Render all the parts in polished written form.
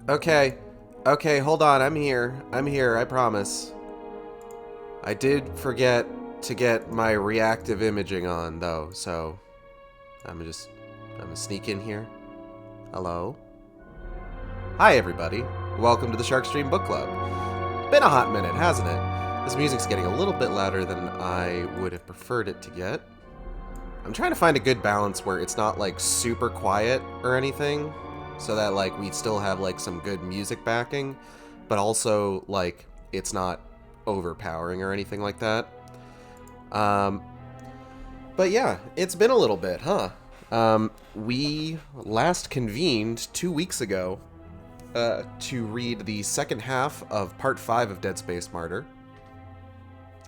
Okay. Okay, hold on. I'm here. I promise. I did forget to get my reactive imaging on, though, so I'm gonna sneak in here. Hello? Hi, everybody. Welcome to the Sharkstream Book Club. It's been a hot minute, hasn't it? This music's getting a little bit louder than I would have preferred it to get. I'm trying to find a good balance where it's not, like, super quiet or anything, so that, like, we still have, like, some good music backing, but also, like, it's not overpowering or anything like that. But yeah, it's been a little bit, huh? We last convened 2 weeks ago to read the second half of Part 5 of Dead Space Martyr,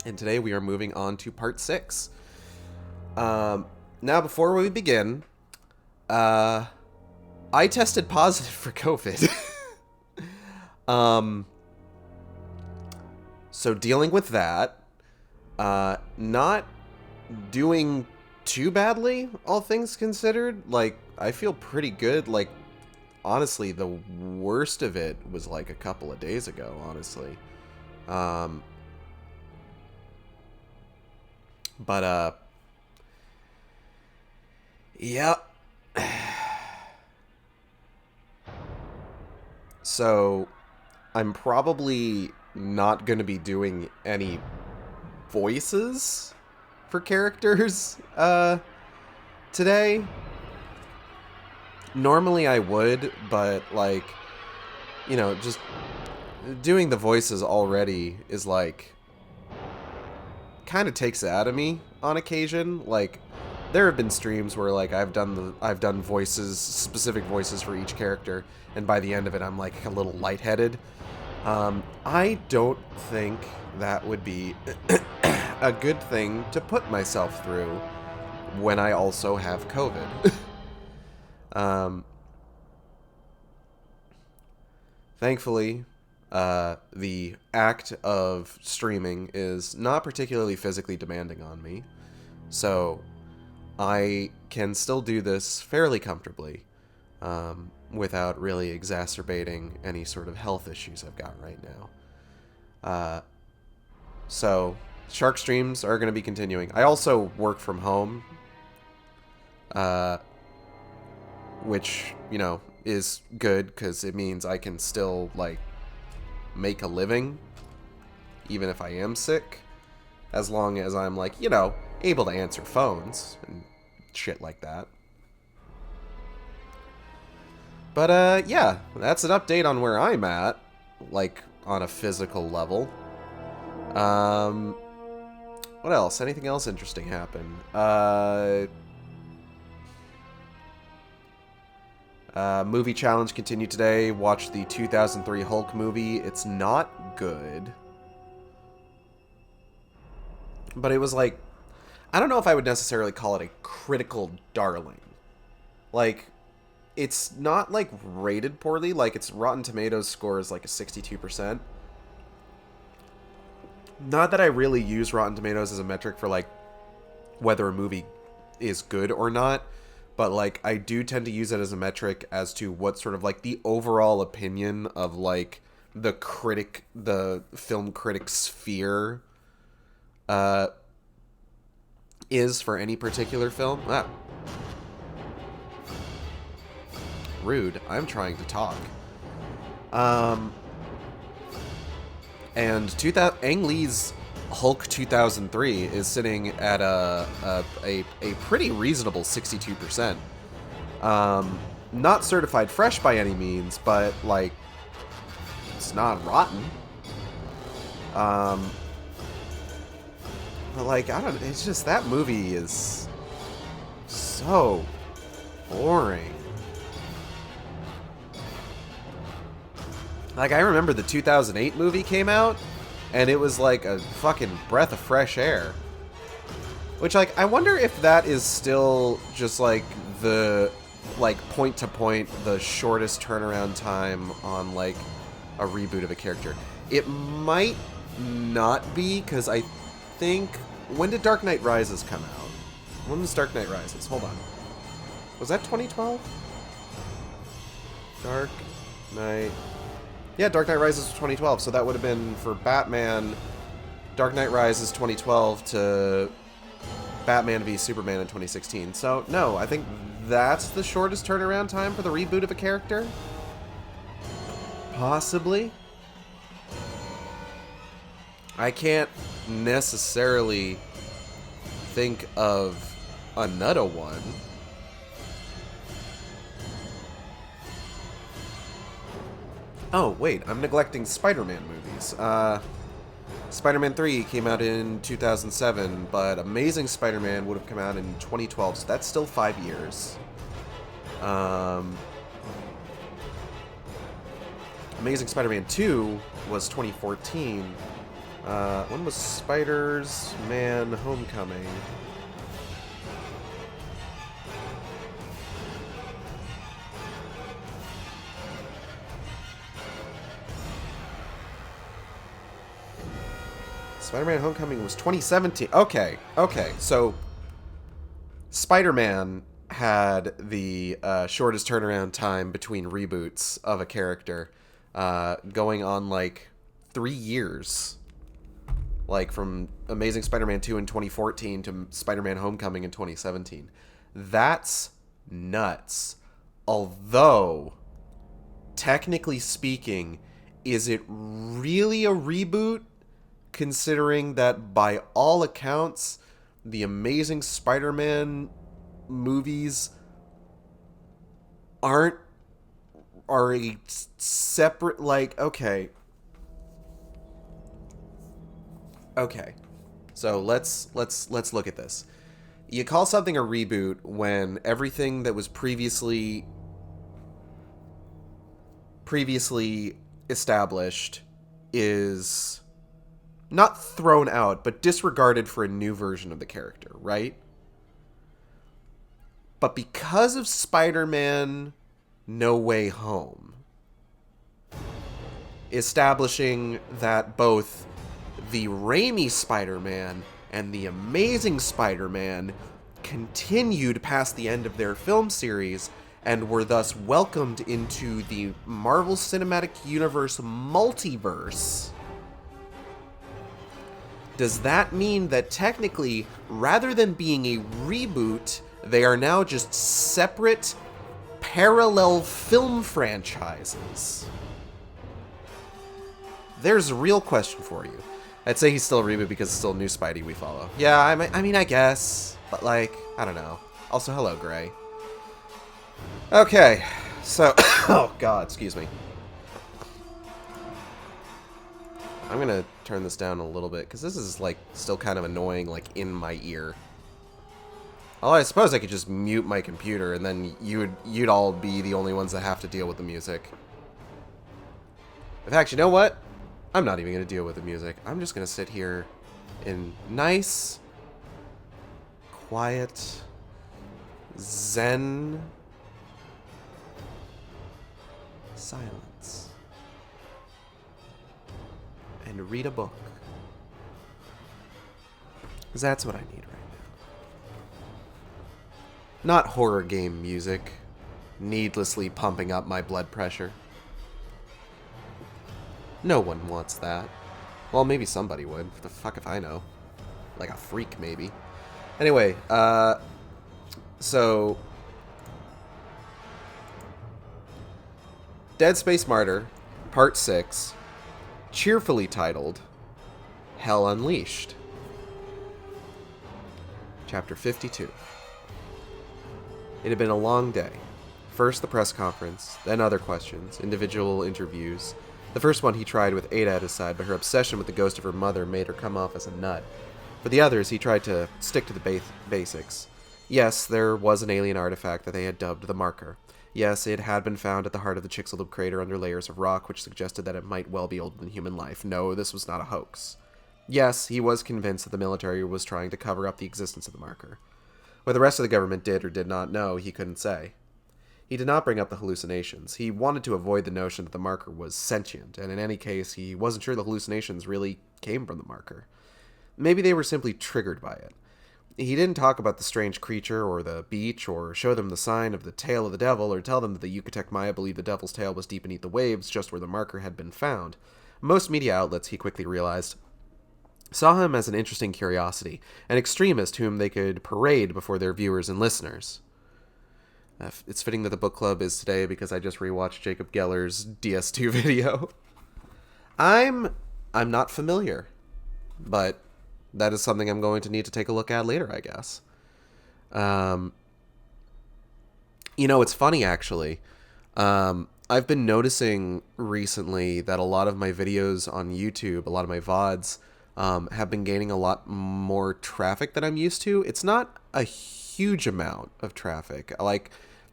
and today we are moving on to Part 6. Now, before we begin, I tested positive for COVID. So dealing with that, not doing too badly, all things considered. Like, I feel pretty good. Like, honestly, the worst of it was like a couple of days ago, honestly. But, yeah. So, I'm probably not going to be doing any voices for characters today. Normally I would, but, like, you know, just doing the voices already is, like, kind of takes it out of me on occasion. Like, there have been streams where, like, I've done voices, specific voices for each character, and by the end of it I'm, like, a little lightheaded. I don't think that would be a good thing to put myself through when I also have COVID. Thankfully, the act of streaming is not particularly physically demanding on me, so I can still do this fairly comfortably, without really exacerbating any sort of health issues I've got right now. So, Shark streams are going to be continuing. I also work from home, which, you know, is good because it means I can still, like, make a living, even if I am sick, as long as I'm, like, you know, able to answer phones and shit like that. But, yeah, that's an update on where I'm at, like, on a physical level. What else? Anything else interesting happen? Movie challenge continued today. Watched the 2003 Hulk movie. It's not good. But it was like, I don't know if I would necessarily call it a critical darling. Like, it's not, like, rated poorly. Like, its Rotten Tomatoes score is, like, a 62%. Not that I really use Rotten Tomatoes as a metric for, like, whether a movie is good or not. but like I do tend to use it as a metric as to what sort of like the overall opinion of like the film critic sphere is for any particular film. Rude. I'm trying to talk. And Ang Lee's Hulk 2003 is sitting at a pretty reasonable 62%. Not certified fresh by any means, but like it's not rotten. But like I don't. It's just that movie is so boring. Like, I remember the 2008 movie came out, and it was like a fucking breath of fresh air. Which, like, I wonder if that is still just, like, the, like, point-to-point, the shortest turnaround time on, like, a reboot of a character. It might not be, because I think... When did Dark Knight Rises come out? When was Dark Knight Rises? Hold on. Was that 2012? Dark Knight... Yeah, Dark Knight Rises was 2012, so that would have been for Batman, Dark Knight Rises 2012 to Batman v Superman in 2016. So, no, I think that's the shortest turnaround time for the reboot of a character? Possibly. I can't necessarily think of another one. Oh, wait, I'm neglecting Spider-Man movies. Spider-Man 3 came out in 2007, but Amazing Spider-Man would have come out in 2012, so that's still 5 years. Amazing Spider-Man 2 was 2014. When was Spider-Man Homecoming? Spider-Man Homecoming was 2017. Okay. So Spider-Man had the shortest turnaround time between reboots of a character, going on like 3 years. Like from Amazing Spider-Man 2 in 2014 to Spider-Man Homecoming in 2017. That's nuts. Although, technically speaking, is it really a reboot? Considering that by all accounts, the Amazing Spider-Man movies are a separate, like, okay. So let's look at this. You call something a reboot when everything that was previously established is not thrown out, but disregarded for a new version of the character, right? But because of Spider-Man No Way Home, establishing that both the Raimi Spider-Man and the Amazing Spider-Man continued past the end of their film series and were thus welcomed into the Marvel Cinematic Universe multiverse, does that mean that technically, rather than being a reboot, they are now just separate, parallel film franchises? There's a real question for you. I'd say he's still a reboot because it's still new Spidey we follow. Yeah, I mean, I guess. But, like, I don't know. Also, hello, Gray. Okay, so... oh, God, excuse me. I'm gonna turn this down a little bit, because this is, like, still kind of annoying, like, in my ear. Although I suppose I could just mute my computer, and then you'd all be the only ones that have to deal with the music. In fact, you know what? I'm not even gonna deal with the music. I'm just gonna sit here in nice, quiet, zen silence and read a book. 'Cause that's what I need right Not horror game music, needlessly pumping up my blood pressure. No one wants that. Well, maybe somebody would. The fuck if I know. Like a freak, maybe. Anyway, so... Dead Space Martyr, Part 6, cheerfully titled, Hell Unleashed. Chapter 52. It had been a long day. First the press conference, then other questions, individual interviews. The first one he tried with Ada at his side, but her obsession with the ghost of her mother made her come off as a nut. For the others, he tried to stick to the basics. Yes, there was an alien artifact that they had dubbed the Martyr. Yes, it had been found at the heart of the Chicxulub crater under layers of rock, which suggested that it might well be older than human life. No, this was not a hoax. Yes, he was convinced that the military was trying to cover up the existence of the Martyr. What the rest of the government did or did not know, he couldn't say. He did not bring up the hallucinations. He wanted to avoid the notion that the Martyr was sentient, and in any case, he wasn't sure the hallucinations really came from the Martyr. Maybe they were simply triggered by it. He didn't talk about the strange creature or the beach or show them the sign of the tail of the devil or tell them that the Yucatec Maya believed the devil's tail was deep beneath the waves just where the Martyr had been found. Most media outlets, he quickly realized, saw him as an interesting curiosity, an extremist whom they could parade before their viewers and listeners. It's fitting that the book club is today because I just rewatched Jacob Geller's DS2 video. I'm not familiar, but that is something I'm going to need to take a look at later, I guess. It's funny, actually. I've been noticing recently that a lot of my videos on YouTube, a lot of my VODs, have been gaining a lot more traffic than I'm used to. It's not a huge amount of traffic.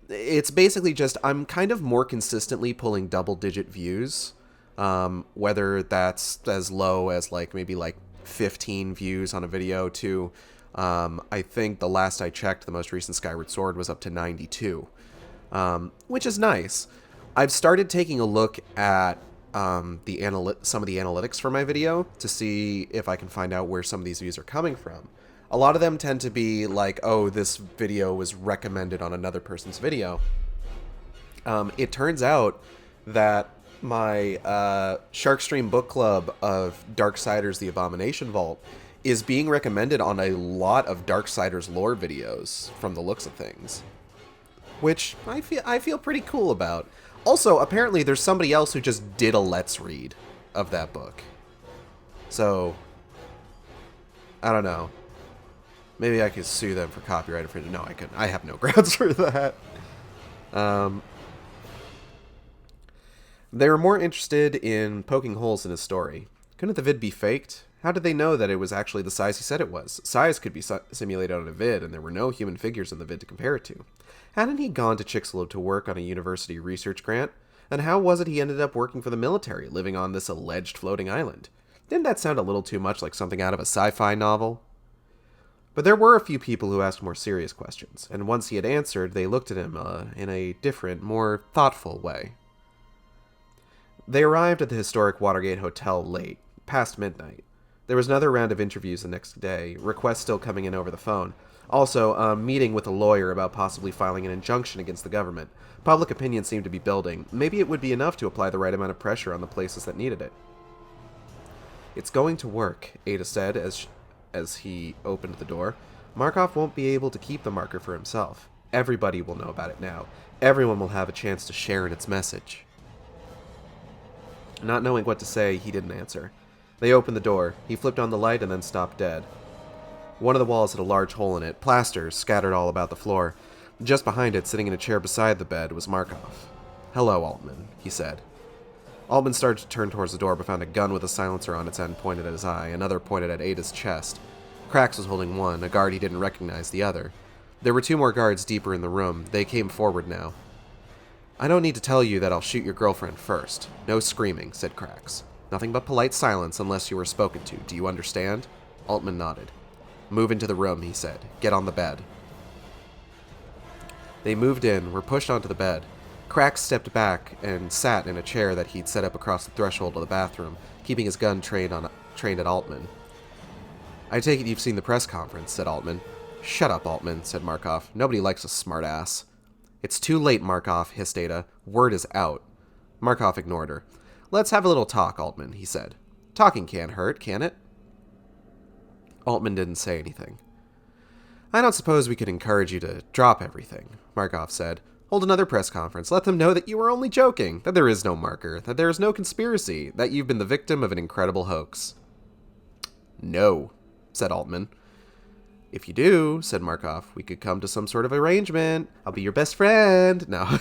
It's basically just I'm kind of more consistently pulling double-digit views, whether that's as low as maybe 15 views on a video to I think the last I checked, the most recent Skyward Sword was up to 92, which is nice. I've started taking a look at some of the analytics for my video to see if I can find out where some of these views are coming from. A lot of them tend to be like, oh, this video was recommended on another person's video. It turns out that my Sharkstream book club of Darksiders The Abomination Vault is being recommended on a lot of Darksiders lore videos from the looks of things, which I feel pretty cool about. Also, apparently there's somebody else who just did a Let's Read of that book. So, I don't know. Maybe I could sue them for copyright infringement. No, I couldn't. I have no grounds for that. They were more interested in poking holes in his story. Couldn't the vid be faked? How did they know that it was actually the size he said it was? Size could be simulated on a vid, and there were no human figures in the vid to compare it to. Hadn't he gone to Chicxulub to work on a university research grant? And how was it he ended up working for the military, living on this alleged floating island? Didn't that sound a little too much like something out of a sci-fi novel? But there were a few people who asked more serious questions, and once he had answered, they looked at him in a different, more thoughtful way. They arrived at the historic Watergate Hotel late, past midnight. There was another round of interviews the next day, requests still coming in over the phone. Also, a meeting with a lawyer about possibly filing an injunction against the government. Public opinion seemed to be building. Maybe it would be enough to apply the right amount of pressure on the places that needed it. It's going to work, Ada said as he opened the door. Markov won't be able to keep the marker for himself. Everybody will know about it now. Everyone will have a chance to share in its message. Not knowing what to say, he didn't answer. They opened the door. He flipped on the light and then stopped dead. One of the walls had a large hole in it, plasters scattered all about the floor. Just behind it, sitting in a chair beside the bed, was Markov. "Hello, Altman," he said. Altman started to turn towards the door, but found a gun with a silencer on its end pointed at his eye, another pointed at Ada's chest. Krax was holding one, a guard he didn't recognize the other. There were two more guards deeper in the room. They came forward now. "I don't need to tell you that I'll shoot your girlfriend first. No screaming," said Krax. "Nothing but polite silence unless you are spoken to. Do you understand?" Altman nodded. "Move into the room," he said. "Get on the bed." They moved in, were pushed onto the bed. Krax stepped back and sat in a chair that he'd set up across the threshold of the bathroom, keeping his gun trained at Altman. "I take it you've seen the press conference," said Altman. Shut up, Altman, said Markov. Nobody likes a smartass. It's too late, Markov, hissed Ada. Word is out. Markov ignored her. Let's have a little talk, Altman, he said. Talking can't hurt, can it? Altman didn't say anything. I don't suppose we could encourage you to drop everything, Markov said. Hold another press conference. Let them know that you were only joking, that there is no marker, that there is no conspiracy, that you've been the victim of an incredible hoax. No, said Altman. If you do, said Markov, we could come to some sort of arrangement. I'll be your best friend. No.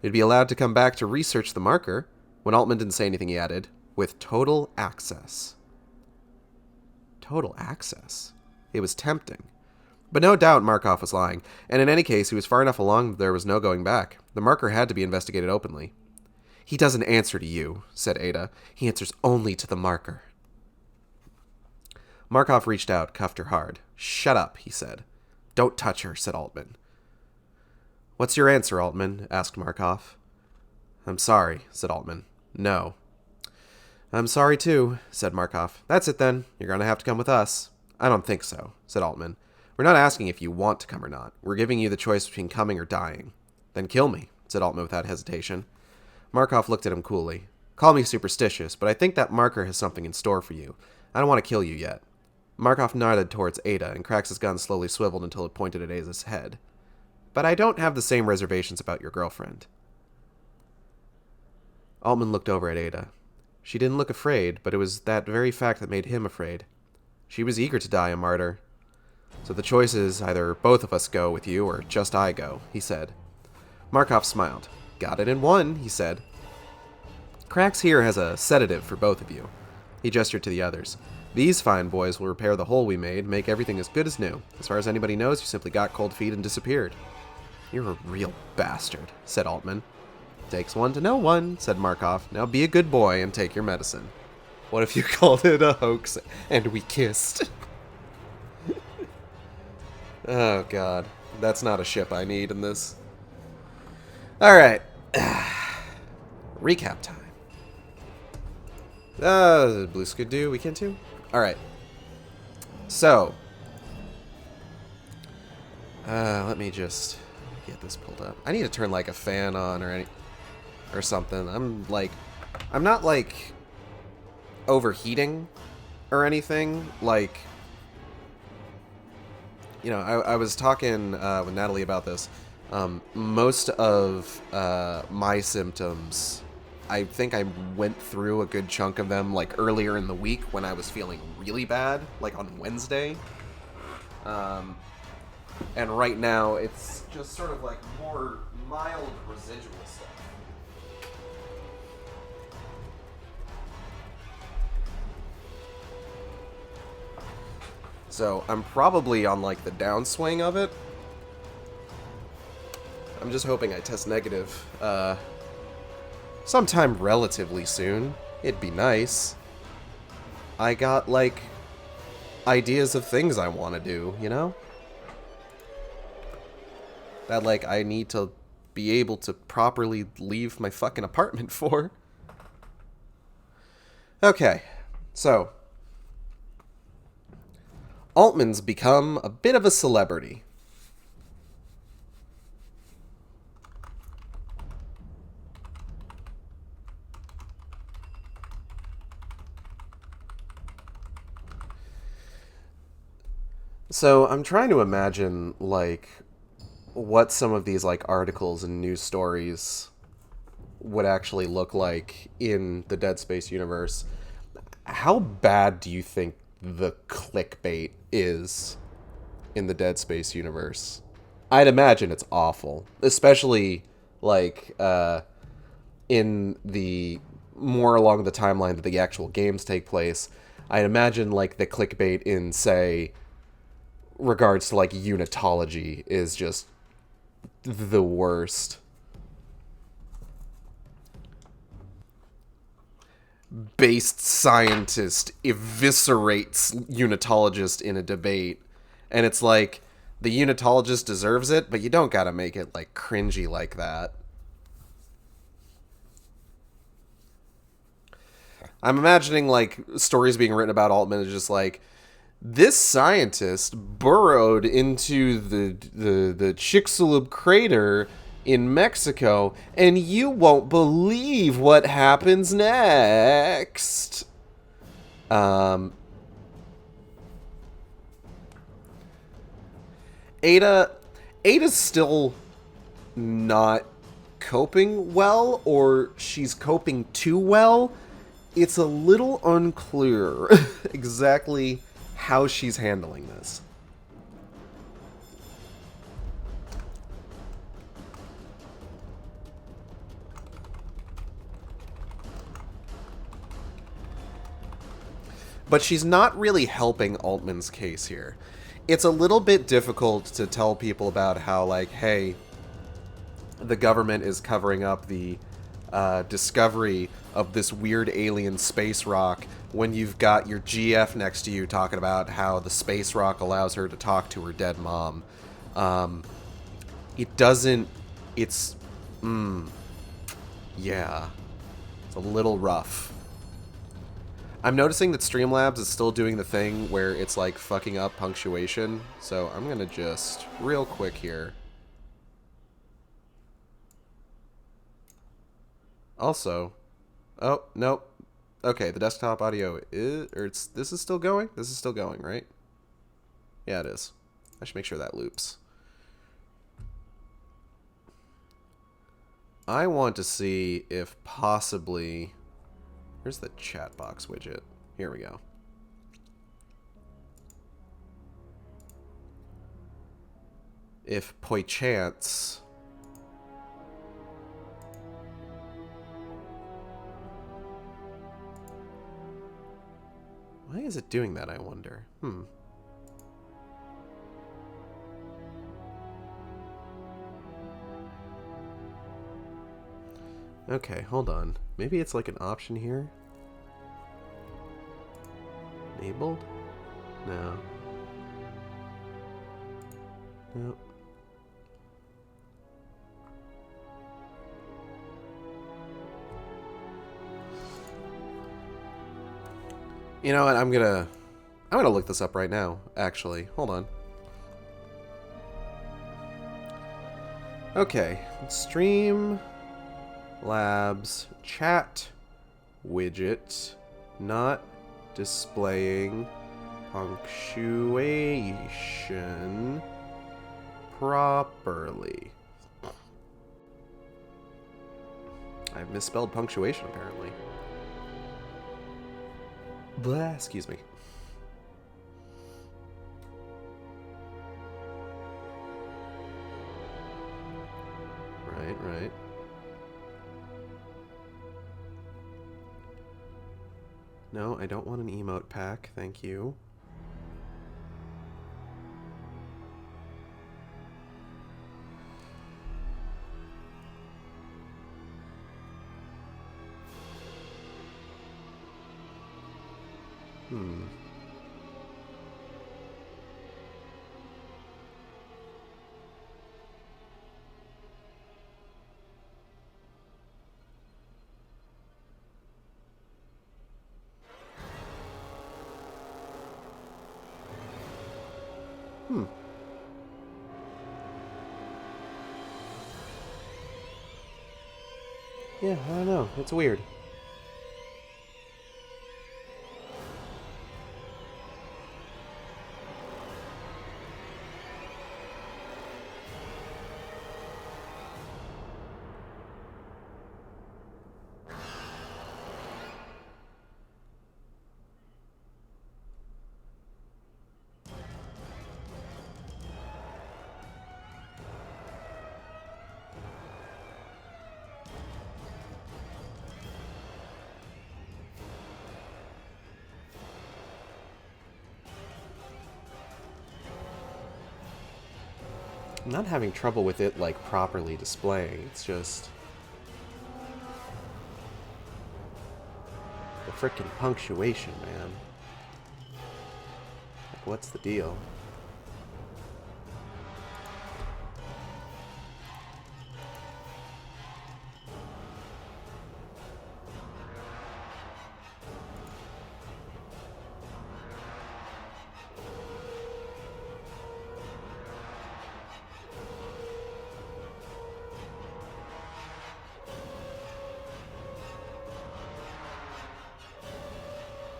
You'd be allowed to come back to research the marker. When Altman didn't say anything, he added, with total access. Total access? It was tempting. But no doubt Markov was lying, and in any case, he was far enough along that there was no going back. The marker had to be investigated openly. He doesn't answer to you, said Ada. He answers only to the marker. Markov reached out, cuffed her hard. Shut up, he said. Don't touch her, said Altman. What's your answer, Altman? Asked Markov. I'm sorry, said Altman. No. I'm sorry too, said Markov. That's it then. You're going to have to come with us. I don't think so, said Altman. We're not asking if you want to come or not. We're giving you the choice between coming or dying. Then kill me, said Altman without hesitation. Markov looked at him coolly. Call me superstitious, but I think that marker has something in store for you. I don't want to kill you yet. Markov nodded towards Ada, and Krax's gun slowly swiveled until it pointed at Ada's head. But I don't have the same reservations about your girlfriend. Altman looked over at Ada. She didn't look afraid, but it was that very fact that made him afraid. She was eager to die a martyr. So the choice is either both of us go with you or just I go, he said. Markov smiled. Got it in one, he said. Krax here has a sedative for both of you. He gestured to the others. These fine boys will repair the hole we made, make everything as good as new. As far as anybody knows, you simply got cold feet and disappeared. You're a real bastard, said Altman. Takes one to know one, said Markov. Now be a good boy and take your medicine. What if you called it a hoax and we kissed? Oh, God. That's not a ship I need in this. Alright. Recap time. Blue Skidoo weekend 2? Alright. So. Let me just get this pulled up. I need to turn, like, a fan on or something. I'm not, like, overheating or anything. Like, you know, I was talking with Natalie about this. Most of my symptoms, I think I went through a good chunk of them, like, earlier in the week when I was feeling really bad, like on Wednesday. And right now, it's just sort of like more mild residual stuff. So I'm probably on, like, the downswing of it. I'm just hoping I test negative sometime relatively soon. It'd be nice. I got, like, ideas of things I want to do, you know? That, like, I need to be able to properly leave my fucking apartment for. Okay, so Altman's become a bit of a celebrity. So I'm trying to imagine, like, what some of these, like, articles and news stories would actually look like in the Dead Space universe. How bad do you think the clickbait is in the Dead Space universe? I'd imagine it's awful, especially, like, in the more along the timeline that the actual games take place. I'd imagine, like, the clickbait in, say, regards to, like, unitology is just the worst. Based scientist eviscerates unitologist in a debate. And it's like, the unitologist deserves it, but you don't gotta make it, like, cringy like that. I'm imagining, like, stories being written about Altman is just like, This scientist burrowed into the Chicxulub crater in Mexico, and you won't believe what happens next. Um, Ada, Ada's still not coping well, or she's coping too well. It's a little unclear exactly how she's handling this. But she's not really helping Altman's case here. It's a little bit difficult to tell people about how, like, hey, the government is covering up the discovery of this weird alien space rock when you've got your GF next to you talking about how the space rock allows her to talk to her dead mom. It doesn't... It's... yeah. It's a little rough. I'm noticing that Streamlabs is still doing the thing where it's like fucking up punctuation, so I'm gonna just real quick here. Also, oh nope. Okay, the desktop audio is, or this is still going. This is still going, right? Yeah, it is. I should make sure that loops. I want to see if possibly. Where's the chat box widget? Here we go. If perchance. Why is it doing that, I wonder? Okay, hold on. Maybe it's like an option here? Enabled? No. Nope. You know what? I'm gonna look this up right now, actually. Hold on. Okay. Stream Labs chat widget not displaying punctuation properly. I've misspelled punctuation, apparently. Blah, excuse me. Right. No, I don't want an emote pack, thank you. Yeah, I don't know. It's weird. I'm not having trouble with it, like, properly displaying. It's just the frickin' punctuation, man. Like, what's the deal?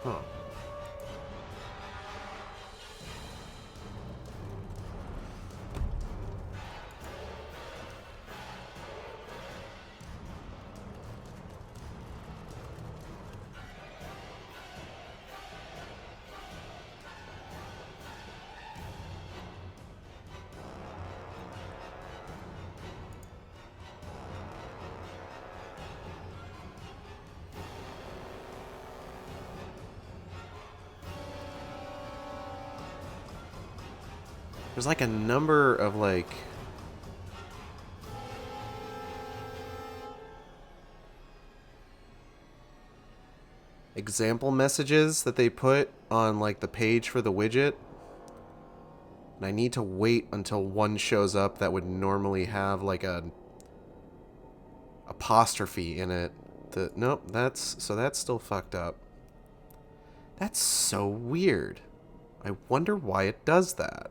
Huh. There's like a number of like example messages that they put on like the page for the widget. And I need to wait until one shows up that would normally have like a apostrophe in it. Nope, that's still fucked up. That's so weird. I wonder why it does that.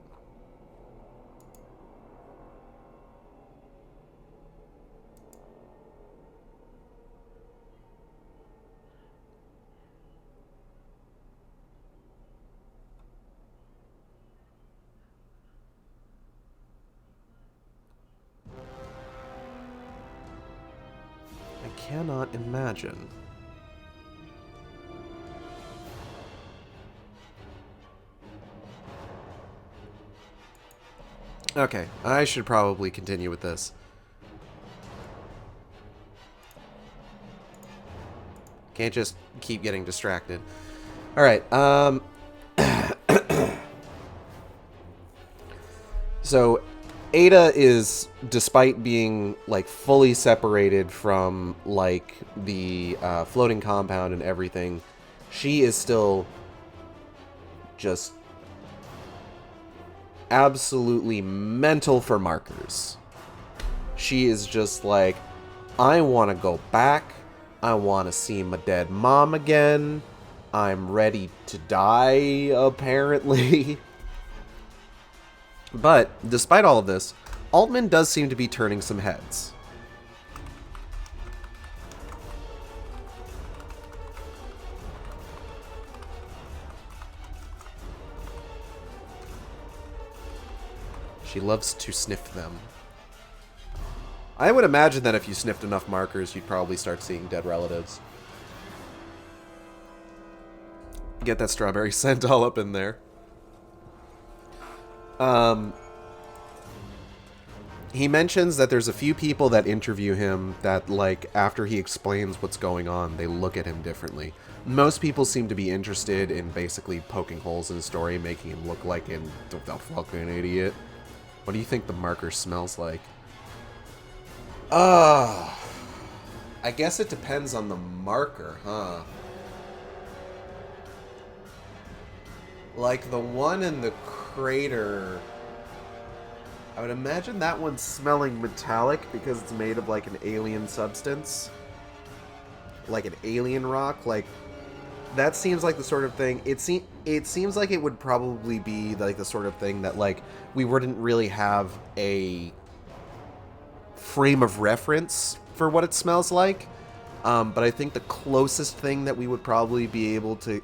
I cannot imagine. Okay, I should probably continue with this. Can't just keep getting distracted. Alright, so Ada is, despite being like fully separated from like the floating compound and everything, she is still just absolutely mental for markers. She is just like, I want to go back. I want to see my dead mom again. I'm ready to die, apparently. But, despite all of this, Altman does seem to be turning some heads. She loves to sniff them. I would imagine that if you sniffed enough markers, you'd probably start seeing dead relatives. Get that strawberry scent all up in there. He mentions that there's a few people that interview him that, like, after he explains what's going on, they look at him differently. Most people seem to be interested in basically poking holes in his story, making him look like the fucking idiot. What do you think the marker smells like? I guess it depends on the marker, huh? Like the one in the crater, I would imagine that one's smelling metallic because it's made of like an alien substance. Like an alien rock. Like, that seems like the sort of thing, it seems like it would probably be like the sort of thing that like we wouldn't really have a frame of reference for what it smells like. But I think the closest thing that we would probably be able to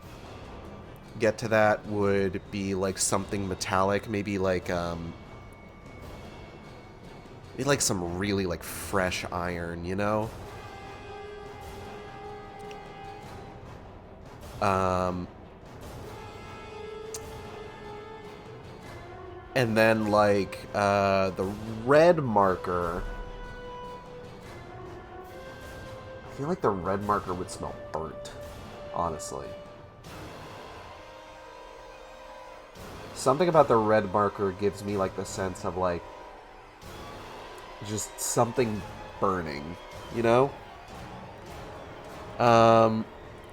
get to that would be like something metallic, maybe like some really like fresh iron, you know? And then like the red marker, I feel like the red marker would smell burnt, honestly. Something about the red marker gives me like the sense of like just something burning, you know? And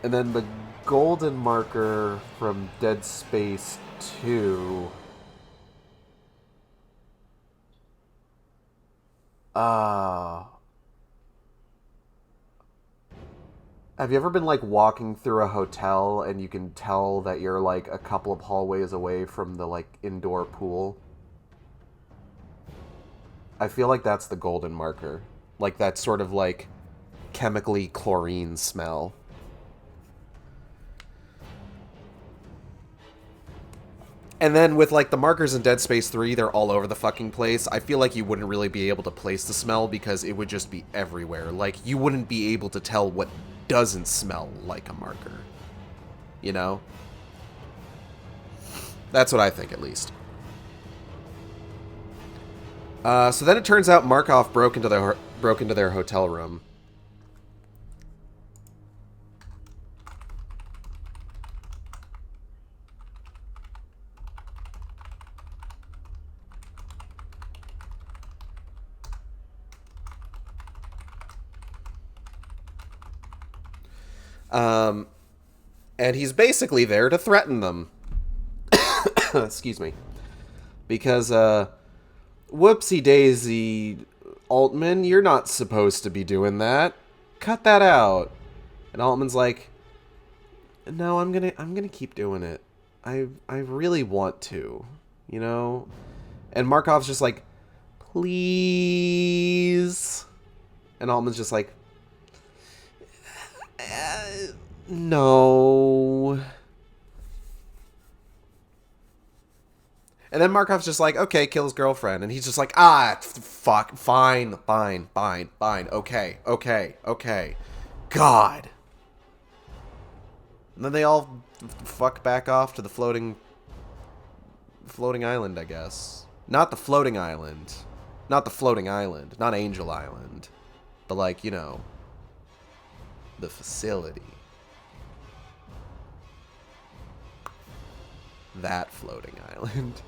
then the golden marker from Dead Space 2. Have you ever been like walking through a hotel and you can tell that you're like a couple of hallways away from the like indoor pool? I feel like that's the golden marker. Like that sort of like chemically chlorine smell. And then with, like, the markers in Dead Space 3, they're all over the fucking place. I feel like you wouldn't really be able to place the smell because it would just be everywhere. Like, you wouldn't be able to tell what doesn't smell like a marker. You know? That's what I think, at least. So then it turns out Markov broke into their hotel room. And he's basically there to threaten them. Excuse me. Because, whoopsie daisy, Altman, you're not supposed to be doing that. Cut that out. And Altman's like, no, I'm gonna keep doing it. I really want to, you know? And Markov's just like, please. And Altman's just like, no. And then Markov's just like, okay, kill his girlfriend. And he's just like, fuck, fine, okay. God. And then they all fuck back off to the floating island, I guess. Not the floating island. Not Angel Island. But, like, you know, the facility. That floating island.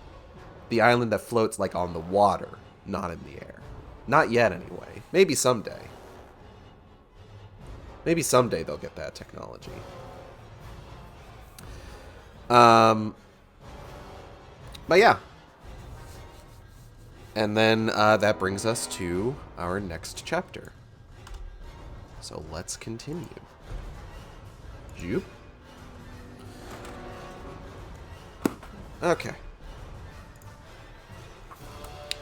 The island that floats, like, on the water, not in the air. Not yet, anyway. Maybe someday. Maybe someday they'll get that technology. But yeah. And then that brings us to our next chapter. So let's continue. Joop. Okay.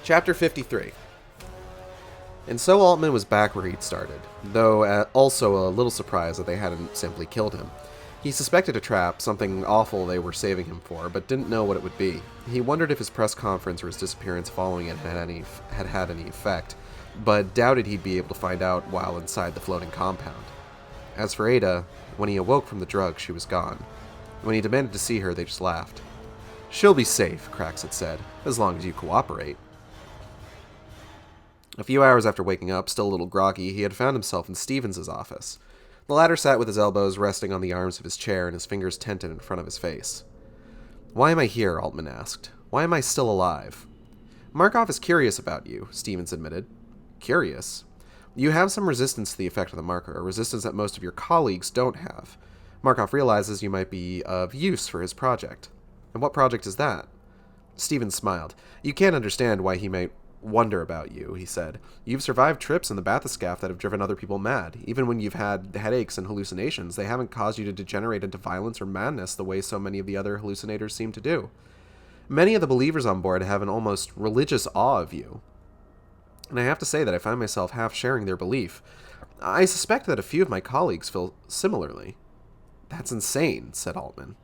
Chapter 53. And so Altman was back where he'd started, though also a little surprised that they hadn't simply killed him. He suspected a trap, something awful they were saving him for, but didn't know what it would be. He wondered if his press conference or his disappearance following it had had any effect, but doubted he'd be able to find out while inside the floating compound. As for Ada, when he awoke from the drug, she was gone. When he demanded to see her, they just laughed. "She'll be safe," Krax had said, "as long as you cooperate." A few hours after waking up, still a little groggy, he had found himself in Stevens' office. The latter sat with his elbows resting on the arms of his chair and his fingers tented in front of his face. "Why am I here?" Altman asked. "Why am I still alive?" "Markov is curious about you," Stevens admitted. "Curious?" "You have some resistance to the effect of the marker, a resistance that most of your colleagues don't have. Markov realizes you might be of use for his project." "And what project is that?" Stevens smiled. "You can't understand why he might wonder about you," he said. "You've survived trips in the bathyscaphe that have driven other people mad. Even when you've had headaches and hallucinations, they haven't caused you to degenerate into violence or madness the way so many of the other hallucinators seem to do. Many of the believers on board have an almost religious awe of you. And I have to say that I find myself half sharing their belief. I suspect that a few of my colleagues feel similarly." "That's insane," said Altman.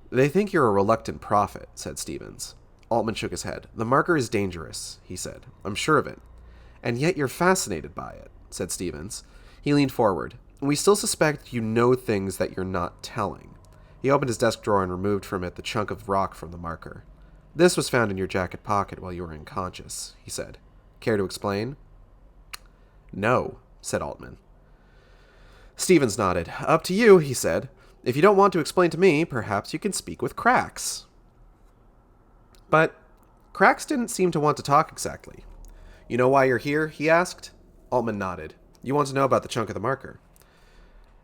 "They think you're a reluctant prophet," said Stevens. Altman shook his head. "The marker is dangerous," he said. "I'm sure of it." "And yet you're fascinated by it," said Stevens. He leaned forward. "We still suspect you know things that you're not telling." He opened his desk drawer and removed from it the chunk of rock from the marker. "This was found in your jacket pocket while you were unconscious," he said. "Care to explain?" "No," said Altman. Stevens nodded. "Up to you," he said. "If you don't want to explain to me, perhaps you can speak with Krax." But Krax didn't seem to want to talk exactly. "You know why you're here?" he asked. Altman nodded. "You want to know about the chunk of the marker?"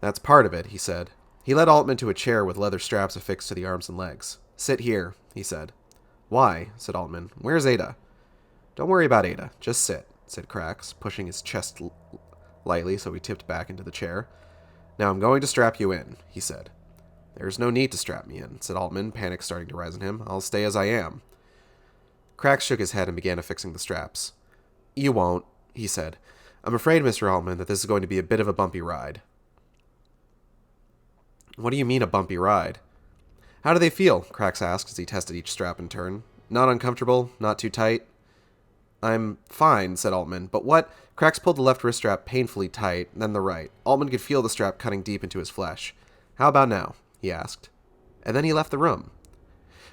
"That's part of it," he said. He led Altman to a chair with leather straps affixed to the arms and legs. "Sit here," he said. "Why?" said Altman. "Where's Ada?" "Don't worry about Ada. Just sit," said Krax, pushing his chest lightly so he tipped back into the chair. "Now I'm going to strap you in," he said. "There's no need to strap me in," said Altman, panic starting to rise in him. "I'll stay as I am." Krax shook his head and began affixing the straps. "You won't," he said. "I'm afraid, Mr. Altman, that this is going to be a bit of a bumpy ride." "What do you mean, a bumpy ride?" How do they feel? Krax asked as he tested each strap in turn. Not uncomfortable? Not too tight? I'm fine, said Altman. But what? Krax pulled the left wrist strap painfully tight, then the right. Altman could feel the strap cutting deep into his flesh. How about now? He asked. And then he left the room.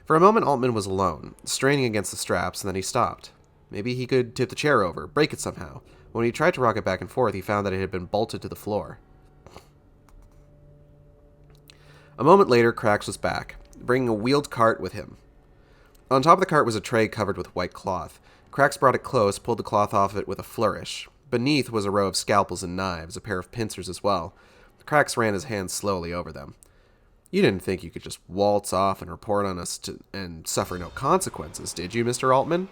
For a moment, Altman was alone, straining against the straps, and then he stopped. Maybe he could tip the chair over, break it somehow. When he tried to rock it back and forth, he found that it had been bolted to the floor. A moment later, Krax was back, bringing a wheeled cart with him. On top of the cart was a tray covered with white cloth. Krax brought it close, pulled the cloth off it with a flourish. Beneath was a row of scalpels and knives, a pair of pincers as well. Krax ran his hands slowly over them. You didn't think you could just waltz off and report on us and suffer no consequences, did you, Mr. Altman?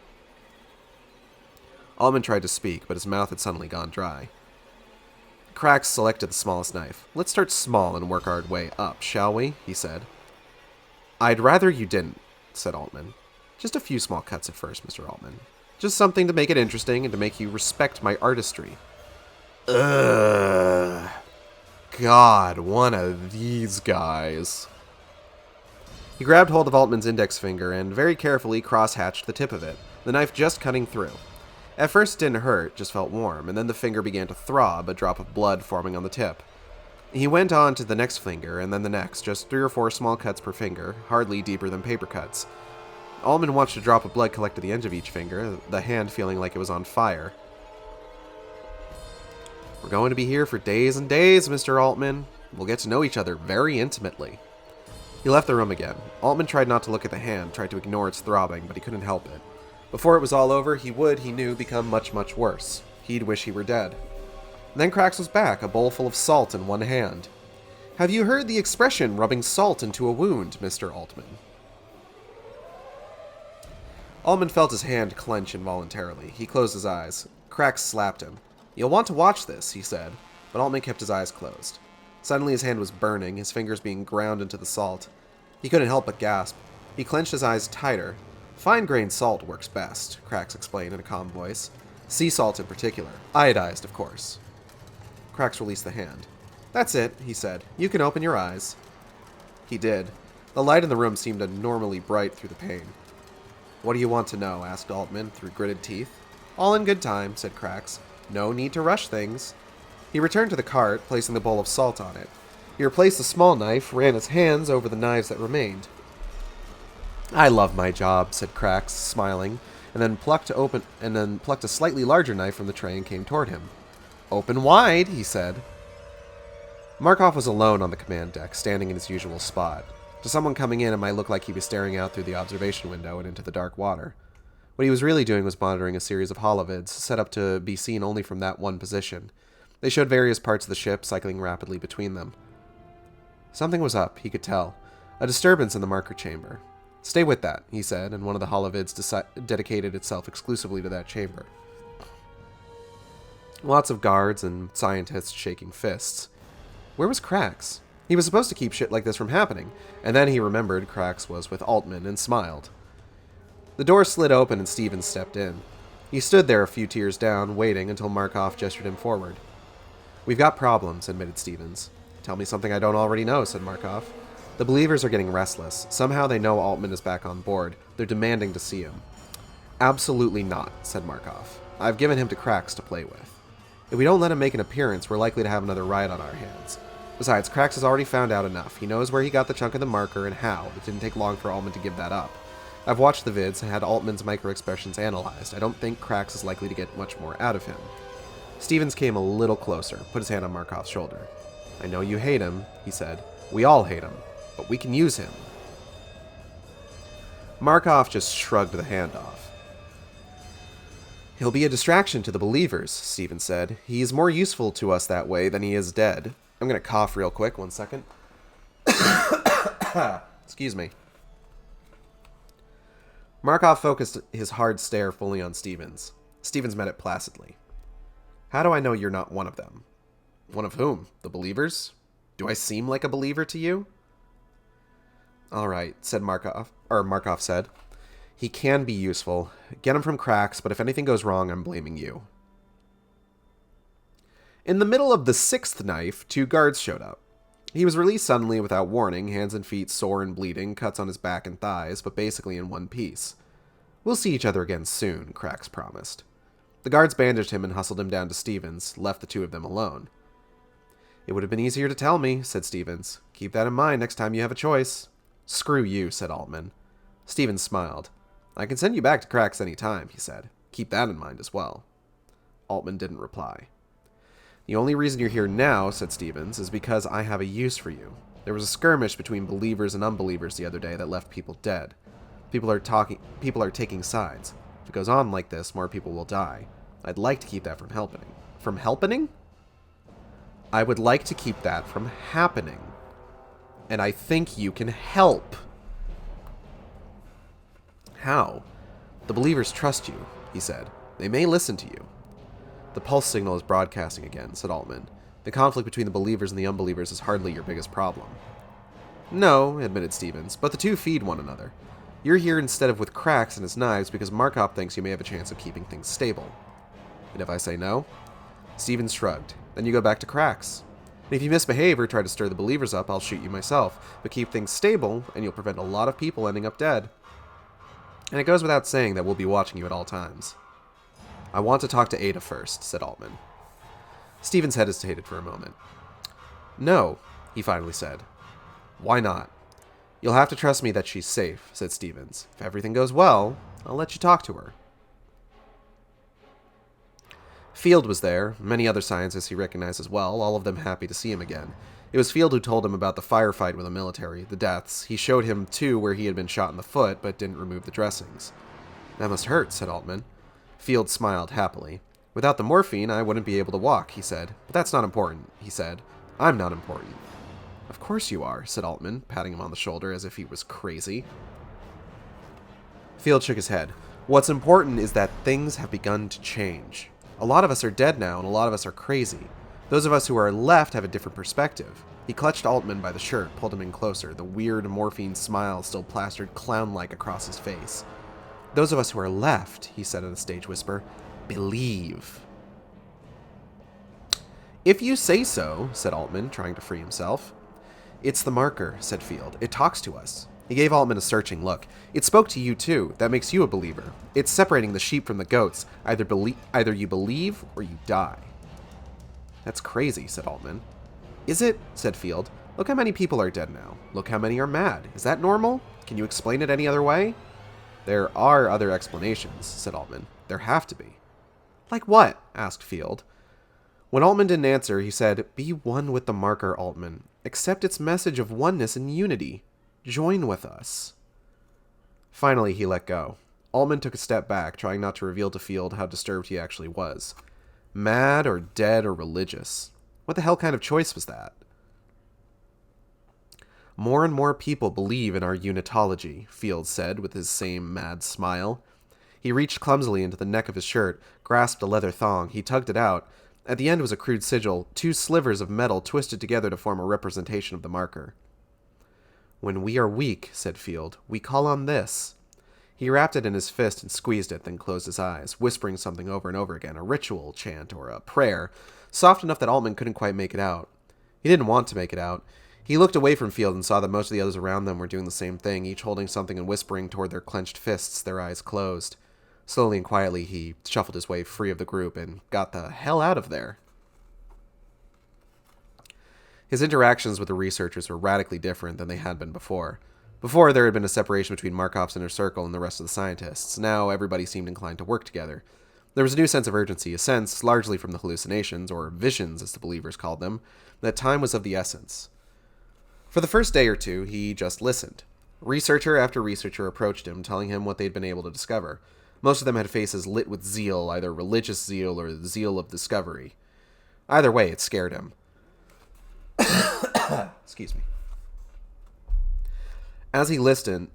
Altman tried to speak, but his mouth had suddenly gone dry. Krax selected the smallest knife. Let's start small and work our way up, shall we? He said. I'd rather you didn't, said Altman. Just a few small cuts at first, Mr. Altman. Just something to make it interesting and to make you respect my artistry. Ugh. God, one of these guys. He grabbed hold of Altman's index finger and very carefully cross-hatched the tip of it, the knife just cutting through. At first it didn't hurt, just felt warm, and then the finger began to throb, a drop of blood forming on the tip. He went on to the next finger, and then the next, just 3 or 4 small cuts per finger, hardly deeper than paper cuts. Altman watched a drop of blood collect at the end of each finger, the hand feeling like it was on fire. We're going to be here for days and days, Mr. Altman. We'll get to know each other very intimately. He left the room again. Altman tried not to look at the hand, tried to ignore its throbbing, but he couldn't help it. Before it was all over, he would, he knew, become much, much worse. He'd wish he were dead. And then Krax was back, a bowl full of salt in one hand. Have you heard the expression, rubbing salt into a wound, Mr. Altman? Altman felt his hand clench involuntarily. He closed his eyes. Krax slapped him. You'll want to watch this, he said, but Altman kept his eyes closed. Suddenly his hand was burning, his fingers being ground into the salt. He couldn't help but gasp. He clenched his eyes tighter. Fine-grained salt works best, Krax explained in a calm voice. Sea salt in particular. Iodized, of course. Krax released the hand. That's it, he said. You can open your eyes. He did. The light in the room seemed abnormally bright through the pane. What do you want to know? Asked Altman through gritted teeth. All in good time, said Krax. No need to rush things. He returned to the cart, placing the bowl of salt on it. He replaced the small knife, ran his hands over the knives that remained. I love my job, said Krax, smiling, and then plucked a slightly larger knife from the tray and came toward him. Open wide, he said. Markov was alone on the command deck, standing in his usual spot. To someone coming in, it might look like he was staring out through the observation window and into the dark water. What he was really doing was monitoring a series of holovids, set up to be seen only from that one position. They showed various parts of the ship, cycling rapidly between them. Something was up, he could tell. A disturbance in the marker chamber. Stay with that, he said, and one of the holovids dedicated itself exclusively to that chamber. Lots of guards and scientists shaking fists. Where was Krax? He was supposed to keep shit like this from happening, and then he remembered Krax was with Altman and smiled. The door slid open and Stevens stepped in. He stood there a few tiers down, waiting until Markov gestured him forward. We've got problems, admitted Stevens. Tell me something I don't already know, said Markov. The believers are getting restless. Somehow they know Altman is back on board. They're demanding to see him. Absolutely not, said Markov. I've given him to Krax to play with. If we don't let him make an appearance, we're likely to have another riot on our hands. Besides, Krax has already found out enough. He knows where he got the chunk of the marker and how. It didn't take long for Altman to give that up. I've watched the vids and had Altman's micro-expressions analyzed. I don't think Krax is likely to get much more out of him. Stevens came a little closer, put his hand on Markov's shoulder. I know you hate him, he said. We all hate him, but we can use him. Markov just shrugged the hand off. He'll be a distraction to the believers, Stevens said. He's more useful to us that way than he is dead. I'm going to cough real quick, 1 second. Excuse me. Markov focused his hard stare fully on Stevens. Stevens met it placidly. How do I know you're not one of them? One of whom? The believers? Do I seem like a believer to you? All right, said Markov said. He can be useful. Get him from Krax, but if anything goes wrong, I'm blaming you. In the middle of the 6th knife, 2 guards showed up. He was released suddenly without warning, hands and feet sore and bleeding, cuts on his back and thighs, but basically in one piece. We'll see each other again soon, Cracks promised. The guards bandaged him and hustled him down to Stevens, left the two of them alone. It would have been easier to tell me, said Stevens. Keep that in mind next time you have a choice. Screw you, said Altman. Stevens smiled. I can send you back to Cracks any time, he said. Keep that in mind as well. Altman didn't reply. The only reason you're here now, said Stevens, is because I have a use for you. There was a skirmish between believers and unbelievers the other day that left people dead. People are taking sides. If it goes on like this, more people will die. I'd like to keep that from happening. From happening? I would like to keep that from happening. And I think you can help. How? The believers trust you, he said. They may listen to you. The pulse signal is broadcasting again, said Altman. The conflict between the believers and the unbelievers is hardly your biggest problem. No, admitted Stevens, but the two feed one another. You're here instead of with Cracks and his knives because Markov thinks you may have a chance of keeping things stable. And if I say no? Stevens shrugged. Then you go back to Cracks. And if you misbehave or try to stir the believers up, I'll shoot you myself. But keep things stable, and you'll prevent a lot of people ending up dead. And it goes without saying that we'll be watching you at all times. I want to talk to Ada first, said Altman. Stevens hesitated for a moment. No, he finally said. Why not? You'll have to trust me that she's safe, said Stevens. If everything goes well, I'll let you talk to her. Field was there, many other scientists he recognized as well, all of them happy to see him again. It was Field who told him about the firefight with the military, the deaths. He showed him, too, where he had been shot in the foot, but didn't remove the dressings. That must hurt, said Altman. Field smiled happily. Without the morphine, I wouldn't be able to walk, he said. But that's not important, he said. I'm not important. Of course you are, said Altman, patting him on the shoulder as if he was crazy. Field shook his head. What's important is that things have begun to change. A lot of us are dead now, and a lot of us are crazy. Those of us who are left have a different perspective. He clutched Altman by the shirt, pulled him in closer, the weird morphine smile still plastered clown-like across his face. Those of us who are left, he said in a stage whisper, believe. If you say so, said Altman, trying to free himself. It's the marker, said Field. It talks to us. He gave Altman a searching look. It spoke to you, too. That makes you a believer. It's separating the sheep from the goats. Either you believe or you die. That's crazy, said Altman. Is it? Said Field. Look how many people are dead now. Look how many are mad. Is that normal? Can you explain it any other way? There are other explanations, said Altman. There have to be. Like what? Asked Field. When Altman didn't answer, he said, Be one with the marker, Altman. Accept its message of oneness and unity. Join with us. Finally, he let go. Altman took a step back, trying not to reveal to Field how disturbed he actually was. Mad or dead or religious. What the hell kind of choice was that? More and more people believe in our unitology, Field said with his same mad smile. He reached clumsily into the neck of his shirt, grasped a leather thong. He tugged it out. At the end was a crude sigil, two slivers of metal twisted together to form a representation of the marker. When we are weak, said Field, we call on this. He wrapped it in his fist and squeezed it, then closed his eyes, whispering something over and over again, a ritual chant or a prayer, soft enough that Altman couldn't quite make it out. He didn't want to make it out. He looked away from Field and saw that most of the others around them were doing the same thing, each holding something and whispering toward their clenched fists, their eyes closed. Slowly and quietly, he shuffled his way free of the group and got the hell out of there. His interactions with the researchers were radically different than they had been before. Before, there had been a separation between Markov's inner circle and the rest of the scientists. Now, everybody seemed inclined to work together. There was a new sense of urgency, a sense, largely from the hallucinations, or visions as the believers called them, that time was of the essence. For the first day or two, he just listened. Researcher after researcher approached him, telling him what they'd been able to discover. Most of them had faces lit with zeal, either religious zeal or the zeal of discovery. Either way, it scared him. Excuse me. As he listened,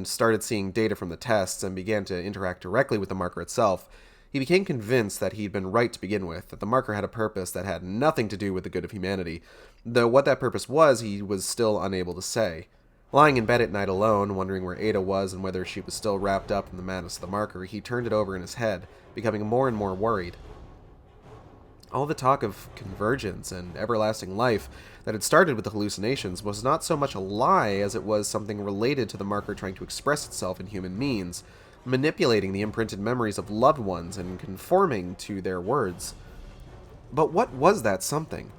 started seeing data from the tests, and began to interact directly with the marker itself, he became convinced that he'd been right to begin with, that the marker had a purpose that had nothing to do with the good of humanity, though what that purpose was, he was still unable to say. Lying in bed at night alone, wondering where Ada was and whether she was still wrapped up in the madness of the marker, he turned it over in his head, becoming more and more worried. All the talk of convergence and everlasting life that had started with the hallucinations was not so much a lie as it was something related to the marker trying to express itself in human means, manipulating the imprinted memories of loved ones and conforming to their words. But what was that something?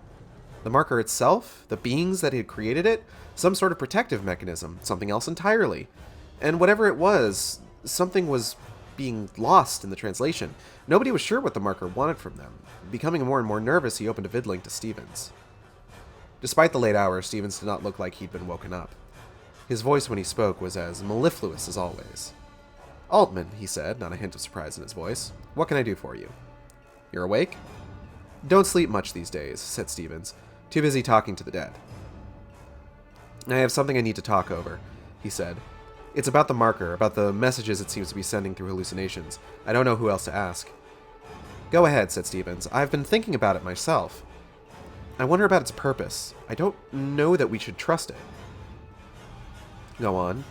The marker itself? The beings that had created it? Some sort of protective mechanism? Something else entirely? And whatever it was, something was being lost in the translation. Nobody was sure what the marker wanted from them. Becoming more and more nervous, he opened a vidlink to Stevens. Despite the late hour, Stevens did not look like he'd been woken up. His voice when he spoke was as mellifluous as always. "Altman," he said, not a hint of surprise in his voice. "What can I do for you?" "You're awake?" "Don't sleep much these days," said Stevens. "Too busy talking to the dead." "I have something I need to talk over," he said. "It's about the marker, about the messages it seems to be sending through hallucinations. I don't know who else to ask." "Go ahead," said Stevens. "I've been thinking about it myself. I wonder about its purpose. I don't know that we should trust it." "Go on."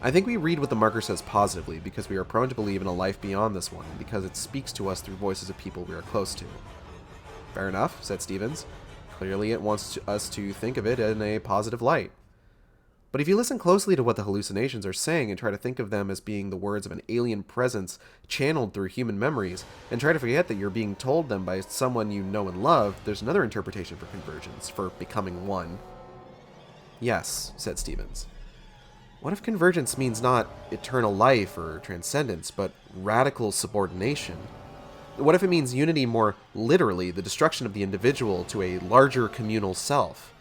"I think we read what the marker says positively because we are prone to believe in a life beyond this one, because it speaks to us through voices of people we are close to." "Fair enough," said Stevens. "Clearly it wants us to think of it in a positive light. But if you listen closely to what the hallucinations are saying and try to think of them as being the words of an alien presence channeled through human memories, and try to forget that you're being told them by someone you know and love, there's another interpretation for convergence, for becoming one." "Yes," said Stevens. "What if convergence means not eternal life or transcendence, but radical subordination? What if it means unity more literally, the destruction of the individual to a larger communal self?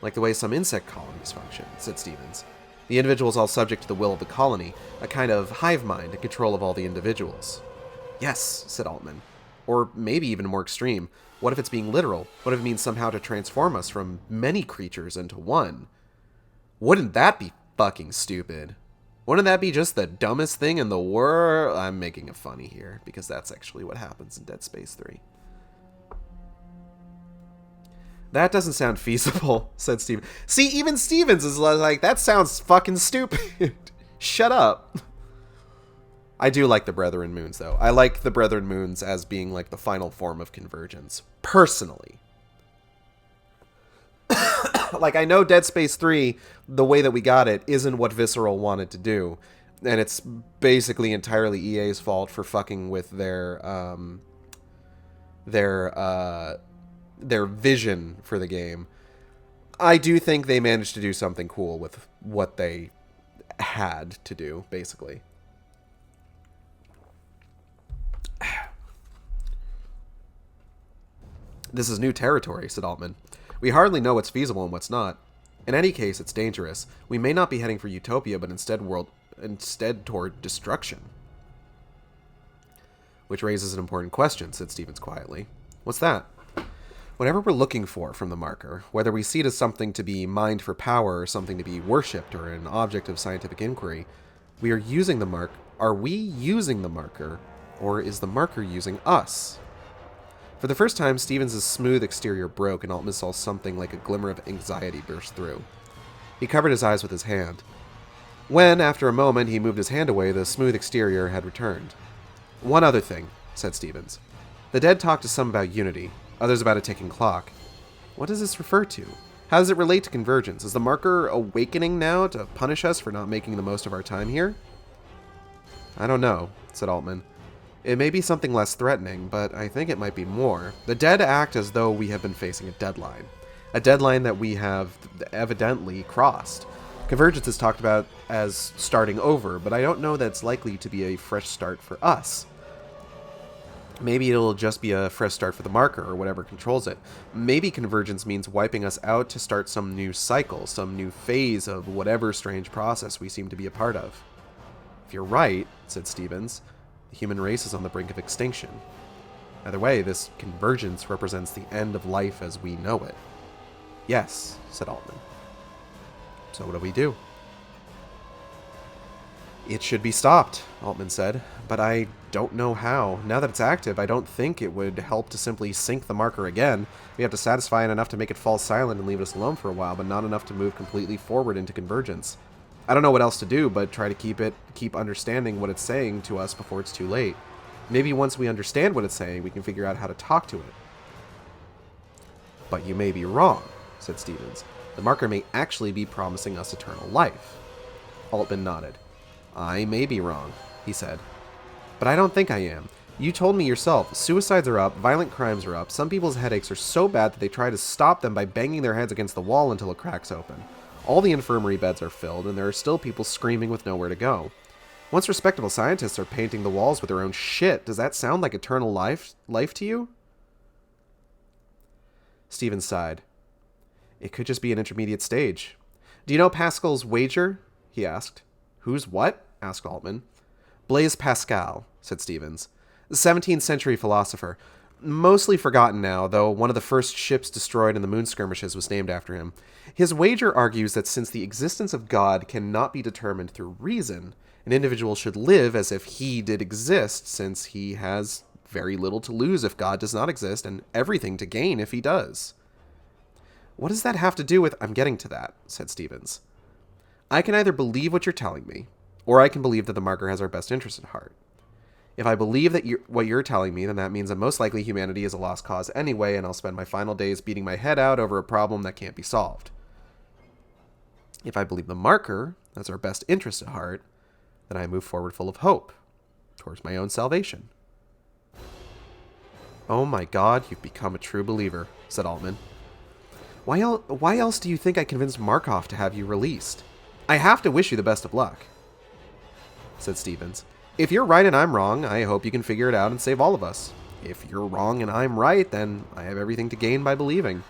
Like the way some insect colonies function," said Stevens. "The individual is all subject to the will of the colony, a kind of hive mind in control of all the individuals." "Yes," said Altman. "Or maybe even more extreme. What if it's being literal? What if it means somehow to transform us from many creatures into one? Wouldn't that be fucking stupid? Wouldn't that be just the dumbest thing in the world?" I'm making it funny here, because that's actually what happens in Dead Space 3. "That doesn't sound feasible," said Steven. See, even Stevens is like, that sounds fucking stupid. Shut up. I do like the Brethren Moons, though. I like the Brethren Moons as being like the final form of convergence. Personally. Like, I know Dead Space 3, the way that we got it, isn't what Visceral wanted to do. And it's basically entirely EA's fault for fucking with their vision for the game. I do think they managed to do something cool with what they had to do, basically. "This is new territory," said Altman. "We hardly know what's feasible and what's not. In any case, it's dangerous. We may not be heading for utopia, but instead toward destruction." "Which raises an important question," said Stevens quietly. "What's that?" "Whatever we're looking for from the marker, whether we see it as something to be mined for power or something to be worshipped or an object of scientific inquiry, are we using the marker, or is the marker using us?" For the first time, Stevens' smooth exterior broke, and Altman saw something like a glimmer of anxiety burst through. He covered his eyes with his hand. When, after a moment, he moved his hand away, the smooth exterior had returned. "One other thing," said Stevens. "The dead talked to some about unity, others about a ticking clock. What does this refer to? How does it relate to convergence? Is the marker awakening now to punish us for not making the most of our time here?" "I don't know," said Altman. "It may be something less threatening, but I think it might be more. The dead act as though we have been facing a deadline that we have evidently crossed. Convergence is talked about as starting over, but I don't know that it's likely to be a fresh start for us. Maybe it'll just be a fresh start for the marker or whatever controls it. Maybe convergence means wiping us out to start some new cycle, some new phase of whatever strange process we seem to be a part of." "If you're right," said Stevens, "the human race is on the brink of extinction. Either way, this convergence represents the end of life as we know it." "Yes," said Altman. "So what do we do?" "It should be stopped," Altman said, "but I don't know how. Now that it's active, I don't think it would help to simply sink the marker again. We have to satisfy it enough to make it fall silent and leave us alone for a while, but not enough to move completely forward into convergence. I don't know what else to do, but try to keep understanding what it's saying to us before it's too late. Maybe once we understand what it's saying, we can figure out how to talk to it. But you may be wrong, said Stevens. The marker may actually be promising us eternal life. Altman nodded. I may be wrong, he said. But I don't think I am. You told me yourself, suicides are up, violent crimes are up, some people's headaches are so bad that they try to stop them by banging their heads against the wall until it cracks open. All the infirmary beds are filled, and there are still people screaming with nowhere to go. Once respectable scientists are painting the walls with their own shit, does that sound like eternal life to you? Stevens sighed. It could just be an intermediate stage. Do you know Pascal's wager? He asked. Who's what? Asked Altman. Blaise Pascal, said Stevens. The 17th century philosopher. Mostly forgotten now, though one of the first ships destroyed in the moon skirmishes was named after him. His wager argues that since the existence of God cannot be determined through reason, an individual should live as if he did exist, since he has very little to lose if God does not exist, and everything to gain if he does. What does that have to do with... I'm getting to that, said Stevens. I can either believe what you're telling me, or I can believe that the marker has our best interest at heart. If I believe that what you're telling me, then that means that most likely humanity is a lost cause anyway, and I'll spend my final days beating my head out over a problem that can't be solved. If I believe the marker has our best interest at heart, then I move forward full of hope towards my own salvation. Oh my God, you've become a true believer, said Altman. Why else do you think I convinced Markov to have you released? I have to wish you the best of luck, said Stevens. If you're right and I'm wrong, I hope you can figure it out and save all of us. If you're wrong and I'm right, then I have everything to gain by believing.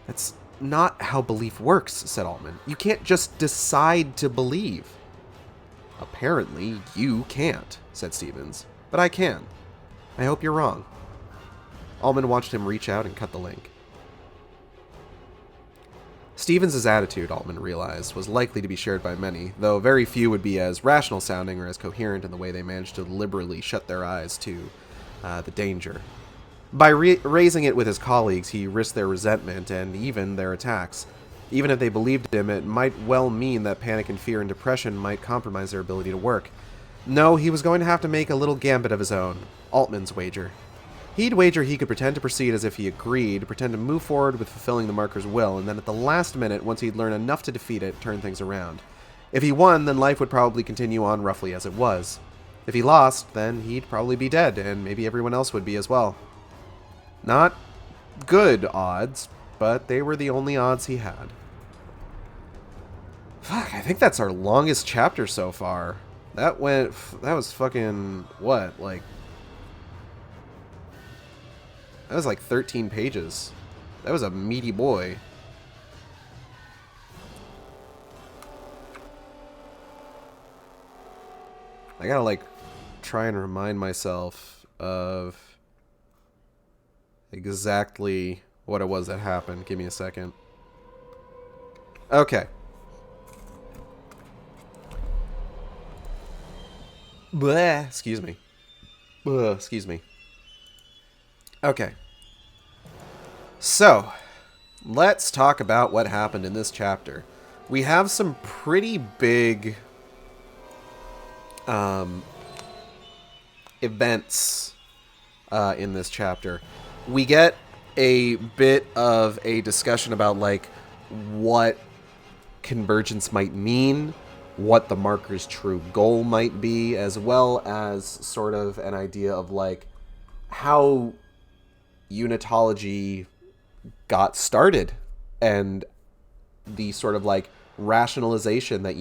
That's not how belief works, said Altman. You can't just decide to believe. Apparently, you can't, said Stevens. But I can. I hope you're wrong. Altman watched him reach out and cut the link. Stevens' attitude, Altman realized, was likely to be shared by many, though very few would be as rational-sounding or as coherent in the way they managed to deliberately shut their eyes to the danger. By raising it with his colleagues, he risked their resentment and even their attacks. Even if they believed him, it might well mean that panic and fear and depression might compromise their ability to work. No, he was going to have to make a little gambit of his own. Altman's wager. He'd wager he could pretend to proceed as if he agreed, pretend to move forward with fulfilling the marker's will, and then at the last minute, once he'd learned enough to defeat it, turn things around. If he won, then life would probably continue on roughly as it was. If he lost, then he'd probably be dead, and maybe everyone else would be as well. Not good odds, but they were the only odds he had. Fuck, I think that's our longest chapter so far. That was fucking, what, like... That was like 13 pages. That was a meaty boy. I gotta, like, try and remind myself of exactly what it was that happened. Give me a second. Okay. Bleh, excuse me. Excuse me. Okay. So, let's talk about what happened in this chapter. We have some pretty big events in this chapter. We get a bit of a discussion about, like, what convergence might mean, what the marker's true goal might be, as well as sort of an idea of, like, how unitology got started and the sort of, like, rationalization that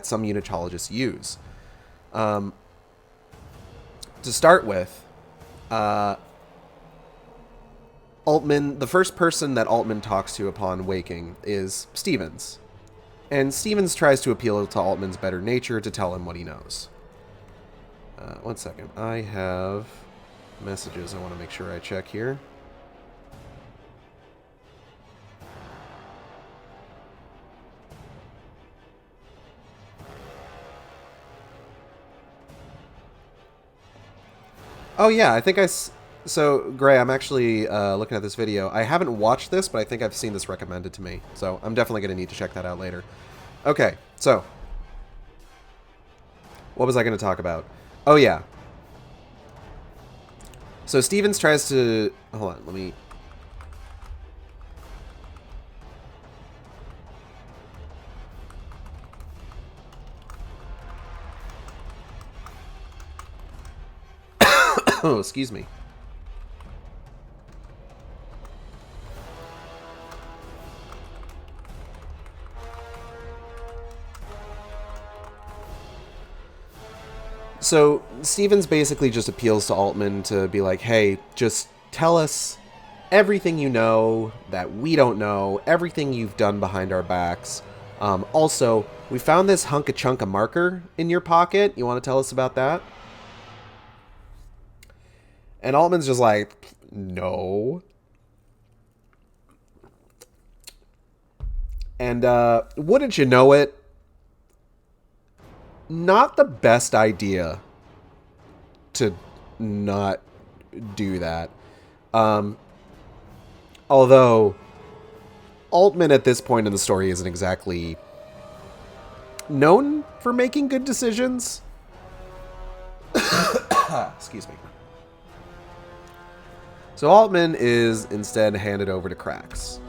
some unitologists use. To start with, Altman, the first person that Altman talks to upon waking is Stevens. And Stevens tries to appeal to Altman's better nature to tell him what he knows. One second. I have messages I want to make sure I check here. Oh yeah, I think so, Gray, I'm actually looking at this video. I haven't watched this, but I think I've seen this recommended to me. So I'm definitely going to need to check that out later. Okay, so. What was I going to talk about? Oh yeah. So Stevens tries to... Hold on, let me... Oh, excuse me. So Stevens basically just appeals to Altman to be like, hey, just tell us everything you know that we don't know, everything you've done behind our backs. Also, we found this hunk-a-chunk-a marker in your pocket. You want to tell us about that? And Altman's just like, no. And wouldn't you know it, not the best idea to not do that. Although Altman at this point in the story isn't exactly known for making good decisions. Excuse me. So Altman is instead handed over to Cracks.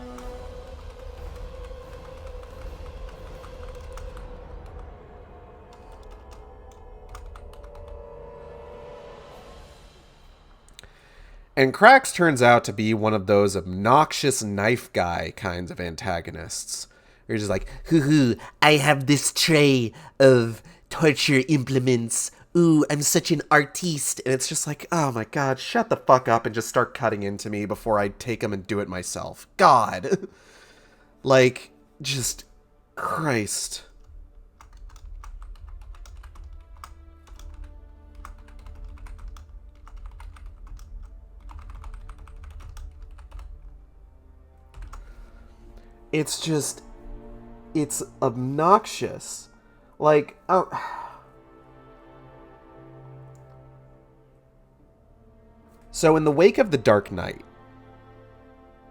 And Cracks turns out to be one of those obnoxious knife guy kinds of antagonists. You're just like, hoo, I have this tray of torture implements. Ooh, I'm such an artiste. And it's just like, oh my god, shut the fuck up and just start cutting into me before I take them and do it myself. God. Like, just, Christ. It's just, it's obnoxious. Like, oh. So in the wake of The Dark Knight,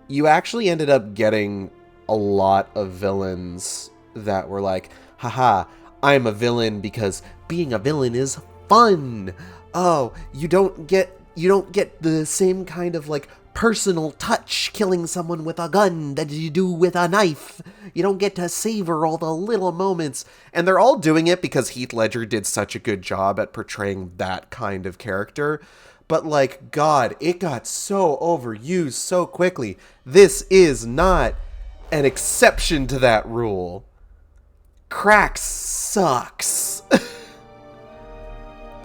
you actually ended up getting a lot of villains that were like, haha, I'm a villain because being a villain is fun. Oh, you don't get the same kind of like personal touch killing someone with a gun that you do with a knife. You don't get to savor all the little moments. And they're all doing it because Heath Ledger did such a good job at portraying that kind of character. But like, God, it got so overused so quickly. This is not an exception to that rule. Crack sucks.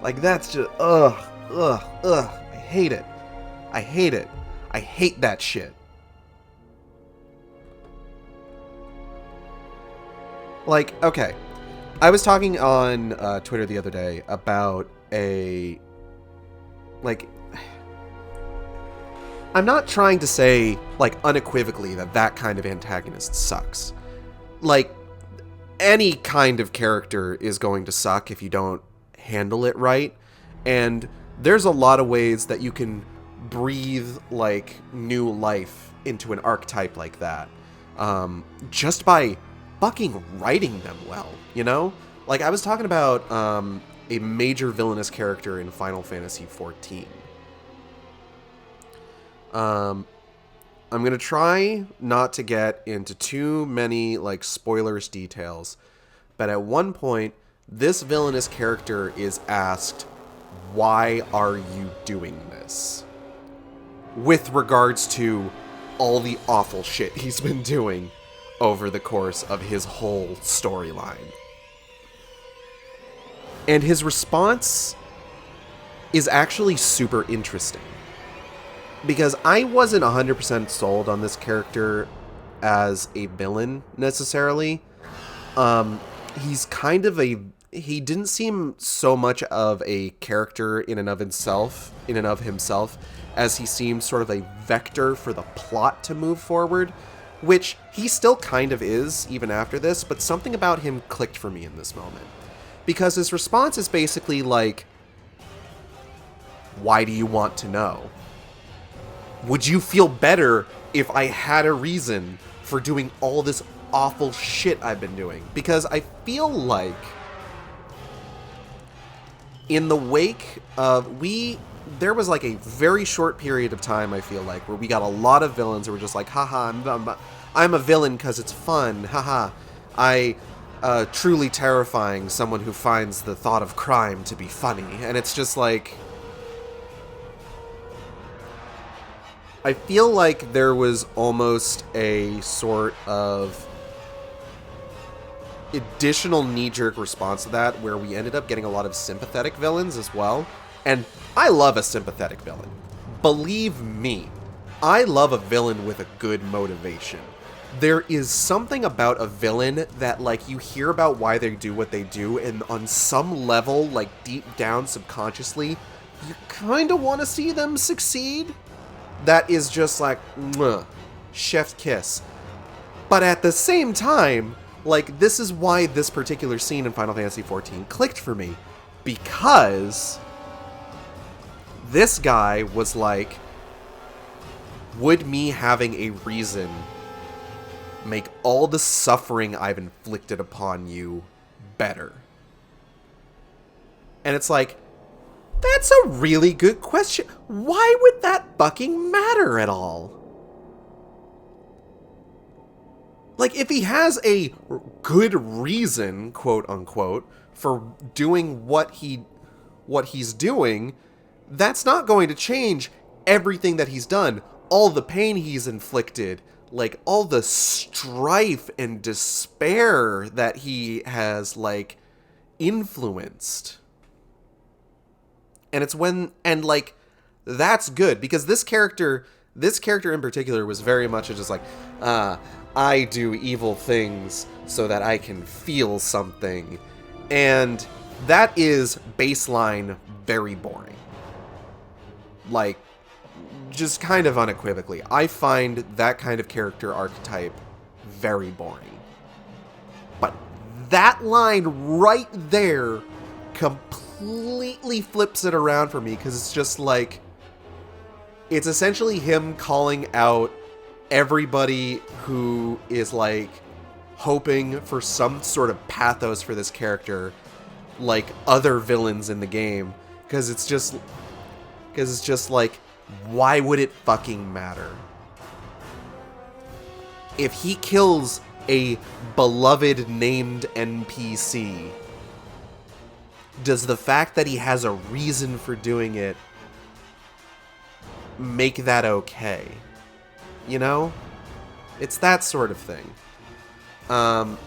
Like, that's just, ugh. I hate it. I hate that shit. Like, okay. I was talking on Twitter the other day about a... Like... I'm not trying to say, like, unequivocally that kind of antagonist sucks. Like, any kind of character is going to suck if you don't handle it right. And there's a lot of ways that you can breathe like new life into an archetype like that, just by fucking writing them well, you know? Like, I was talking about a major villainous character in Final Fantasy XIV. I'm gonna try not to get into too many like spoilers details, but at one point this villainous character is asked, why are you doing this? With regards to all the awful shit he's been doing over the course of his whole storyline. And his response is actually super interesting. Because I wasn't 100% sold on this character as a villain, necessarily. He's kind of a... He didn't seem so much of a character in and of himself, as he seemed sort of a vector for the plot to move forward, which he still kind of is, even after this, but something about him clicked for me in this moment. Because his response is basically like, why do you want to know? Would you feel better if I had a reason for doing all this awful shit I've been doing? Because I feel like in the wake of... there was like a very short period of time, I feel like, where we got a lot of villains who were just like, haha, I'm a villain because it's fun, haha. Truly terrifying, someone who finds the thought of crime to be funny. And it's just like, I feel like there was almost a sort of additional knee-jerk response to that, where we ended up getting a lot of sympathetic villains as well. And I love a sympathetic villain. Believe me, I love a villain with a good motivation. There is something about a villain that, like, you hear about why they do what they do, and on some level, like, deep down subconsciously, you kind of want to see them succeed. That is just like, mwah, chef's kiss. But at the same time, like, this is why this particular scene in Final Fantasy XIV clicked for me. Because this guy was like, would me having a reason make all the suffering I've inflicted upon you better? And it's like, that's a really good question. Why would that fucking matter at all? Like, if he has a good reason, quote unquote, for doing what he's doing, that's not going to change everything that he's done, all the pain he's inflicted, like, all the strife and despair that he has, like, influenced. And it's when, and, like, that's good, because this character in particular was very much just like, I do evil things so that I can feel something. And that is baseline very boring. Like, just kind of unequivocally. I find that kind of character archetype very boring. But that line right there completely flips it around for me, because it's just like, it's essentially him calling out everybody who is, like, hoping for some sort of pathos for this character, like other villains in the game, because it's just like, why would it fucking matter? If he kills a beloved named NPC, does the fact that he has a reason for doing it make that okay? You know? It's that sort of thing. But,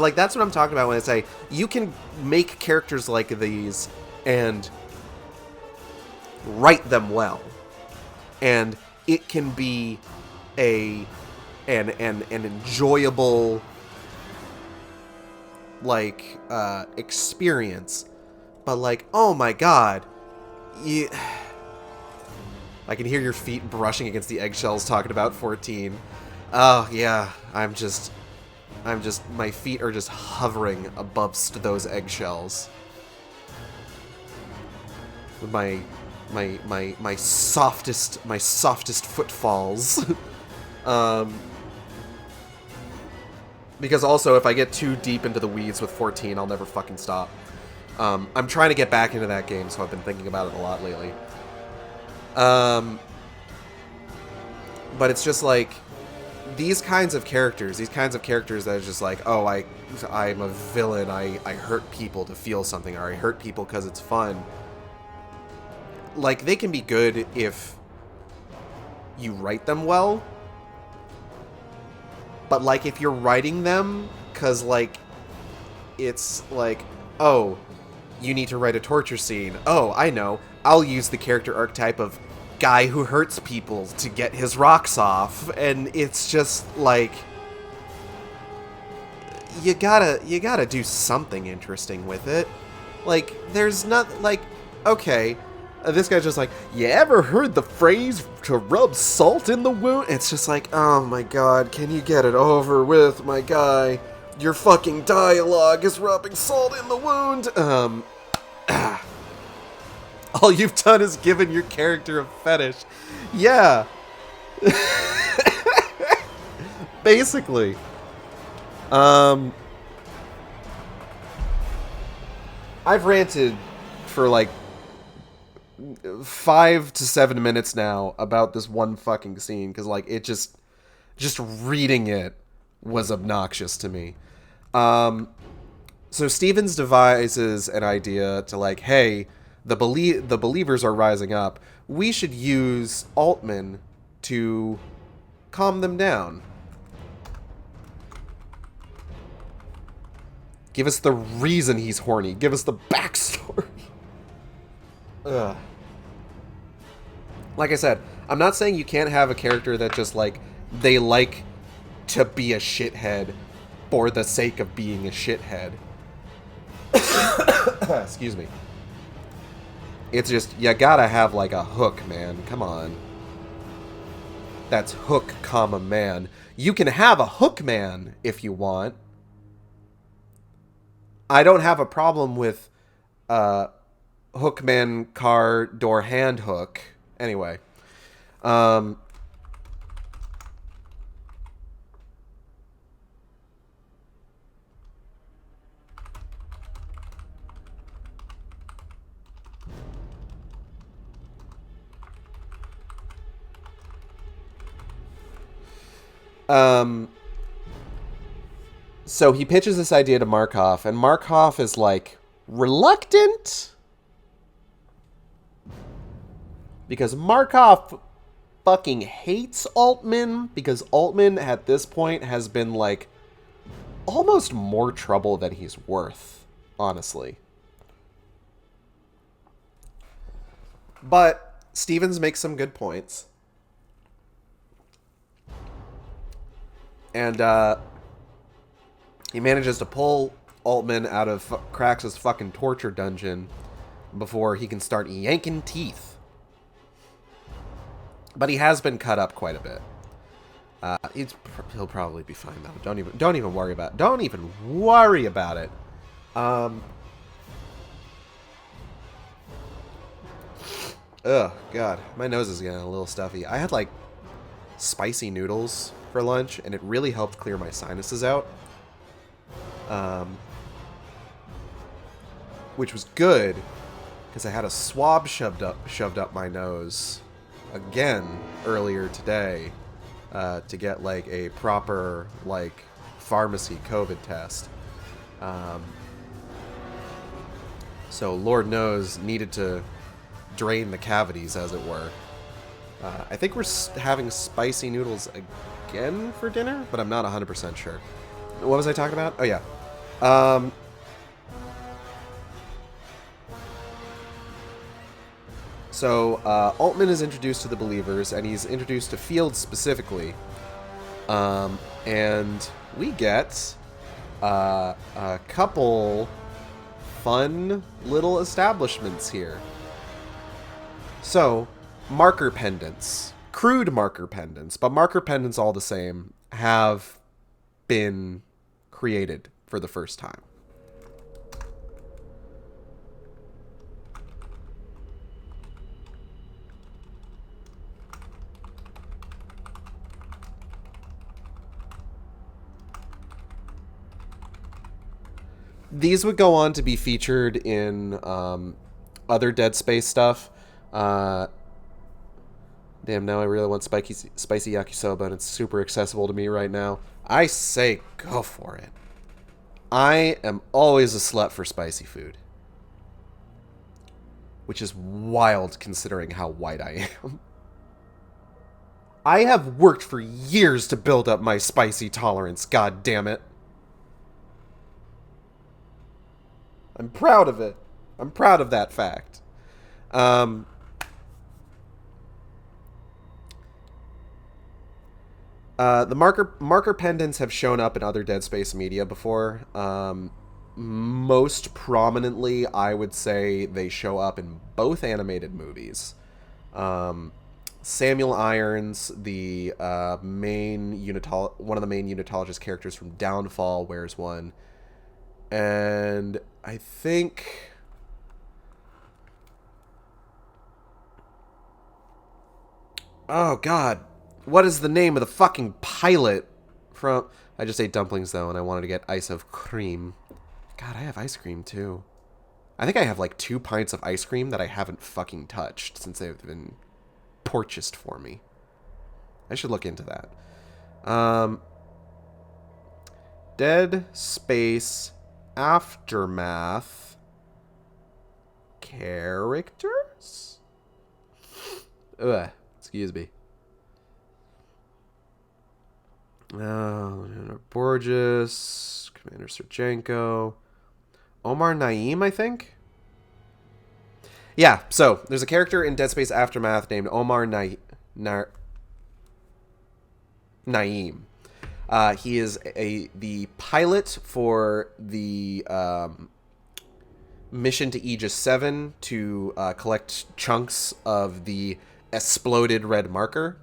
like, that's what I'm talking about when I say you can make characters like these and write them well, and it can be an enjoyable, like, experience. But, like, oh my god, I can hear your feet brushing against the eggshells talking about 14. Oh yeah, I'm just, my feet are just hovering above those eggshells. With my softest footfalls. Because also, if I get too deep into the weeds with 14, I'll never fucking stop. I'm trying to get back into that game, so I've been thinking about it a lot lately. But it's just like, these kinds of characters that are just like, oh, I'm a villain, I hurt people to feel something, or I hurt people because it's fun. Like, they can be good if you write them well, but, like, if you're writing them because, like, it's like, oh, you need to write a torture scene. Oh, I know. I'll use the character archetype of guy who hurts people to get his rocks off. And it's just like, you gotta do something interesting with it. Like, there's not, like, okay, this guy's just like, you ever heard the phrase to rub salt in the wound? It's just like, oh my god, can you get it over with, my guy? Your fucking dialogue is rubbing salt in the wound. All you've done is given your character a fetish. Yeah. Basically. I've ranted for like 5 to 7 minutes now about this one fucking scene because like it just reading it was obnoxious to me. So Stevens devises an idea to like, hey, the believers are rising up. We should use Altman to calm them down. Give us the reason he's horny. Give us the backstory. Ugh. Like I said, I'm not saying you can't have a character that just, like, they like to be a shithead for the sake of being a shithead. Excuse me. It's just, you gotta have, like, a hook, man. Come on. That's hook, comma, man. You can have a hook man if you want. I don't have a problem with hookman, car, door, hand hook. Anyway. So he pitches this idea to Markov, and Markov is, like, reluctant? Because Markov fucking hates Altman, because Altman, at this point, has been, like, almost more trouble than he's worth, honestly. But Stevens makes some good points. And, he manages to pull Altman out of Krax's fucking torture dungeon before he can start yanking teeth. But he has been cut up quite a bit. He'll probably be fine though. Don't even worry about it. Don't even worry about it. Ugh, God, my nose is getting a little stuffy. I had like spicy noodles for lunch, and it really helped clear my sinuses out. Which was good because I had a swab shoved up my nose again earlier today to get like a proper like pharmacy COVID test. So Lord knows needed to drain the cavities, as it were. I think we're having spicy noodles again for dinner, but I'm not 100% sure. What was I talking about? Oh yeah. So Altman is introduced to the believers, and he's introduced to Fields specifically. And we get a couple fun little establishments here. So, marker pendants. Crude marker pendants, but marker pendants all the same, have been created for the first time. These would go on to be featured in other Dead Space stuff. Damn, now I really want spicy yakisoba, and it's super accessible to me right now. I say go for it. I am always a slut for spicy food. Which is wild considering how white I am. I have worked for years to build up my spicy tolerance, god damn it. I'm proud of it. I'm proud of that fact. The marker pendants have shown up in other Dead Space media before. Most prominently, I would say they show up in both animated movies. Samuel Irons, the one of the main unitologist characters from Downfall, wears one. And I think oh god, what is the name of the fucking pilot from... I just ate dumplings though, and I wanted to get ice of cream. God, I have ice cream too. I think I have like 2 pints of ice cream that I haven't fucking touched since they've been purchased for me. I should look into that. Dead Space Aftermath characters? Ugh, excuse me. Borges, Commander Sergenko, Omar Naeem, I think? Yeah, so there's a character in Dead Space Aftermath named Omar Naeem. He is the pilot for the mission to Aegis 7 to collect chunks of the exploded red marker.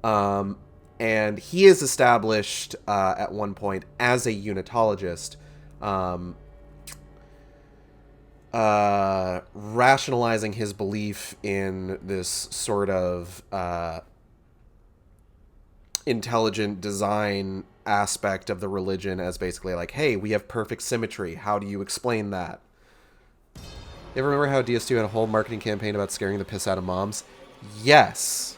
And he is established at one point as a unitologist, rationalizing his belief in this sort of intelligent design aspect of the religion as basically like, hey, we have perfect symmetry. How do you explain that? You ever remember how DS2 had a whole marketing campaign about scaring the piss out of moms? Yes.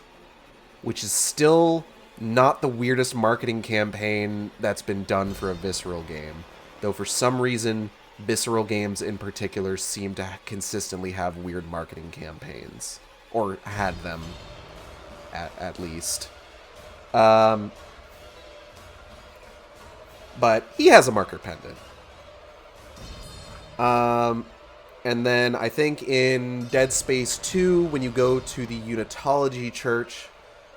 Which is still not the weirdest marketing campaign that's been done for a Visceral game. Though for some reason, Visceral games in particular seem to consistently have weird marketing campaigns. Or had them, at least. But he has a marker pendant. And then I think in Dead Space 2, when you go to the Unitology Church,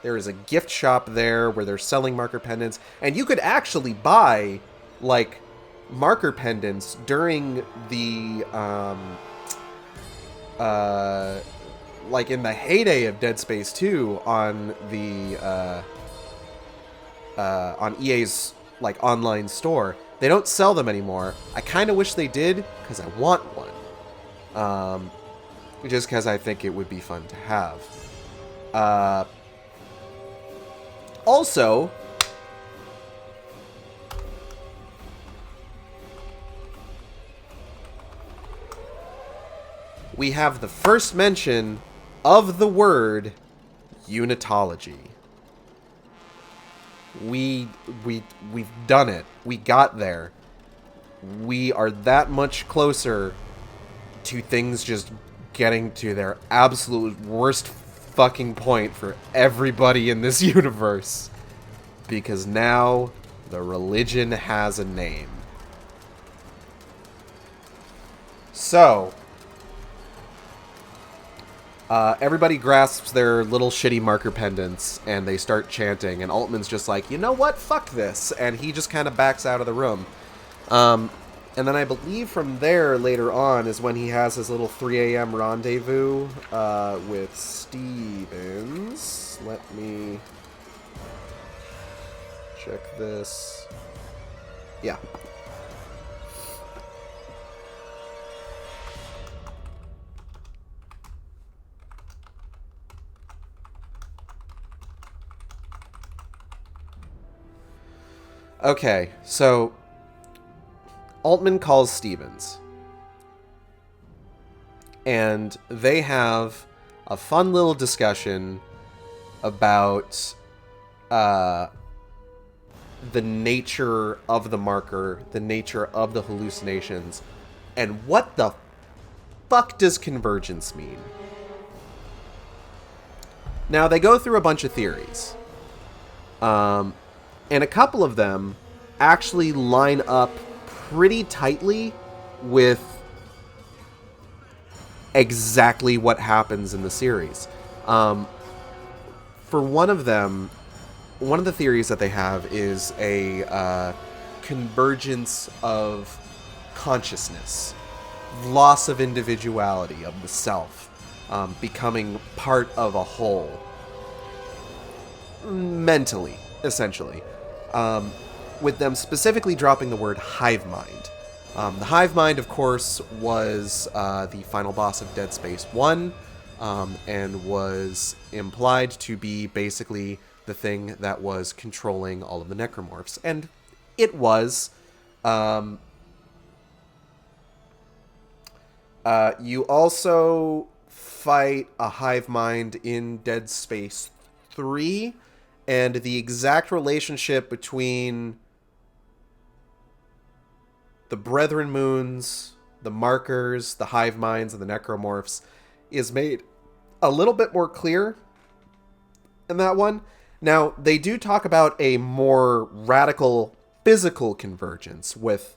there is a gift shop there where they're selling marker pendants. And you could actually buy, like, marker pendants during the, like, in the heyday of Dead Space 2 on the, on EA's, like, online store. They don't sell them anymore. I kind of wish they did, because I want one. Just because I think it would be fun to have. Also, we have the first mention of the word unitology. We've done it. We got there. We are that much closer to things just getting to their absolute worst fucking point for everybody in this universe. Because now the religion has a name. So, everybody grasps their little shitty marker pendants and they start chanting, and Altman's just like, you know what, fuck this, and he just kind of backs out of the room. And then I believe from there later on is when he has his little 3 a.m. rendezvous with Stevens. Let me check this. Yeah. Okay, so Altman calls Stevens, and they have a fun little discussion about the nature of the marker, the nature of the hallucinations, and what the fuck does convergence mean? Now, they go through a bunch of theories, and a couple of them actually line up pretty tightly with exactly what happens in the series. For one of them, one of the theories that they have is a convergence of consciousness, loss of individuality, of the self, becoming part of a whole. Mentally, essentially. With them specifically dropping the word hive mind. The hive mind, of course, was the final boss of Dead Space 1, and was implied to be basically the thing that was controlling all of the necromorphs. And it was. You also fight a hive mind in Dead Space 3, and the exact relationship between the Brethren Moons, the Markers, the hive minds, and the necromorphs is made a little bit more clear in that one. Now, they do talk about a more radical physical convergence with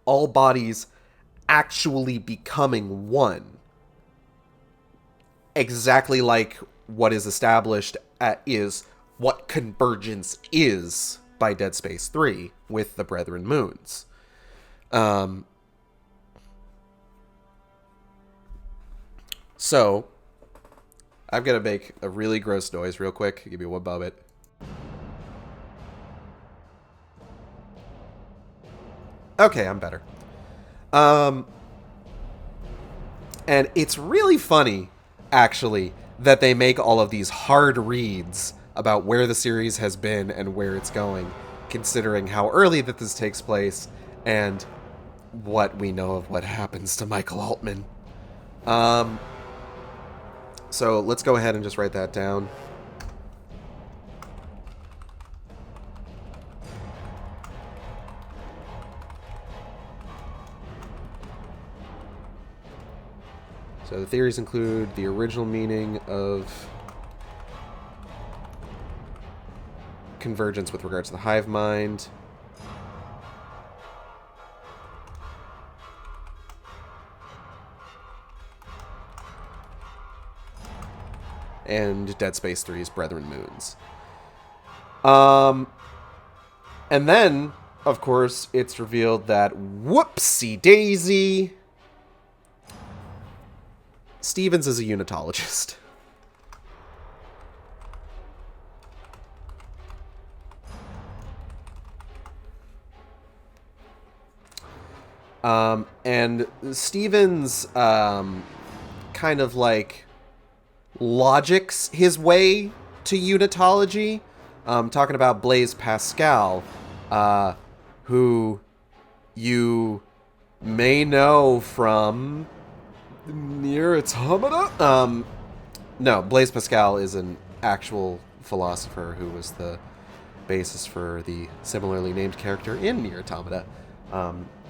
all bodies actually becoming one. Exactly like what is established is what convergence is by Dead Space 3 with the Brethren Moons. So, I'm going to make a really gross noise real quick. Give me one moment. Okay, I'm better. And it's really funny, actually, that they make all of these hard reads about where the series has been and where it's going, considering how early that this takes place and what we know of what happens to Michael Altman. So let's go ahead and just write that down. So the theories include the original meaning of convergence with regards to the hive mind, and Dead Space 3's Brethren Moons. And then, of course, it's revealed that whoopsie daisy, Stevens is a unitologist. And Stevens kind of like logics his way to unitology, talking about Blaise Pascal, who you may know from Nier Automata. No, Blaise Pascal is an actual philosopher who was the basis for the similarly named character in Nier Automata.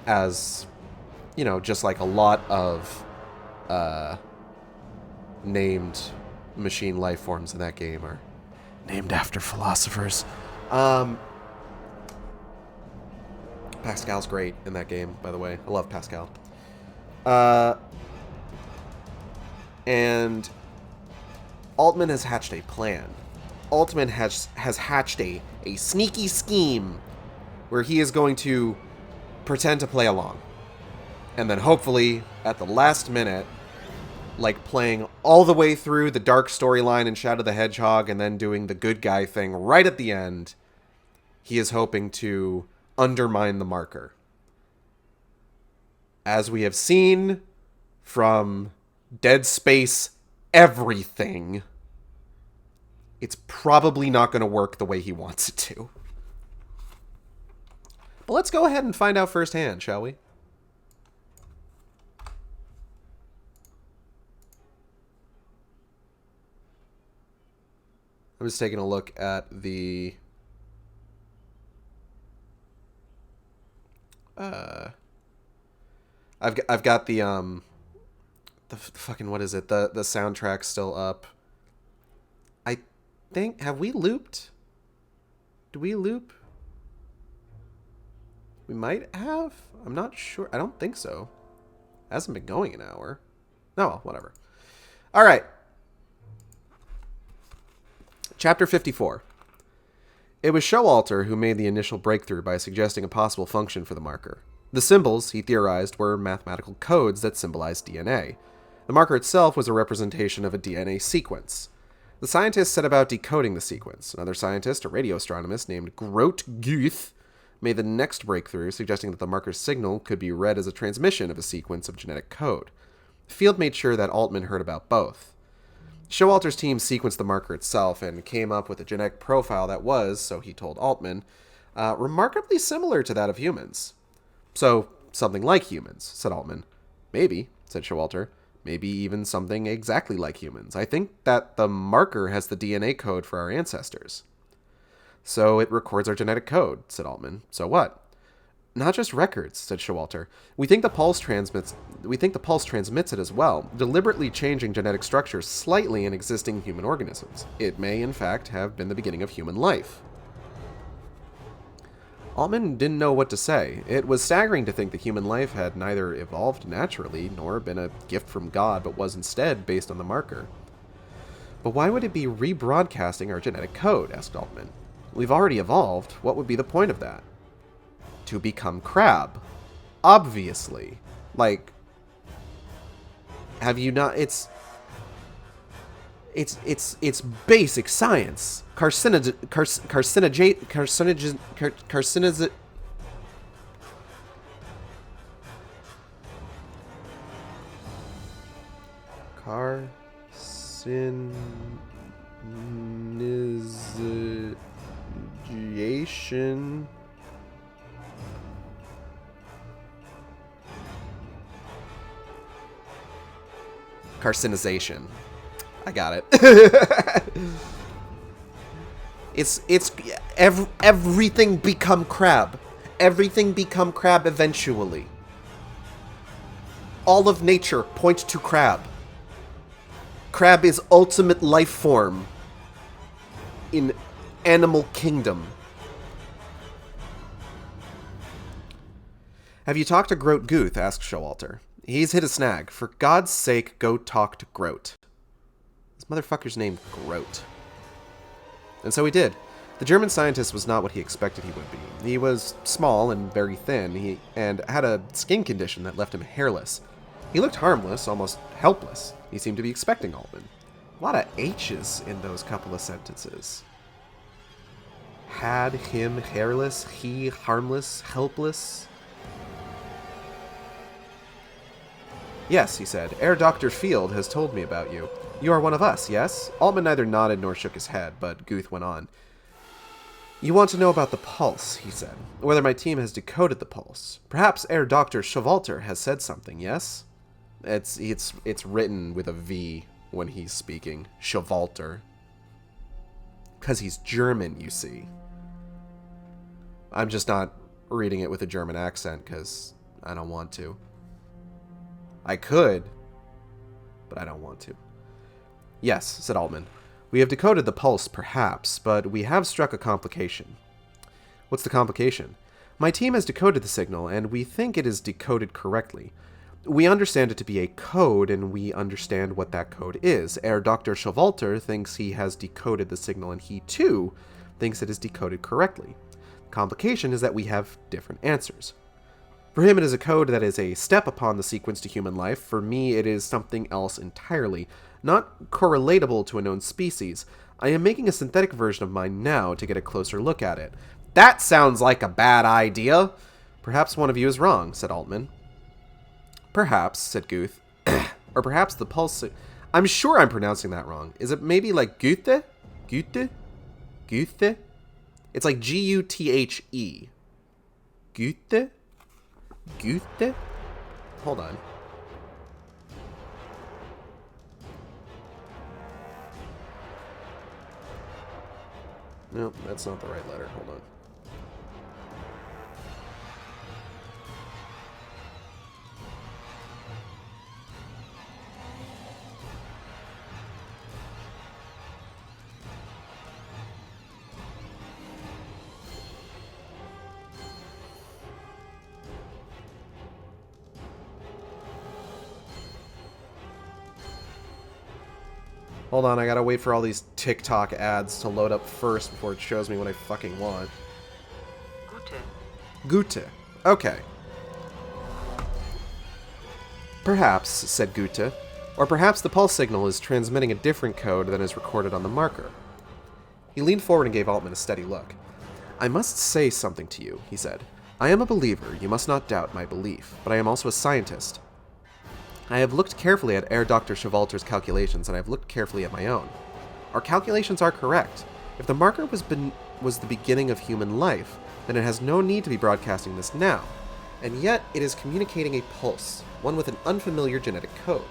As, you know, just like a lot of named machine life forms in that game are named after philosophers. Pascal's great in that game, by the way. I love Pascal. And Altman has hatched a plan. Altman has hatched a sneaky scheme where he is going to pretend to play along. And then hopefully, at the last minute, like playing all the way through the dark storyline in Shadow the Hedgehog and then doing the good guy thing right at the end, he is hoping to undermine the marker. As we have seen from Dead Space everything, it's probably not going to work the way he wants it to. But let's go ahead and find out firsthand, shall we? I'm just taking a look at the I've got the fucking, what is it? The soundtrack still up. I think, have we looped? Do we loop? We might have? I'm not sure. I don't think so. It hasn't been going an hour. Oh, well, whatever. All right. Chapter 54. It was Showalter who made the initial breakthrough by suggesting a possible function for the marker. The symbols, he theorized, were mathematical codes that symbolized DNA. The marker itself was a representation of a DNA sequence. The scientists set about decoding the sequence. Another scientist, a radio astronomist named Grote Guth, made the next breakthrough, suggesting that the marker's signal could be read as a transmission of a sequence of genetic code. The field made sure that Altman heard about both. Showalter's team sequenced the marker itself and came up with a genetic profile that was, so he told Altman, remarkably similar to that of humans. So, something like humans, said Altman. Maybe, said Showalter. Maybe even something exactly like humans. I think that the marker has the DNA code for our ancestors. So it records our genetic code, said Altman. So what? Not just records, said Showalter. We think the pulse transmits it as well, deliberately changing genetic structures slightly in existing human organisms. It may, in fact, have been the beginning of human life. Altman didn't know what to say. It was staggering to think that human life had neither evolved naturally nor been a gift from God, but was instead based on the marker. But why would it be rebroadcasting our genetic code? Asked Altman. We've already evolved. What would be the point of that? To become crab. Obviously. Like, have you not... It's basic science. Carcinogen... Carcinization... Carcinization. I got it. Everything become crab. Everything become crab eventually. All of nature points to crab. Crab is ultimate life form in animal kingdom. Have you talked to Grote Guth? Asked Showalter. He's hit a snag. For God's sake, go talk to Grote. This motherfucker's named Grote. And so he did. The German scientist was not what he expected he would be. He was small and very thin, and had a skin condition that left him hairless. He looked harmless, almost helpless. He seemed to be expecting Altman. A lot of H's in those couple of sentences. Had him hairless, he harmless, helpless. Yes, he said. Herr Dr. Field has told me about you. You are one of us, yes? Altman neither nodded nor shook his head, but Guth went on. You want to know about the pulse, he said. Whether my team has decoded the pulse. Perhaps Herr Dr. Showalter has said something, yes? It's written with a V when he's speaking. Showalter. Because he's German, you see. I'm just not reading it with a German accent because I don't want to. I could, but I don't want to. Yes, said Altman. We have decoded the pulse, perhaps, but we have struck a complication. What's the complication? My team has decoded the signal, and we think it is decoded correctly. We understand it to be a code, and we understand what that code is. Herr Dr. Showalter thinks he has decoded the signal, and he, too, thinks it is decoded correctly. The complication is that we have different answers. For him, it is a code that is a step upon the sequence to human life. For me, it is something else entirely, not correlatable to a known species. I am making a synthetic version of mine now to get a closer look at it. That sounds like a bad idea. Perhaps one of you is wrong, said Altman. Perhaps, said Guth. Or perhaps the pulse... I'm sure I'm pronouncing that wrong. Is it maybe like Goethe? Goethe? Goethe? It's like G-U-T-H-E. Goethe? Goethe? Hold on. No, that's not the right letter. Hold on. Hold on, I gotta wait for all these TikTok ads to load up first before it shows me what I fucking want. Goethe. Okay. Perhaps, said Goethe, or perhaps the pulse signal is transmitting a different code than is recorded on the marker. He leaned forward and gave Altman a steady look. I must say something to you, he said. I am a believer, you must not doubt my belief, but I am also a scientist. I have looked carefully at Herr Dr. Showalter's calculations, and I have looked carefully at my own. Our calculations are correct. If the marker was the beginning of human life, then it has no need to be broadcasting this now. And yet, it is communicating a pulse. one with an unfamiliar genetic code.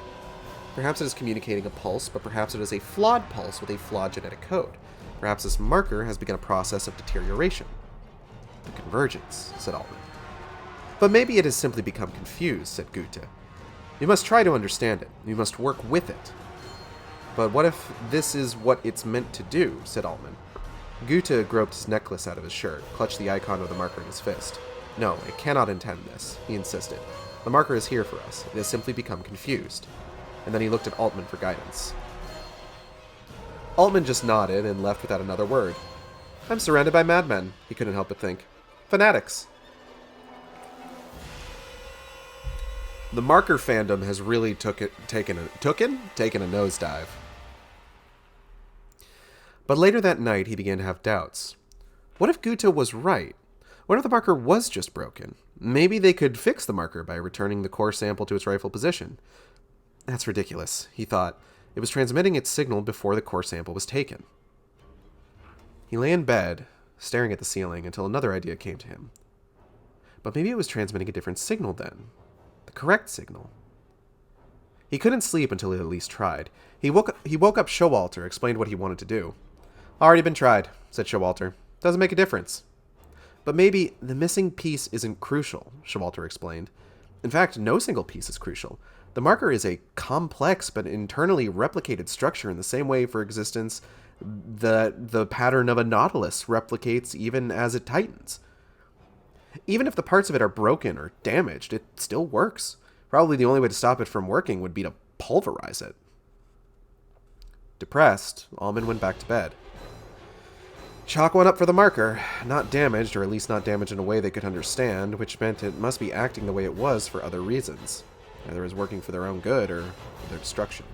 Perhaps it is communicating a pulse, but perhaps it is a flawed pulse with a flawed genetic code. Perhaps this marker has begun a process of deterioration. The convergence, said Altman. But maybe it has simply become confused, said Goethe. You must try to understand it. You must work with it. But what if this is what it's meant to do, said Altman. Goethe groped his necklace out of his shirt, clutched the icon of the marker in his fist. No, it cannot intend this, he insisted. The marker is here for us. It has simply become confused. And then he looked at Altman for guidance. Altman just nodded and left without another word. I'm surrounded by madmen, he couldn't help but think. Fanatics. The marker fandom has really taken a nosedive. But later that night, he began to have doubts. What if Goethe was right? What if the marker was just broken? Maybe they could fix the marker by returning the core sample to its rightful position. That's ridiculous, he thought. It was transmitting its signal before the core sample was taken. He lay in bed, staring at the ceiling, until another idea came to him. But maybe it was transmitting a different signal then. The correct signal. He couldn't sleep until he at least tried. He woke up Showalter, explained what he wanted to do. Already been tried, said Showalter. Doesn't make a difference. But maybe the missing piece isn't crucial, Showalter explained. In fact, no single piece is crucial. The marker is a complex but internally replicated structure in the same way for existence the pattern of a nautilus replicates even as it tightens. Even if the parts of it are broken or damaged, it still works. Probably the only way to stop it from working would be to pulverize it. Depressed, Altman went back to bed. Chalk one up for the marker. Not damaged, or at least not damaged in a way they could understand, which meant it must be acting the way it was for other reasons. Either as working for their own good or for their destruction.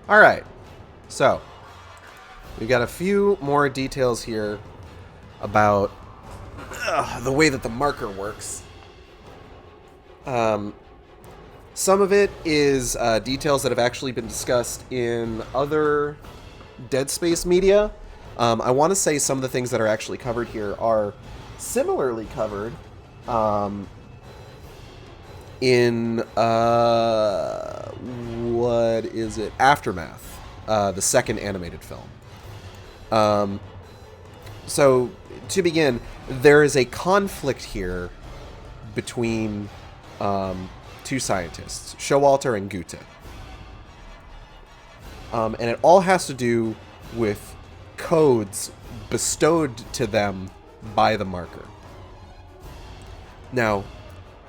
Alright, so we've got a few more details here about the way that the marker works. Some of it is details that have actually been discussed in other Dead Space media. I want to say some of the things that are actually covered here are similarly covered in what is it? Aftermath, the second animated film. So to begin, there is a conflict here between two scientists, Showalter and Goethe. And it all has to do with codes bestowed to them by the marker. Now,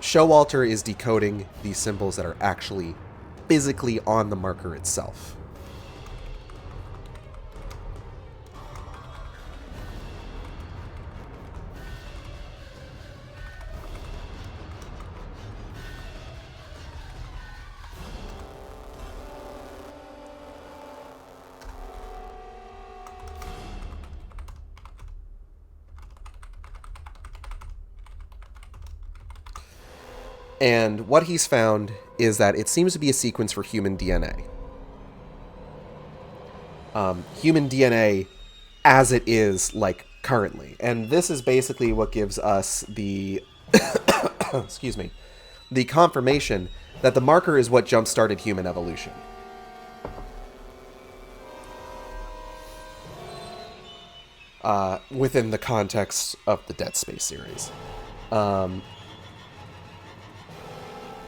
Showalter is decoding these symbols that are actually physically on the marker itself. And what he's found is that it seems to be a sequence for human DNA. Human DNA as it is, like, currently. And this is basically what gives us the excuse me, the confirmation that the marker is what jump-started human evolution. Within the context of the Dead Space series.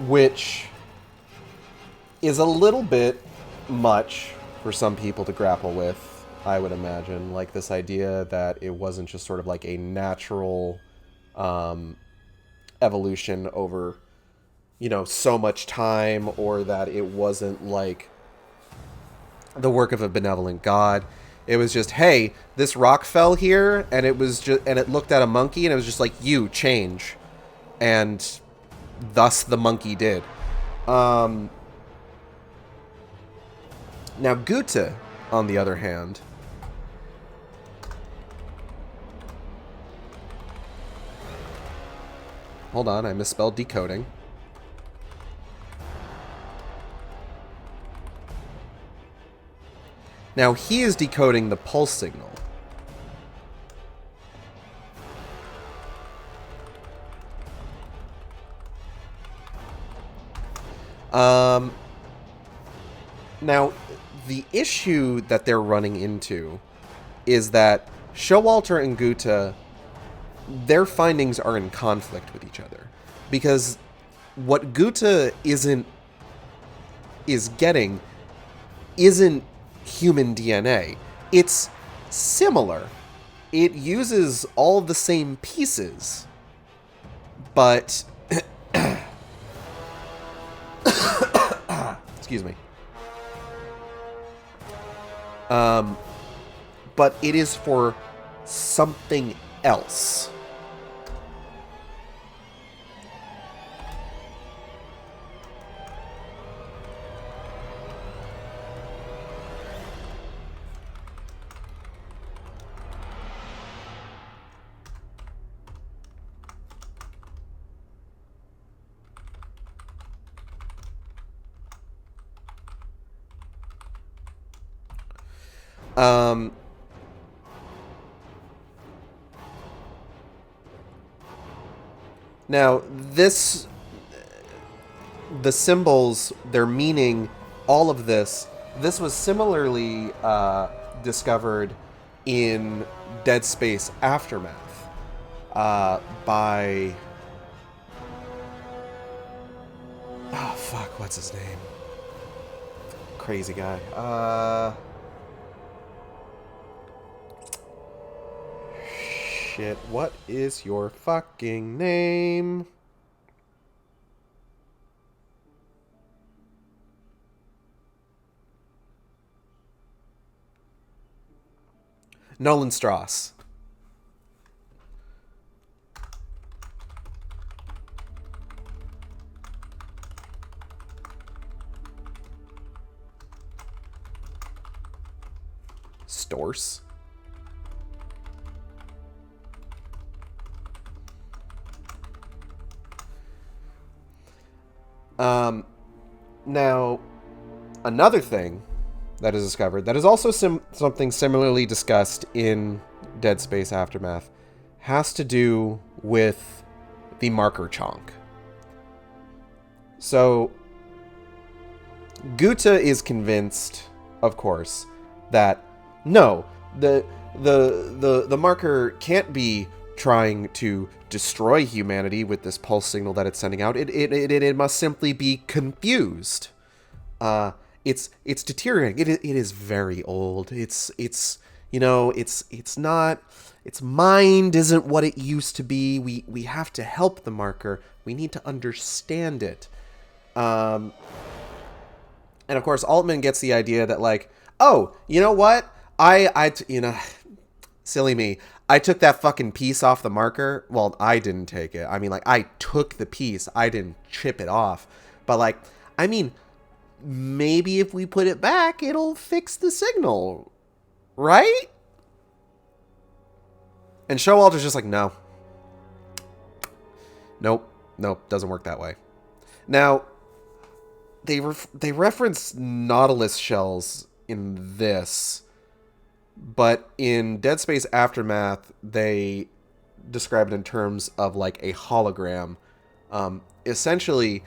Which is a little bit much for some people to grapple with, I would imagine. Like this idea that it wasn't just sort of like a natural evolution over, you know, so much time, or that it wasn't like the work of a benevolent god. It was just, hey, this rock fell here, and it was just, and it looked at a monkey, and it was just like, you change, and thus the monkey did. Now Goethe, on the other hand, hold on, I misspelled decoding. Now he is decoding the pulse signal. Now, the issue that they're running into is that Showalter and Guta, their findings are in conflict with each other. Because what Guta is getting isn't human DNA. It's similar. It uses all the same pieces. But... excuse me. But it is for something else. Now, the symbols, their meaning, all of this was similarly discovered in Dead Space Aftermath by... oh, fuck, what's his name? Crazy guy. Shit, what is your fucking name? Nolan Strauss. Storce. Now, another thing that is discovered that is also something similarly discussed in Dead Space Aftermath has to do with the marker chonk. So, Guta is convinced, of course, that no, the marker can't be trying to destroy humanity with this pulse signal that it's sending out. It must simply be confused. It's deteriorating. It is very old. It's not, its mind isn't what it used to be. We have to help the marker. We need to understand it. And of course, Altman gets the idea that, like, oh, you know what? Silly me. I took that fucking piece off the marker. Well, I didn't take it. I mean, like, I took the piece. I didn't chip it off. But, like, I mean, maybe if we put it back, it'll fix the signal. Right? And Showalter's just like, no. Nope, doesn't work that way. Now, they reference Nautilus shells in this, but in Dead Space Aftermath, they describe it in terms of, like, a hologram. Essentially,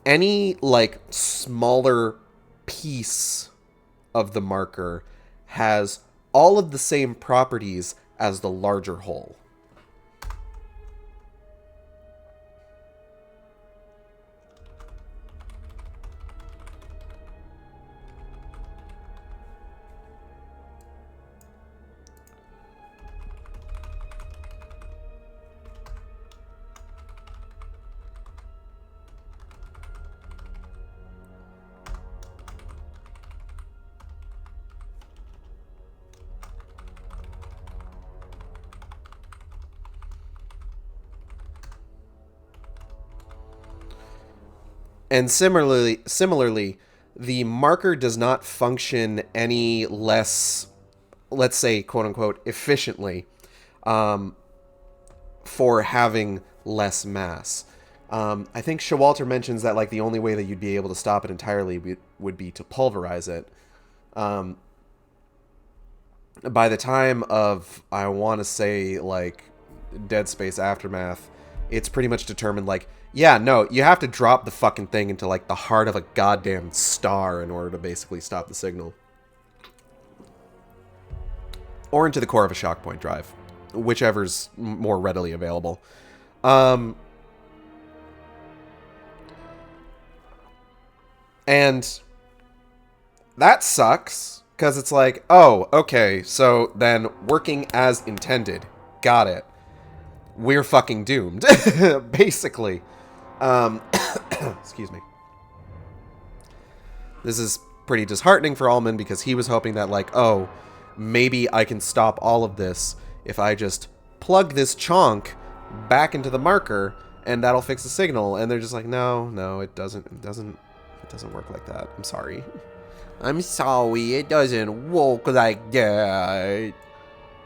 any, like, smaller piece of the marker has all of the same properties as the larger whole. And similarly, the marker does not function any less, let's say, quote unquote, efficiently, for having less mass. I think Showalter mentions that, like, the only way that you'd be able to stop it entirely would be to pulverize it. by the time of, I want to say, like, Dead Space Aftermath, it's pretty much determined, like, yeah, no, you have to drop the fucking thing into, like, the heart of a goddamn star in order to basically stop the signal. Or into the core of a shock point drive. Whichever's more readily available. And that sucks, because it's like, oh, okay, so then working as intended. Got it. We're fucking doomed, basically. Excuse me. This is pretty disheartening for Altman, because he was hoping that, like, oh, maybe I can stop all of this if I just plug this chonk back into the marker, and that'll fix the signal. And they're just like, no, it doesn't work like that. I'm sorry. I'm sorry, it doesn't work like that.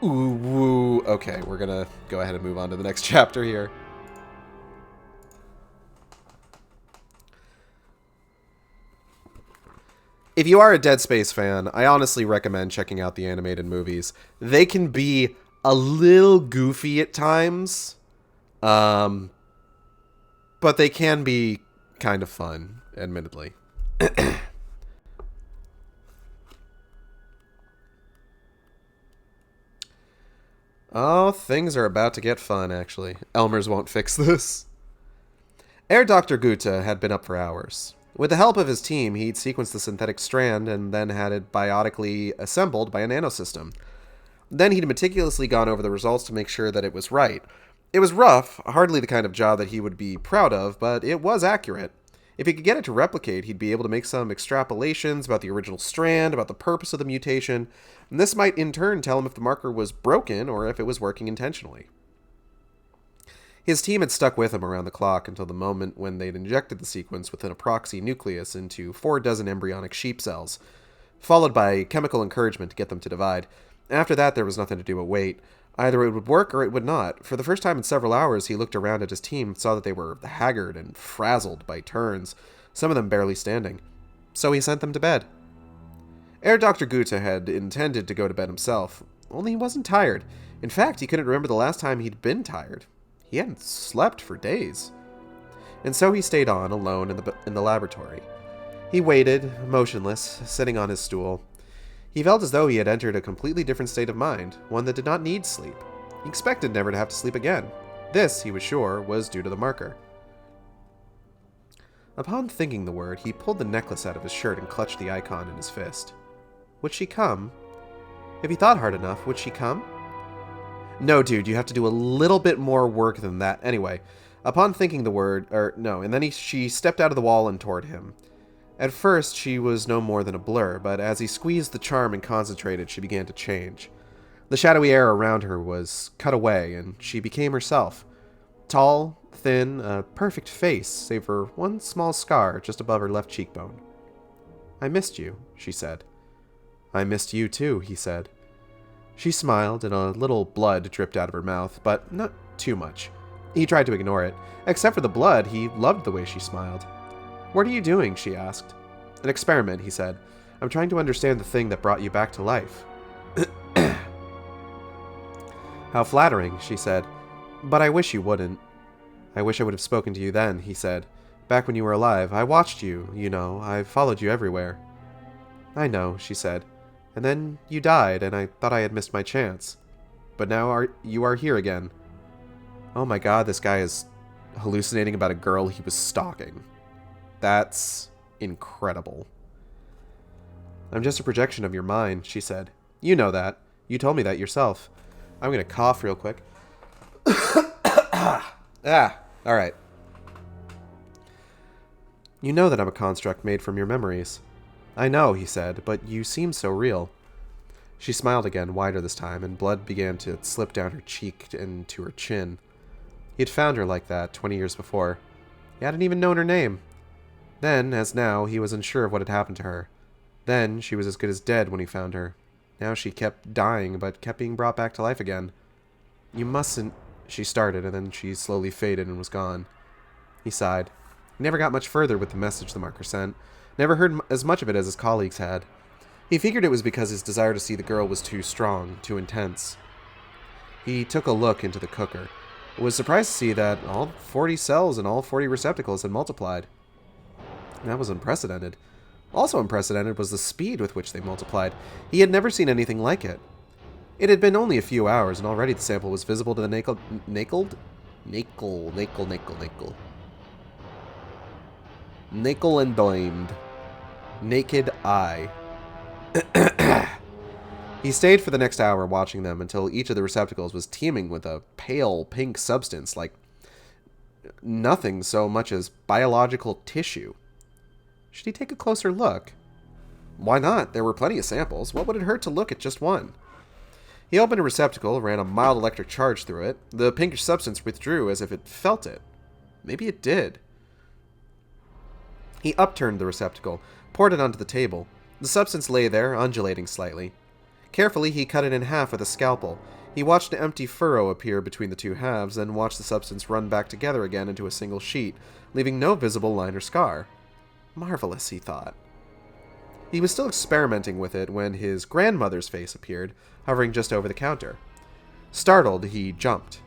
Ooh, woo. Okay, we're gonna go ahead and move on to the next chapter here. If you are a Dead Space fan, I honestly recommend checking out the animated movies. They can be a little goofy at times, but they can be kind of fun, admittedly. Oh, things are about to get fun, actually. Elmer's won't fix this. Air Dr. Gutta had been up for hours. With the help of his team, he'd sequenced the synthetic strand and then had it biotically assembled by a nanosystem. Then he'd meticulously gone over the results to make sure that it was right. It was rough, hardly the kind of job that he would be proud of, but it was accurate. If he could get it to replicate, he'd be able to make some extrapolations about the original strand, about the purpose of the mutation, and this might in turn tell him if the marker was broken or if it was working intentionally. His team had stuck with him around the clock until the moment when they'd injected the sequence within a proxy nucleus into 4 dozen embryonic sheep cells, followed by chemical encouragement to get them to divide. After that, there was nothing to do but wait. Either it would work or it would not. For the first time in several hours, he looked around at his team and saw that they were haggard and frazzled by turns, some of them barely standing. So he sent them to bed. Air Dr. Gutta had intended to go to bed himself, only he wasn't tired. In fact, he couldn't remember the last time he'd been tired. He hadn't slept for days. And so he stayed on, alone in the laboratory. He waited, motionless, sitting on his stool. He felt as though he had entered a completely different state of mind, one that did not need sleep. He expected never to have to sleep again. This, he was sure, was due to the marker. Upon thinking the word, he pulled the necklace out of his shirt and clutched the icon in his fist. Would she come? If he thought hard enough, would she come? No, dude, you have to do a little bit more work than that. Anyway, upon thinking the word, and then she stepped out of the wall and toward him. At first, she was no more than a blur, but as he squeezed the charm and concentrated, she began to change. The shadowy air around her was cut away, and she became herself. Tall, thin, a perfect face, save for one small scar just above her left cheekbone. I missed you, she said. I missed you too, he said. She smiled, and a little blood dripped out of her mouth, but not too much. He tried to ignore it. Except for the blood, he loved the way she smiled. What are you doing? She asked. An experiment, he said. I'm trying to understand the thing that brought you back to life. How flattering, she said. But I wish you wouldn't. I wish I would have spoken to you then, he said. Back when you were alive, I watched you, you know. I followed you everywhere. I know, she said. And then you died, and I thought I had missed my chance. But now you are here again. Oh my god, this guy is hallucinating about a girl he was stalking. That's incredible. I'm just a projection of your mind, she said. You know that. You told me that yourself. I'm going to cough real quick. Alright. You know that I'm a construct made from your memories. I know, he said, but you seem so real. She smiled again, wider this time, and blood began to slip down her cheek and to her chin. He had found her like that 20 years before. He hadn't even known her name. Then, as now, he was unsure of what had happened to her. Then, she was as good as dead when he found her. Now she kept dying, but kept being brought back to life again. You mustn't... She started, and then she slowly faded and was gone. He sighed. He never got much further with the message the marker sent. Never heard as much of it as his colleagues had. He figured it was because his desire to see the girl was too strong, too intense. He took a look into the cooker. Was surprised to see that all 40 cells and all 40 receptacles had multiplied. That was unprecedented. Also unprecedented was the speed with which they multiplied. He had never seen anything like it. It had been only a few hours, and already the sample was visible to the naked and doimed. Naked eye. He stayed for the next hour watching them until each of the receptacles was teeming with a pale pink substance like nothing so much as biological tissue. Should he take a closer look? Why not? There were plenty of samples. What would it hurt to look at just one? He opened a receptacle, ran a mild electric charge through it. The pinkish substance withdrew as if it felt it. Maybe it did. He upturned the receptacle, poured it onto the table. The substance lay there, undulating slightly. Carefully, he cut it in half with a scalpel. He watched an empty furrow appear between the two halves, then watched the substance run back together again into a single sheet, leaving no visible line or scar. Marvelous, he thought. He was still experimenting with it when his grandmother's face appeared, hovering just over the counter. Startled, he jumped.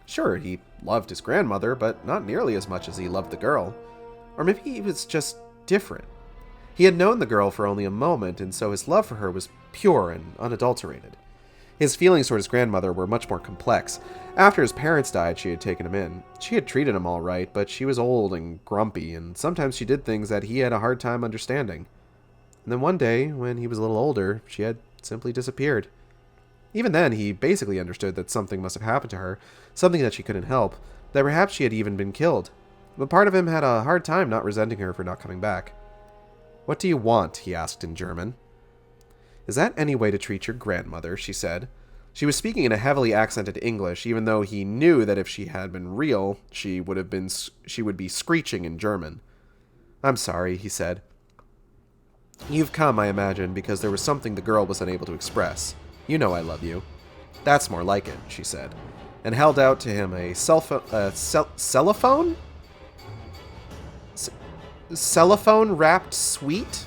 Sure, he loved his grandmother, but not nearly as much as he loved the girl. Or maybe he was just different. He had known the girl for only a moment, and so his love for her was pure and unadulterated. His feelings toward his grandmother were much more complex. After his parents died, she had taken him in. She had treated him all right, but she was old and grumpy, and sometimes she did things that he had a hard time understanding. And then one day, when he was a little older, she had simply disappeared. Even then, he basically understood that something must have happened to her, something that she couldn't help, that perhaps she had even been killed. But part of him had a hard time not resenting her for not coming back. "What do you want?" he asked in German. "Is that any way to treat your grandmother?" she said. She was speaking in a heavily accented English, even though he knew that if she had been real, she would be screeching in German. "I'm sorry," he said. "You've come, I imagine, because there was something the girl was unable to express. You know I love you." "That's more like it," she said, and held out to him a cellophane? Cellophane wrapped sweet?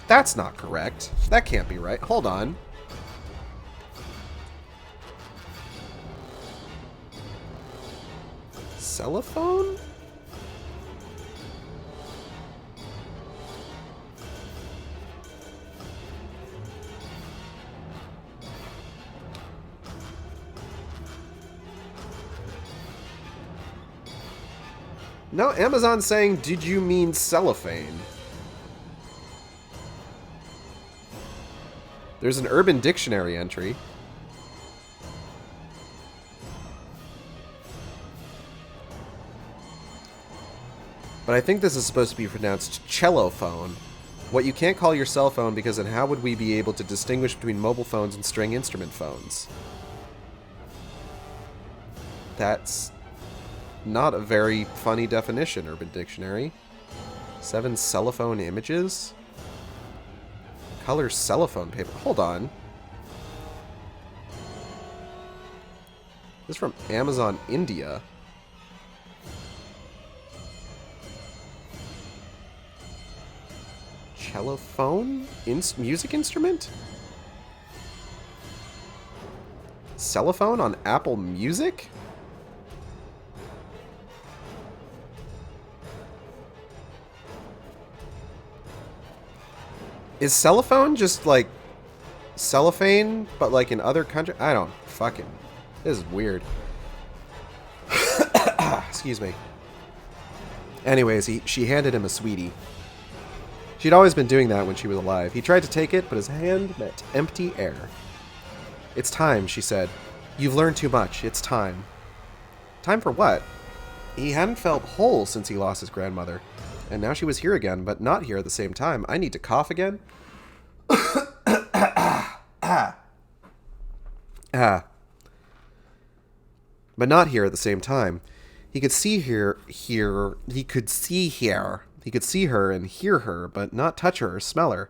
That's not correct. That can't be right. Hold on. Cellophane? No, Amazon's saying, did you mean cellophane? There's an Urban Dictionary entry. But I think this is supposed to be pronounced cellophone. What you can't call your cell phone because then how would we be able to distinguish between mobile phones and string instrument phones? That's not a very funny definition, Urban Dictionary. 7 cellophone images? Color cellophane paper. Hold on. This is from Amazon India. Cellophone? Music instrument? Cellophone on Apple Music? Is cellophone just like cellophane, but like in other countries? I don't fucking... This is weird. Excuse me. Anyways, she handed him a sweetie. She'd always been doing that when she was alive. He tried to take it, but his hand met empty air. "It's time," she said. "You've learned too much. It's time." Time for what? He hadn't felt whole since he lost his grandmother. And now she was here again, but not here at the same time. I need to cough again. But not here at the same time. He could see her and hear her, but not touch her or smell her.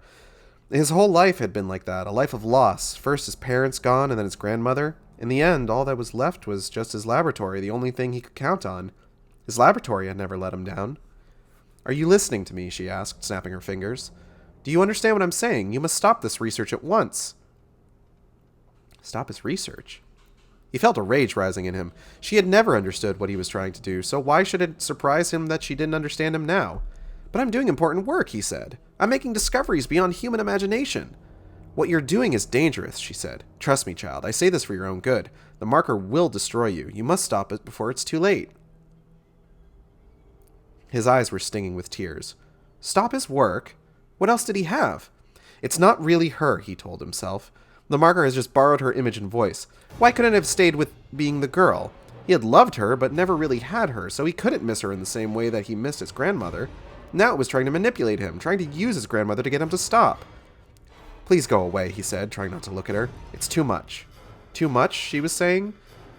His whole life had been like that, a life of loss. First his parents gone, and then his grandmother. In the end, all that was left was just his laboratory, the only thing he could count on. His laboratory had never let him down. Are you listening to me? She asked, snapping her fingers. Do you understand what I'm saying? You must stop this research at once. Stop his research? He felt a rage rising in him. She had never understood what he was trying to do, so why should it surprise him that she didn't understand him now? But I'm doing important work, he said. I'm making discoveries beyond human imagination. What you're doing is dangerous, she said. Trust me, child. I say this for your own good. The marker will destroy you. You must stop it before it's too late. His eyes were stinging with tears. Stop his work? What else did he have? It's not really her, he told himself. The marker has just borrowed her image and voice. Why couldn't it have stayed with being the girl? He had loved her, but never really had her, so he couldn't miss her in the same way that he missed his grandmother. Now it was trying to manipulate him, trying to use his grandmother to get him to stop. Please go away, he said, trying not to look at her. It's too much. Too much, she was saying?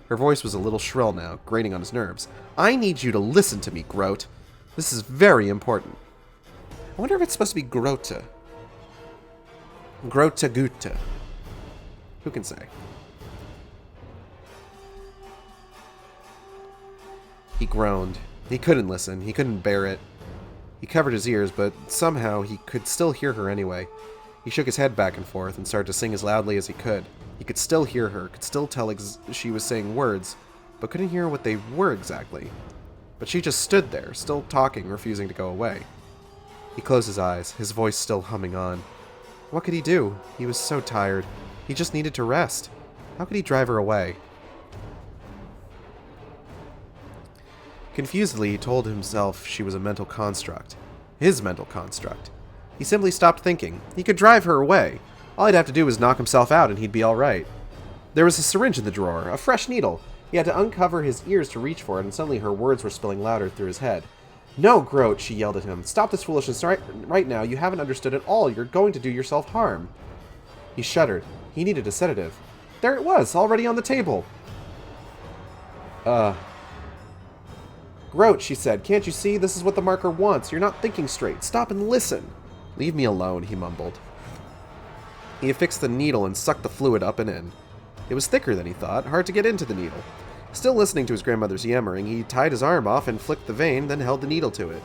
Her voice was a little shrill now, grating on his nerves. I need you to listen to me, Grote. This is very important. I wonder if it's supposed to be Grote. Grote Gute. Who can say? He groaned. He couldn't listen. He couldn't bear it. He covered his ears, but somehow he could still hear her anyway. He shook his head back and forth and started to sing as loudly as he could. He could still hear her, could still tell she was saying words, but couldn't hear what they were exactly. But she just stood there, still talking, refusing to go away. He closed his eyes, his voice still humming on. What could he do? He was so tired. He just needed to rest. How could he drive her away? Confusedly, he told himself she was a mental construct. His mental construct. He simply stopped thinking. He could drive her away. All he'd have to do was knock himself out and he'd be all right. There was a syringe in the drawer, a fresh needle. He had to uncover his ears to reach for it, and suddenly her words were spilling louder through his head. No, Grote, she yelled at him. Stop this foolishness right now. You haven't understood at all. You're going to do yourself harm. He shuddered. He needed a sedative. There it was, already on the table. Grote, she said. Can't you see? This is what the marker wants. You're not thinking straight. Stop and listen. Leave me alone, he mumbled. He affixed the needle and sucked the fluid up and in. It was thicker than he thought, hard to get into the needle. Still listening to his grandmother's yammering, he tied his arm off and flicked the vein, then held the needle to it.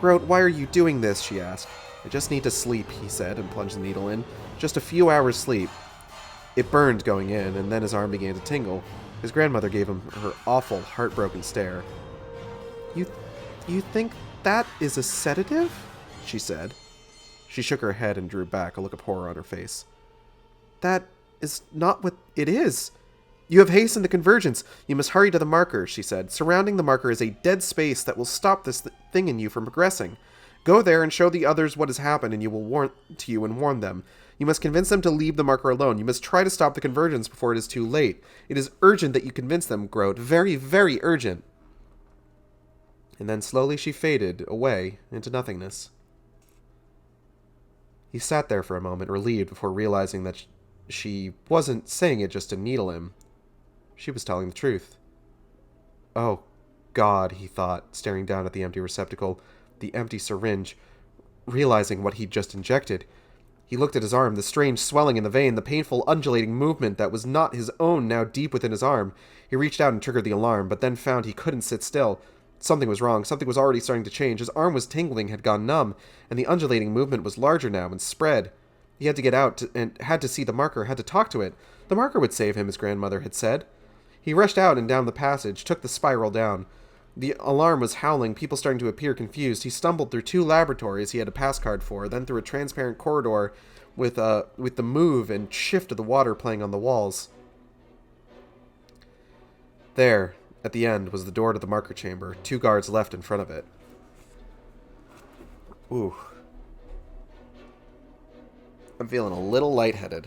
Grote, why are you doing this? She asked. I just need to sleep, he said, and plunged the needle in. Just a few hours sleep. It burned going in, and then his arm began to tingle. His grandmother gave him her awful, heartbroken stare. You think that is a sedative? She said. She shook her head and drew back, a look of horror on her face. That is not what it is. You have hastened the convergence. You must hurry to the marker, she said. Surrounding the marker is a dead space that will stop this thing in you from progressing. Go there and show the others what has happened, and you will warn them. You must convince them to leave the marker alone. You must try to stop the convergence before it is too late. It is urgent that you convince them, Grote. Very, very urgent. And then slowly she faded away into nothingness. He sat there for a moment, relieved, before realizing that she wasn't saying it just to needle him. She was telling the truth. Oh, God, he thought, staring down at the empty receptacle, the empty syringe, realizing what he'd just injected. He looked at his arm, the strange swelling in the vein, the painful undulating movement that was not his own now deep within his arm. He reached out and triggered the alarm, but then found he couldn't sit still. Something was wrong. Something was already starting to change. His arm was tingling, had gone numb, and the undulating movement was larger now and spread. He had to get out and had to see the marker, had to talk to it. The marker would save him, his grandmother had said. He rushed out and down the passage, took the spiral down. The alarm was howling, people starting to appear confused. He stumbled through 2 laboratories he had a pass card for, then through a transparent corridor with the move and shift of the water playing on the walls. There, at the end, was the door to the marker chamber, 2 guards left in front of it. Ooh. I'm feeling a little lightheaded.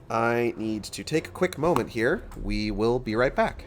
I need to take a quick moment here. We will be right back.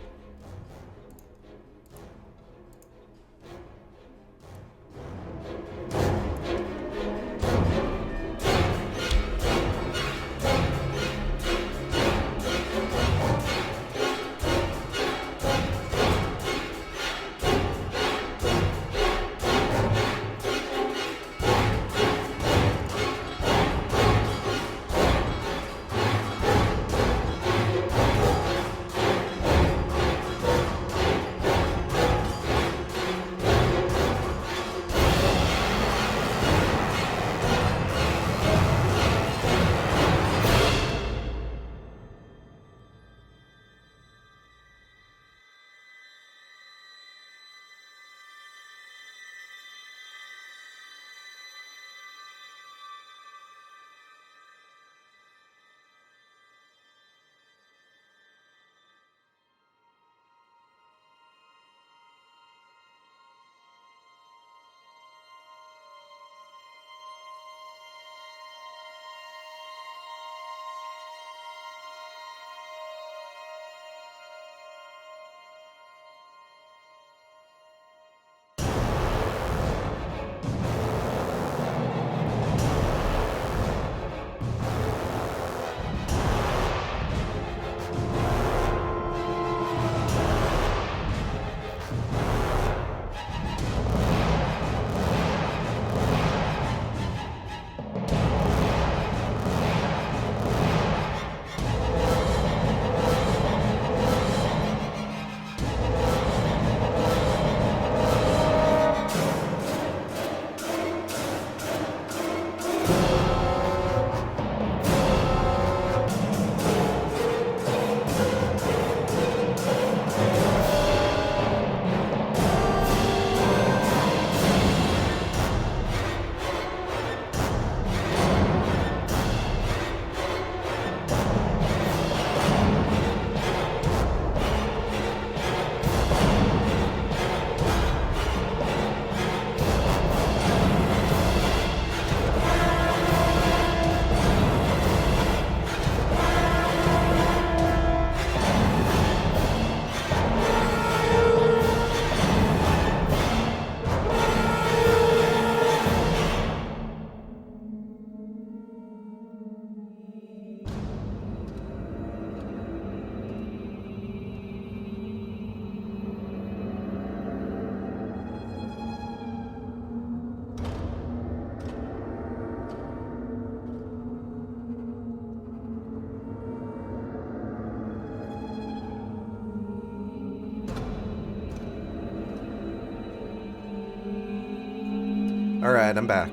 Alright, I'm back.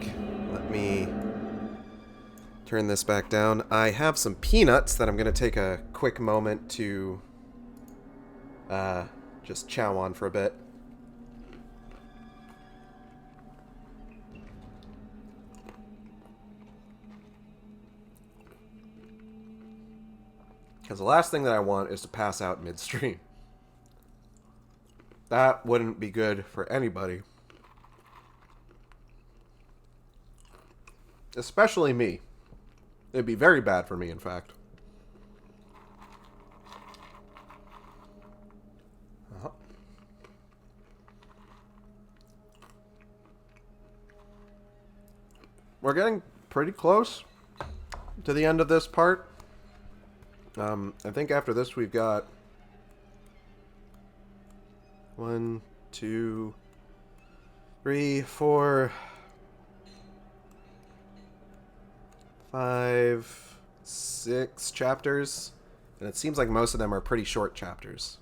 Let me turn this back down. I have some peanuts that I'm going to take a quick moment to just chow on for a bit. Because the last thing that I want is to pass out midstream. That wouldn't be good for anybody. Especially me. It'd be very bad for me, in fact. We're getting pretty close to the end of this part. I think after this we've got 1, 2, 3, 4, 5, 6 chapters. And it seems like most of them are pretty short chapters.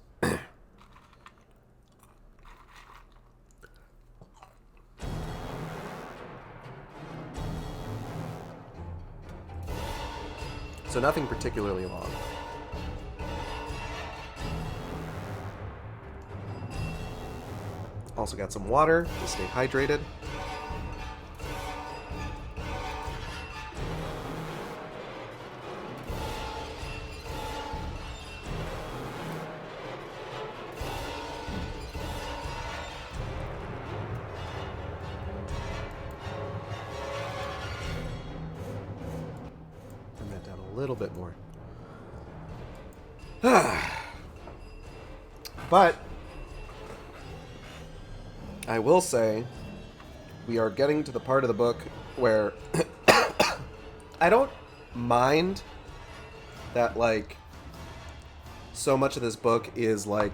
So nothing particularly long. Also got some water to stay hydrated. Turn that down a little bit more. But I will say we are getting to the part of the book where I don't mind that, like, so much of this book is, like,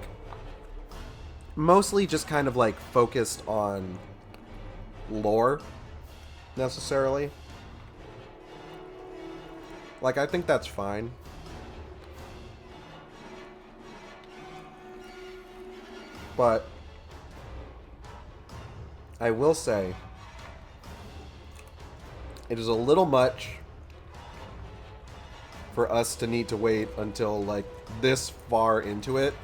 mostly just kind of, like, focused on lore, necessarily. Like, I think that's fine. But I will say it is a little much for us to need to wait until, like, this far into it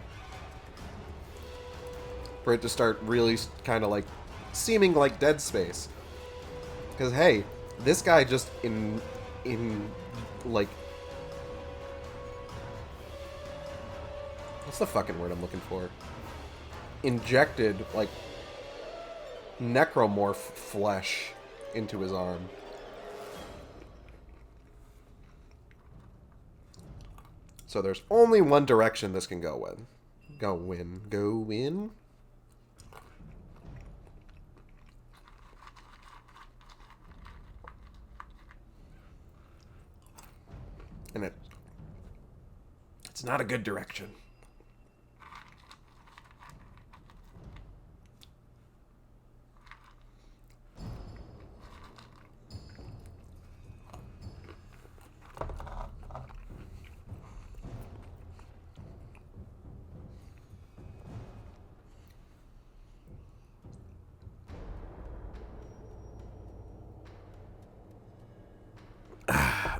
for it to start really kind of, like, seeming like dead space. Because, hey, this guy just like, what's the fucking word I'm looking for? Injected, like, necromorph flesh into his arm. So there's only one direction this can go in. Go in. And it's not a good direction.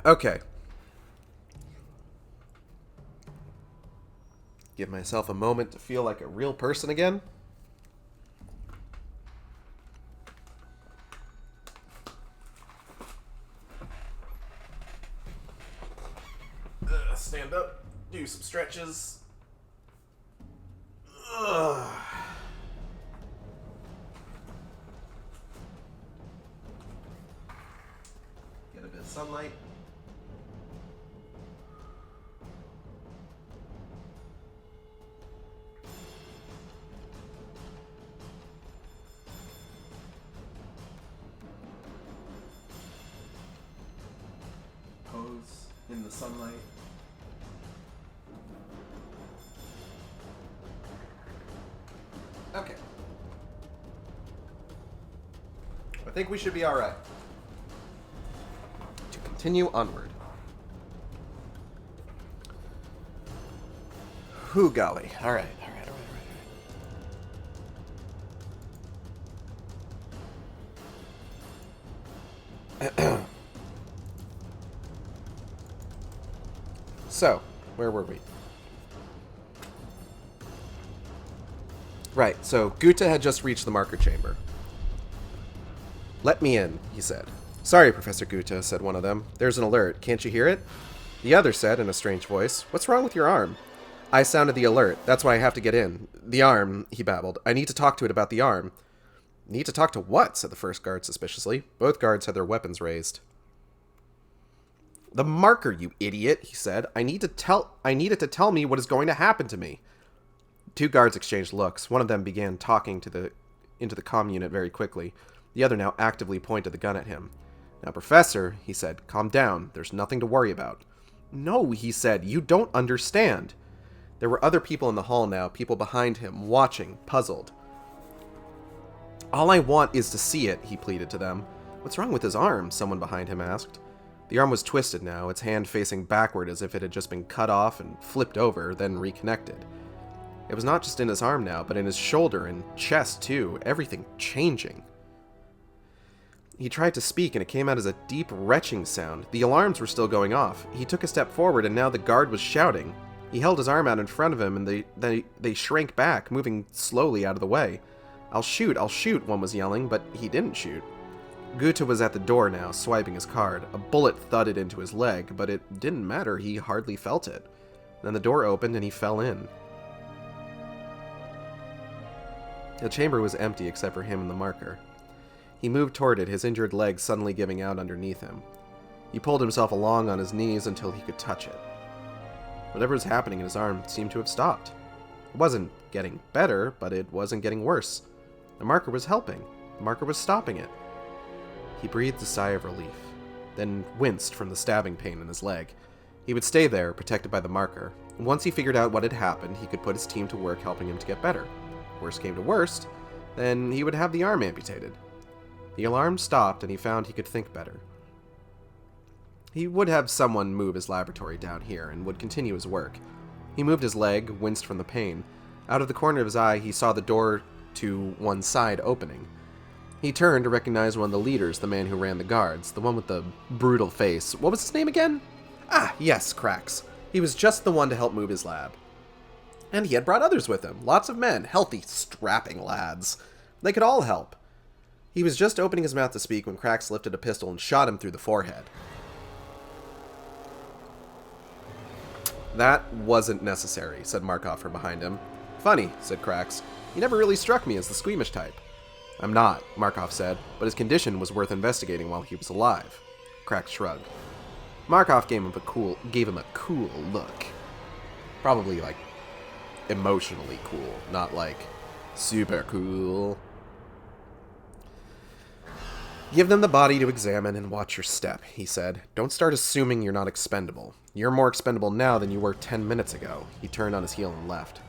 Okay. Give myself a moment to feel like a real person again. Stand up, do some stretches. Ugh. Get a bit of sunlight. Pose in the sunlight. Okay. I think we should be alright. To continue onward. Whew, golly. Alright. So, where were we? Right, so Guta had just reached the marker chamber. "Let me in," he said. "Sorry, Professor Guta," said one of them. "There's an alert. Can't you hear it?" The other said in a strange voice, "What's wrong with your arm?" "I sounded the alert. That's why I have to get in. The arm," he babbled. "I need to talk to it about the arm." "Need to talk to what?" said the first guard suspiciously. Both guards had their weapons raised. "The marker, you idiot," he said. I need it to tell me what is going to happen to me." Two guards exchanged looks. One of them began talking into the comm unit very quickly. The other now actively pointed the gun at him. "Now, Professor," he said, "calm down. There's nothing to worry about." "No," he said, "you don't understand." There were other people in the hall now, people behind him, watching, puzzled. "All I want is to see it," he pleaded to them. "What's wrong with his arm?" someone behind him asked. The arm was twisted now, its hand facing backward as if it had just been cut off and flipped over, then reconnected. It was not just in his arm now, but in his shoulder and chest too, everything changing. He tried to speak, and it came out as a deep, retching sound. The alarms were still going off. He took a step forward, and now the guard was shouting. He held his arm out in front of him, and they shrank back, moving slowly out of the way. I'll shoot," one was yelling, but he didn't shoot. Guta was at the door now, swiping his card. A bullet thudded into his leg, but it didn't matter, he hardly felt it. Then the door opened, and he fell in. The chamber was empty except for him and the marker. He moved toward it, his injured leg suddenly giving out underneath him. He pulled himself along on his knees until he could touch it. Whatever was happening in his arm seemed to have stopped. It wasn't getting better, but it wasn't getting worse. The marker was helping. The marker was stopping it. He breathed a sigh of relief, then winced from the stabbing pain in his leg. He would stay there, protected by the marker. Once he figured out what had happened, he could put his team to work helping him to get better. Worst came to worst, then he would have the arm amputated. The alarm stopped, and he found he could think better. He would have someone move his laboratory down here, and would continue his work. He moved his leg, winced from the pain. Out of the corner of his eye, he saw the door to one side opening. He turned to recognize one of the leaders, the man who ran the guards, the one with the brutal face. What was his name again? Ah, yes, Cracks. He was just the one to help move his lab. And he had brought others with him. Lots of men, healthy, strapping lads. They could all help. He was just opening his mouth to speak when Cracks lifted a pistol and shot him through the forehead. "That wasn't necessary," said Markov from behind him. "Funny," said Cracks. "He never really struck me as the squeamish type." "I'm not," Markov said, "but his condition was worth investigating while he was alive." Cracks shrugged. Markov gave him a cool look. Probably, like, emotionally cool, not, like, super cool. "Give them the body to examine and watch your step," he said. "Don't start assuming you're not expendable. You're more expendable now than you were 10 minutes ago." He turned on his heel and left.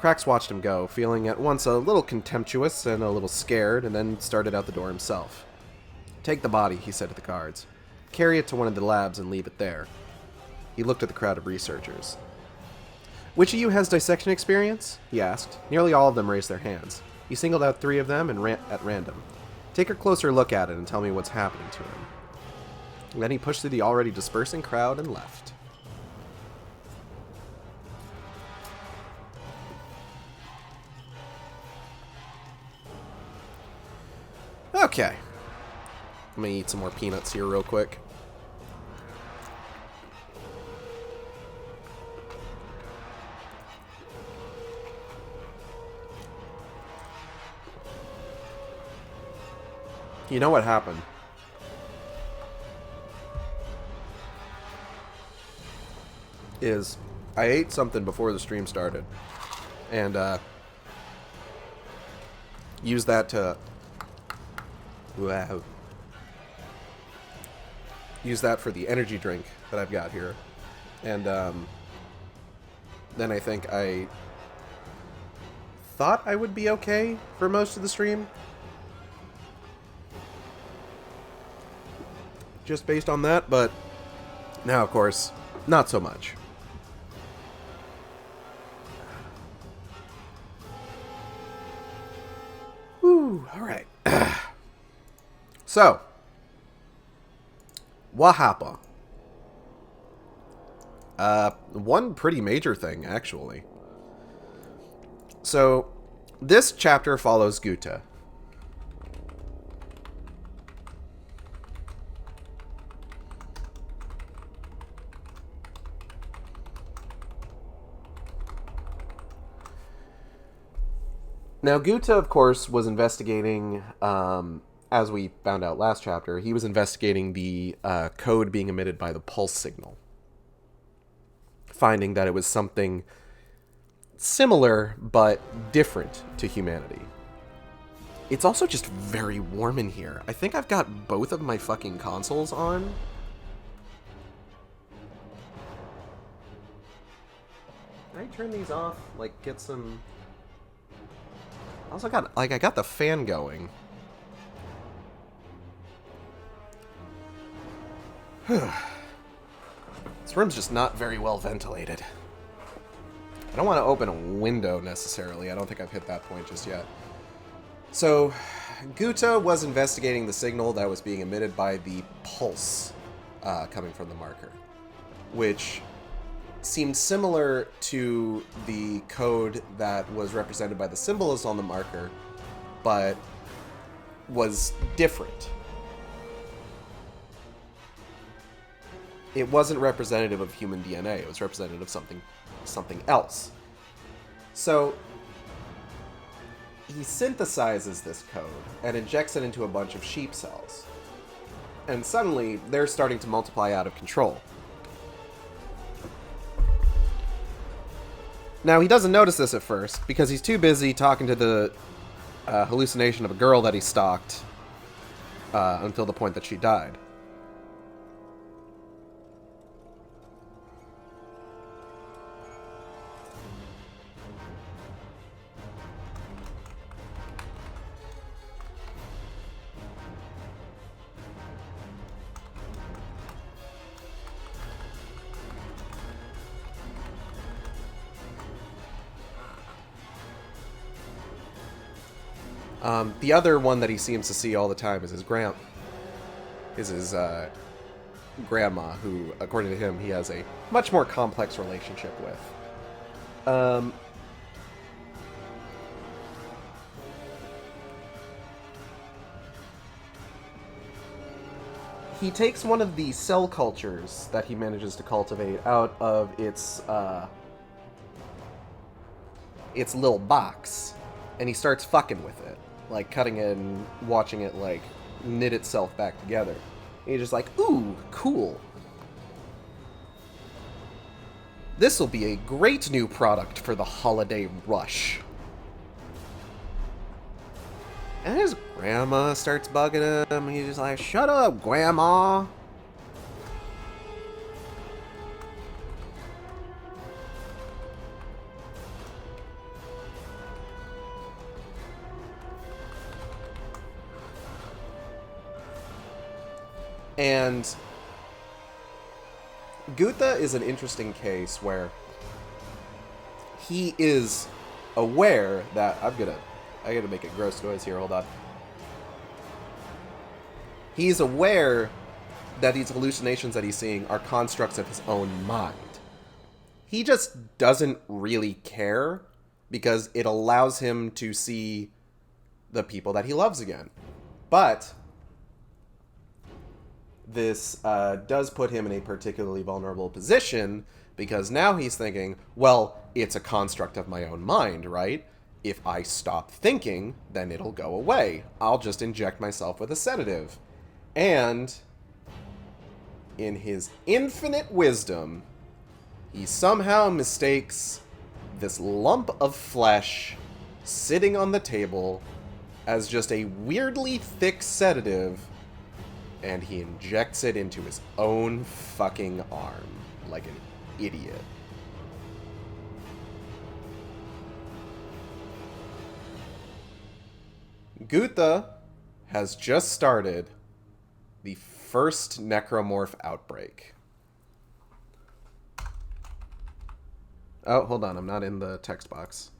Cracks watched him go, feeling at once a little contemptuous and a little scared, and then started out the door himself. "Take the body," he said to the guards. "Carry it to one of the labs and leave it there." He looked at the crowd of researchers. "Which of you has dissection experience?" he asked. Nearly all of them raised their hands. He singled out 3 of them and at random. "Take a closer look at it and tell me what's happening to him." And then he pushed through the already dispersing crowd and left. Okay. I'm gonna eat some more peanuts here real quick. You know what happened? Is I ate something before the stream started, and used that to use that for the energy drink that I've got here, and then I think I thought I would be okay for most of the stream, just based on that, but now, of course, not so much. Whew, all right. So, What happened? One pretty major thing, actually. So, this chapter follows Guta. Now, Guta, of course, was investigating, as we found out last chapter, he was investigating the code being emitted by the pulse signal, finding that it was something similar but different to humanity. It's also just very warm in here. I think I've got both of my fucking consoles on. Can I turn these off? Like, get some... I also got, like, I got the fan going. This room's just not very well ventilated. I don't want to open a window, necessarily. I don't think I've hit that point just yet. So, Guta was investigating the signal that was being emitted by the pulse coming from the marker, which seemed similar to the code that was represented by the symbols on the marker, but was different. It wasn't representative of human DNA. It was representative of something else. So he synthesizes this code and injects it into a bunch of sheep cells. And suddenly, they're starting to multiply out of control. Now, he doesn't notice this at first, because he's too busy talking to the hallucination of a girl that he stalked until the point that she died. The other one that he seems to see all the time is his grandma, who, according to him, he has a much more complex relationship with. He takes one of the cell cultures that he manages to cultivate out of its little box, and he starts fucking with it. Like, cutting it and watching it, like, knit itself back together. And you're just like, ooh, cool. This'll be a great new product for the holiday rush. And his grandma starts bugging him. He's just like, shut up, grandma. And Guta is an interesting case where he is aware that I gotta make a gross noise here, hold on. He's aware that these hallucinations that he's seeing are constructs of his own mind. He just doesn't really care because it allows him to see the people that he loves again. But this does put him in a particularly vulnerable position because now he's thinking, well, it's a construct of my own mind, right? If I stop thinking, then it'll go away. I'll just inject myself with a sedative. And in his infinite wisdom, he somehow mistakes this lump of flesh sitting on the table as just a weirdly thick sedative, and he injects it into his own fucking arm like an idiot. Guta has just started the first necromorph outbreak. Oh, hold on, I'm not in the text box.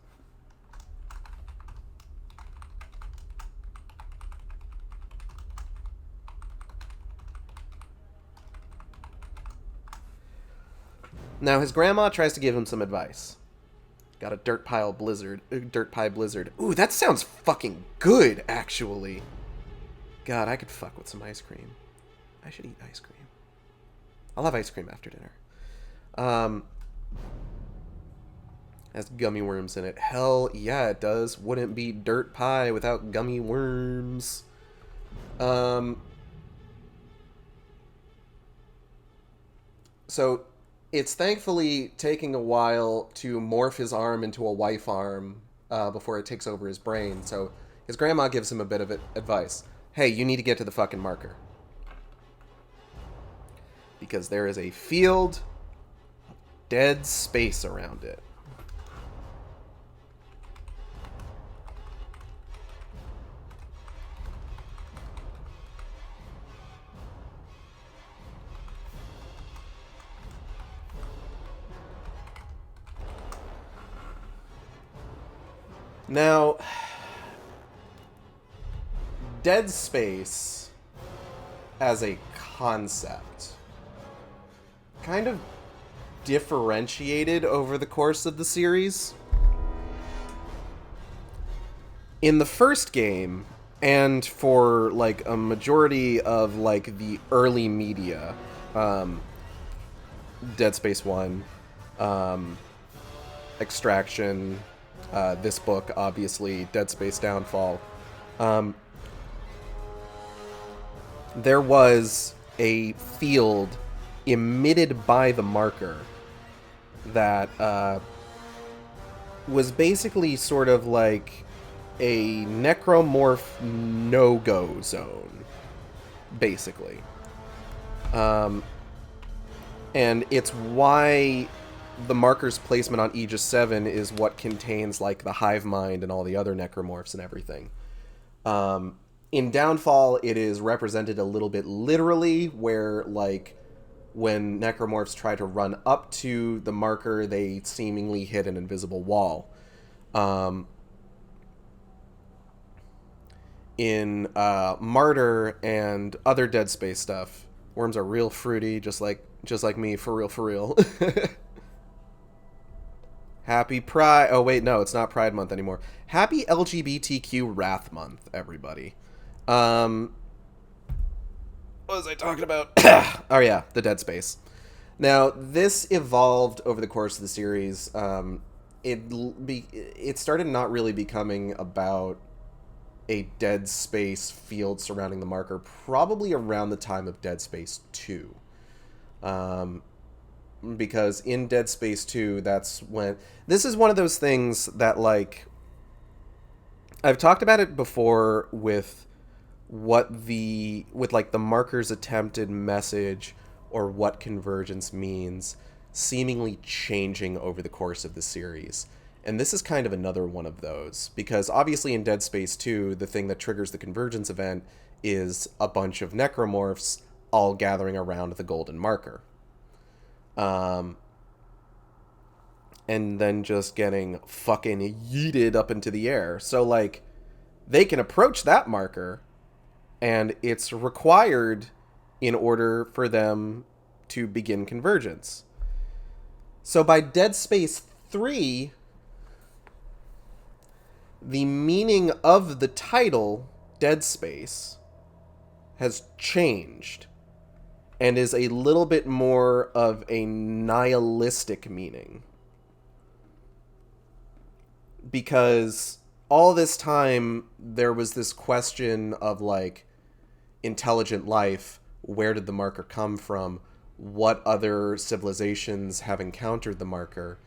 Now, his grandma tries to give him some advice. Got a dirt pie blizzard. Ooh, that sounds fucking good, actually. God, I could fuck with some ice cream. I should eat ice cream. I'll have ice cream after dinner. Has gummy worms in it. Hell yeah, it does. Wouldn't be dirt pie without gummy worms. So, it's thankfully taking a while to morph his arm into a wife arm before it takes over his brain. So, his grandma gives him a bit of advice. Hey, you need to get to the fucking marker. Because there is a field of dead space around it. Now, dead space as a concept kind of differentiated over the course of the series. In the first game, and for like a majority of like the early media, Dead Space 1, Extraction, this book, obviously, Dead Space Downfall, there was a field emitted by the marker that was basically sort of like a necromorph no-go zone, basically. And it's why the marker's placement on Aegis 7 is what contains like the hive mind and all the other necromorphs and everything. In Downfall, it is represented a little bit literally, where like when necromorphs try to run up to the marker, they seemingly hit an invisible wall. In Martyr and other Dead Space stuff, worms are real fruity, just like me, for real. Happy Pride. Oh, wait, no, it's not Pride Month anymore. Happy LGBTQ Wrath Month, everybody. What was I talking about? Oh, yeah, the Dead Space. Now, this evolved over the course of the series. It started not really becoming about a Dead Space field surrounding the marker, probably around the time of Dead Space 2. Because in Dead Space 2, that's when... This is one of those things that, like... I've talked about it before with like the marker's attempted message or what convergence means seemingly changing over the course of the series. And this is kind of another one of those, because obviously in Dead Space 2, the thing that triggers the convergence event is a bunch of necromorphs all gathering around the golden marker. And then just getting fucking yeeted up into the air. So, like, they can approach that marker, and it's required in order for them to begin convergence. So by Dead Space 3, the meaning of the title, Dead Space, has changed and is a little bit more of a nihilistic meaning. Because all this time, there was this question of, like, intelligent life. Where did the marker come from? What other civilizations have encountered the marker?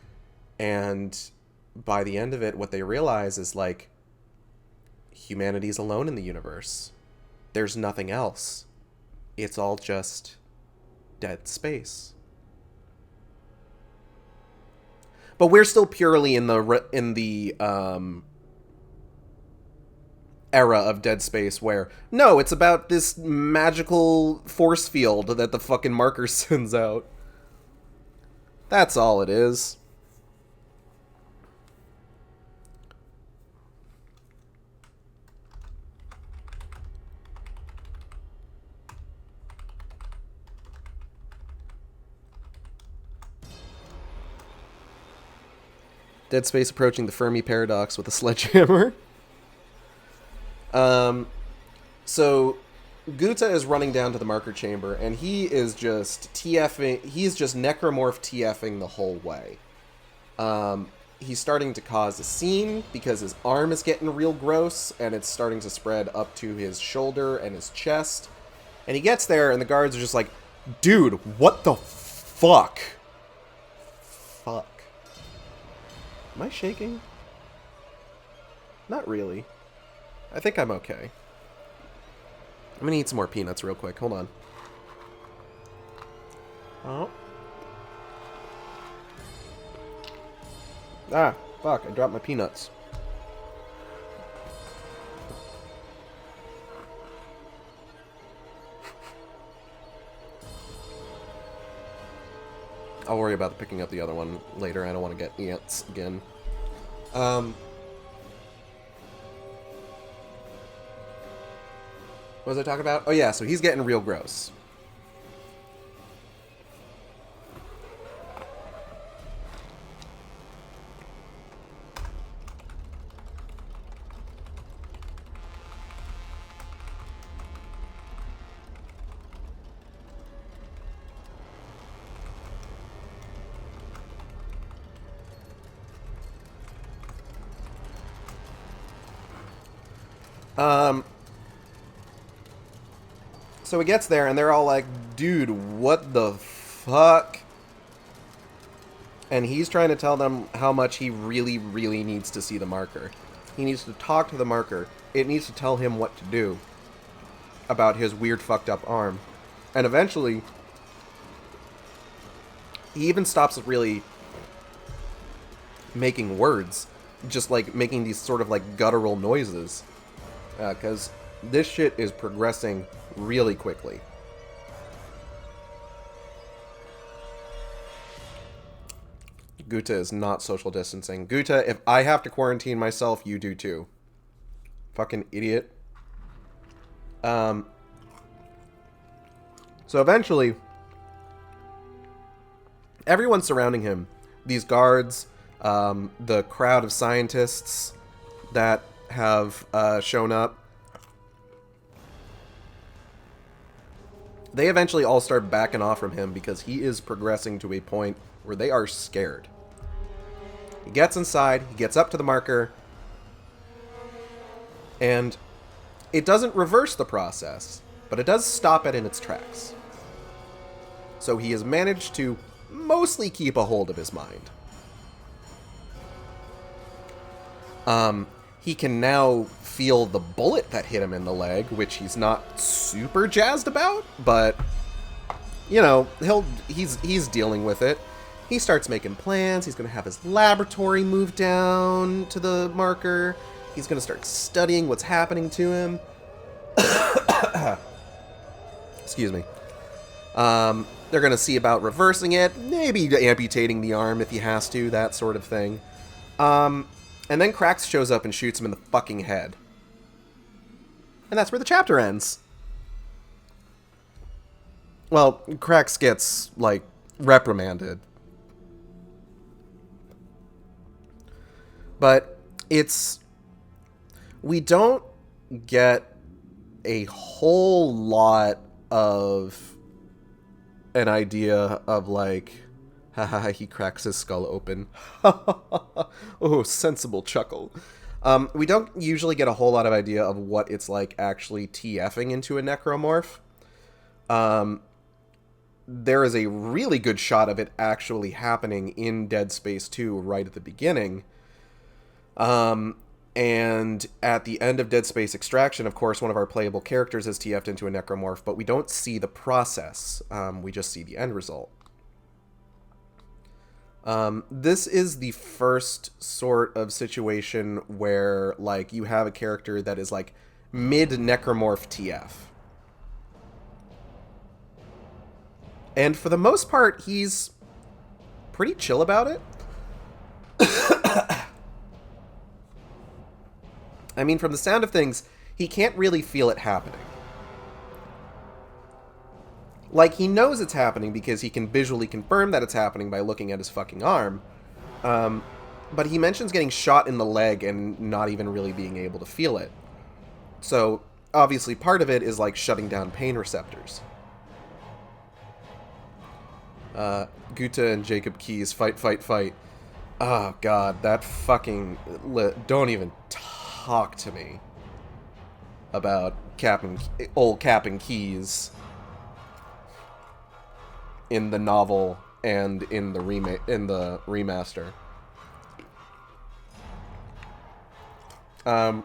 And by the end of it, what they realize is, like, humanity's alone in the universe. There's nothing else. It's all just dead space. But we're still purely in the era of Dead Space where, no, it's about this magical force field that the fucking marker sends out. That's all it is. Dead Space approaching the Fermi paradox with a sledgehammer. So Guta is running down to the marker chamber, and he is just TFing. He's just necromorph TFing the whole way. He's starting to cause a scene because his arm is getting real gross, and it's starting to spread up to his shoulder and his chest. And he gets there, and the guards are just like, dude, what the fuck? Fuck. Am I shaking? Not really. I think I'm okay. I'm gonna eat some more peanuts real quick. Hold on. Oh. Ah, fuck. I dropped my peanuts. I'll worry about picking up the other one later. I don't want to get ants again. What was I talking about? Oh yeah, so he's getting real gross. So he gets there, and they're all like, dude, what the fuck? And he's trying to tell them how much he really, really needs to see the marker. He needs to talk to the marker. It needs to tell him what to do about his weird, fucked up arm. And eventually, he even stops really making words. Just, like, making these sort of, like, guttural noises. Because this shit is progressing really quickly. Guta is not social distancing. Guta, if I have to quarantine myself, you do too. Fucking idiot. So eventually, everyone surrounding him, these guards, the crowd of scientists that have shown up, they eventually all start backing off from him because he is progressing to a point where they are scared. He gets inside, he gets up to the marker, and it doesn't reverse the process, but it does stop it in its tracks. So he has managed to mostly keep a hold of his mind. He can now feel the bullet that hit him in the leg, which he's not super jazzed about, but you know, he's dealing with it. He starts making plans. He's going to have his laboratory moved down to the marker. He's going to start studying what's happening to him. Excuse me. They're going to see about reversing it, maybe amputating the arm if he has to, that sort of thing. And then Krax shows up and shoots him in the fucking head. And that's where the chapter ends. Well, Krax gets, like, reprimanded. But we don't get a whole lot of an idea of, like, haha, he cracks his skull open. Oh, sensible chuckle. We don't usually get a whole lot of idea of what it's like actually TFing into a necromorph. There is a really good shot of it actually happening in Dead Space 2 right at the beginning. And at the end of Dead Space Extraction, of course, one of our playable characters is TF'd into a necromorph, but we don't see the process. We just see the end result. This is the first sort of situation where, like, you have a character that is, like, mid-necromorph TF. And for the most part, he's pretty chill about it. I mean, from the sound of things, he can't really feel it happening. Like, he knows it's happening because he can visually confirm that it's happening by looking at his fucking arm. But he mentions getting shot in the leg and not even really being able to feel it. So, obviously, part of it is, like, shutting down pain receptors. Guta and Jacob Keyes, fight, fight, fight. Oh, God, that fucking... Don't even talk to me about old Captain Keyes in the novel and in the remaster. I'm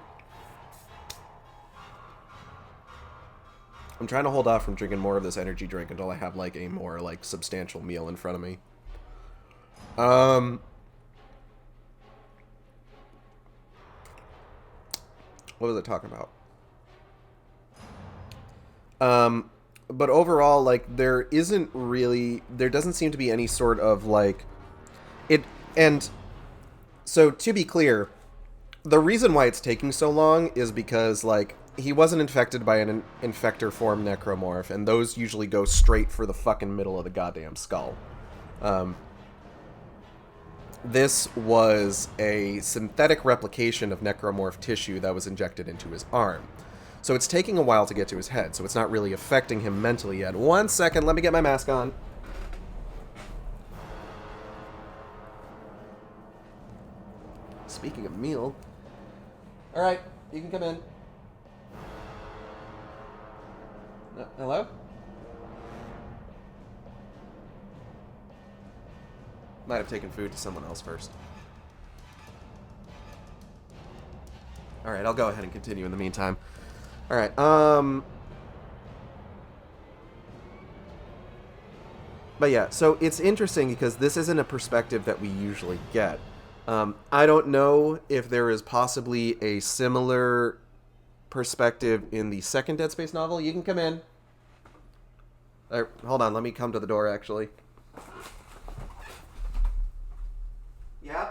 trying to hold off from drinking more of this energy drink until I have, like, a more, like, substantial meal in front of me. What was I talking about? But overall, like, there doesn't seem to be any sort of, like, and so, to be clear, the reason why it's taking so long is because, like, he wasn't infected by an infector form necromorph, and those usually go straight for the fucking middle of the goddamn skull. This was a synthetic replication of necromorph tissue that was injected into his arm. So it's taking a while to get to his head, so it's not really affecting him mentally yet. 1 second, let me get my mask on. Speaking of meal... Alright, you can come in. Hello? Might have taken food to someone else first. Alright, I'll go ahead and continue in the meantime. Alright, but yeah, so it's interesting because this isn't a perspective that we usually get. I don't know if there is possibly a similar perspective in the second Dead Space novel. You can come in. Hold on, let me come to the door, actually. Yeah?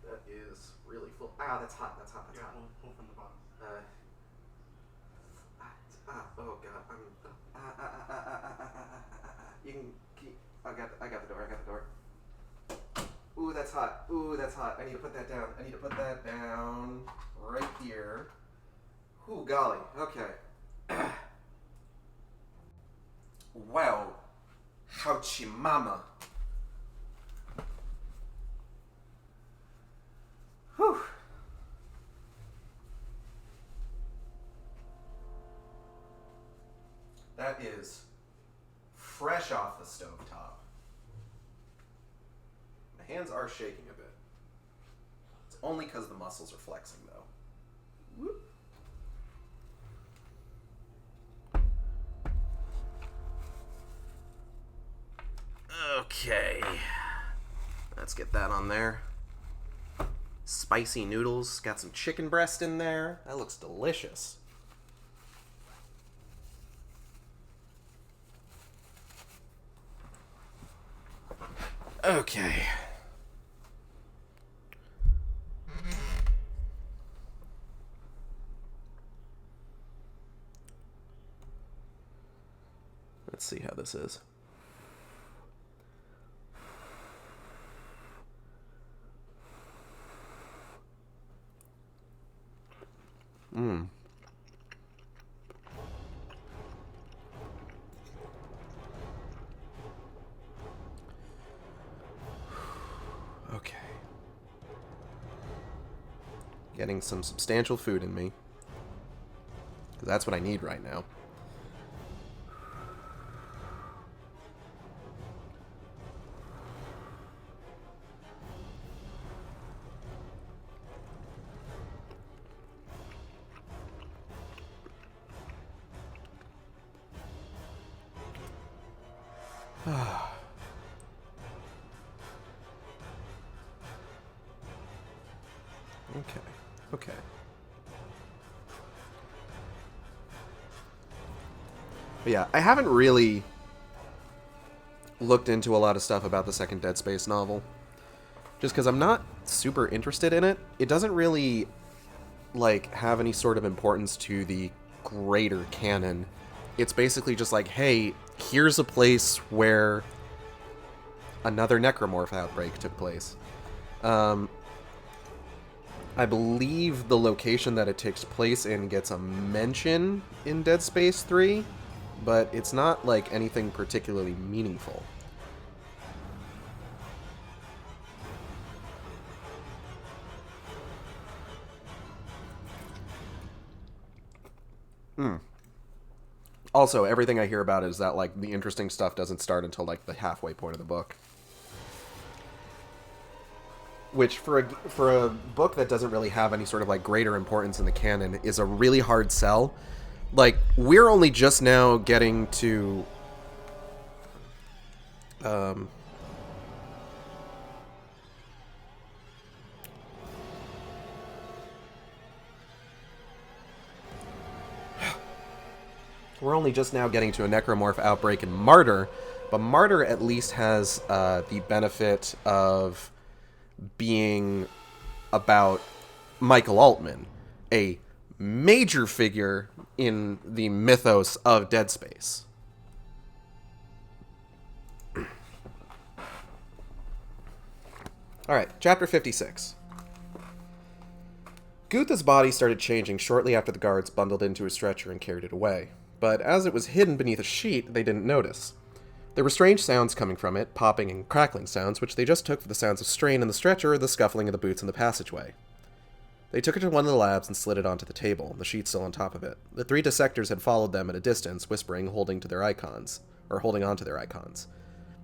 That is really full. Ah, that's hot, that's hot, that's hot. Pull from the bottom. Oh, God. You can keep... I got the door. Ooh, that's hot. Ooh, that's hot. I need to put that down. I need to put that down right here. Ooh, golly. Okay. Wow. Howchi mama. Whew. That is fresh off the stovetop. My hands are shaking a bit. It's only because the muscles are flexing, though. Whoop. Okay. Let's get that on there. Spicy noodles. Got some chicken breast in there. That looks delicious. Okay. Let's see how this is. Okay. Getting some substantial food in me. Because that's what I need right now. Okay. But yeah, I haven't really looked into a lot of stuff about the second Dead Space novel. Just because I'm not super interested in it. It doesn't really, like, have any sort of importance to the greater canon it's basically just like, hey, here's a place where another necromorph outbreak took place. I believe the location that it takes place in gets a mention in Dead Space 3, but it's not like anything particularly meaningful. Also, everything I hear about is that, like, the interesting stuff doesn't start until, like, the halfway point of the book. Which, for a book that doesn't really have any sort of, like, greater importance in the canon, is a really hard sell. Like, we're only just now getting to... We're only just now getting to a necromorph outbreak in Martyr, but Martyr at least has the benefit of being about Michael Altman, a major figure in the mythos of Dead Space. Alright, chapter 56. Gutha's body started changing shortly after the guards bundled into a stretcher and carried it away. But as it was hidden beneath a sheet, they didn't notice. There were strange sounds coming from it, popping and crackling sounds, which they just took for the sounds of strain in the stretcher or the scuffling of the boots in the passageway. They took it to one of the labs and slid it onto the table, the sheet still on top of it. The 3 dissectors had followed them at a distance, whispering, holding onto their icons.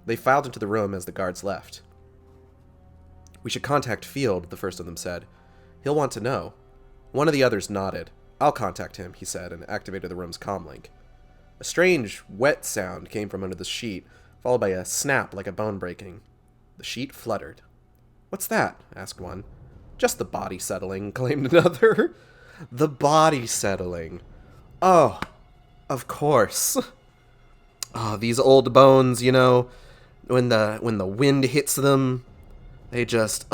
They filed into the room as the guards left. "We should contact Field," the first of them said. "He'll want to know." One of the others nodded. "I'll contact him," he said, and activated the room's comlink. A strange, wet sound came from under the sheet, followed by a snap like a bone breaking. The sheet fluttered. "What's that?" asked one. "Just the body settling," claimed another. The body settling. Oh, of course. Oh, these old bones, you know, when the wind hits them, they just,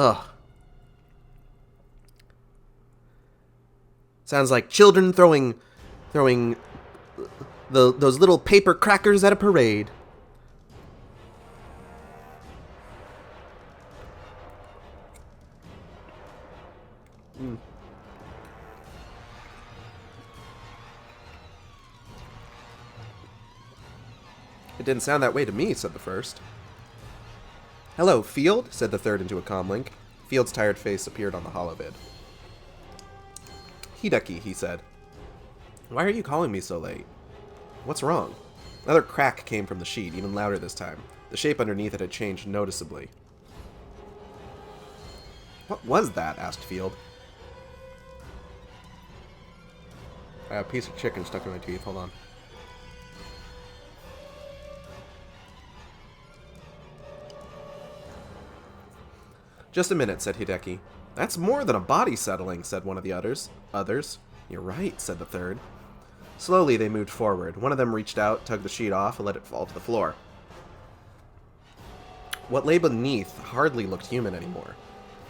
Sounds like children throwing those little paper crackers at a parade. "It didn't sound that way to me," said the first. "Hello, Field," said the third into a comlink. Field's tired face appeared on the holovid. "Hideki," he said. "Why are you calling me so late?" "What's wrong?" Another crack came from the sheet, even louder this time. The shape underneath it had changed noticeably. "What was that?" asked Field. "I have a piece of chicken stuck in my teeth. Hold on." "Just a minute," said Hideki. "That's more than a body settling," said one of the others. "You're right," said the third. Slowly they moved forward. One of them reached out, tugged the sheet off, and let it fall to the floor. What lay beneath hardly looked human anymore.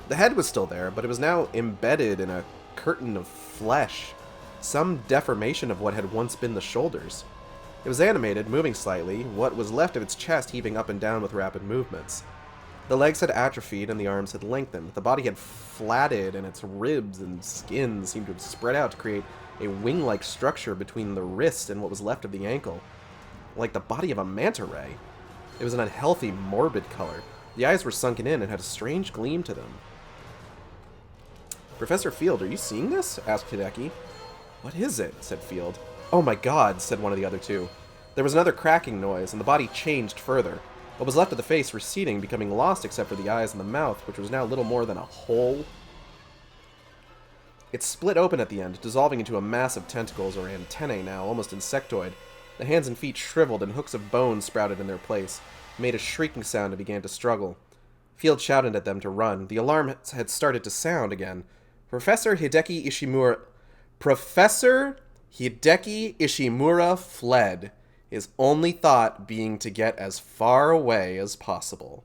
The head was still there, but it was now embedded in a curtain of flesh, some deformation of what had once been the shoulders. It was animated, moving slightly, what was left of its chest heaving up and down with rapid movements. The legs had atrophied and the arms had lengthened. The body had flatted and its ribs and skin seemed to have spread out to create a wing-like structure between the wrist and what was left of the ankle, like the body of a manta ray. It was an unhealthy, morbid color. The eyes were sunken in and had a strange gleam to them. "Professor Field, are you seeing this?" asked Hideki. "What is it?" said Field. "Oh my god," said one of the other two. There was another cracking noise, and the body changed further. What was left of the face receding, becoming lost except for the eyes and the mouth, which was now little more than a hole. It split open at the end, dissolving into a mass of tentacles or antennae now, almost insectoid. The hands and feet shriveled and hooks of bone sprouted in their place, made a shrieking sound and began to struggle. Field shouted at them to run. The alarm had started to sound again. Professor Hideki Ishimura fled, his only thought being to get as far away as possible.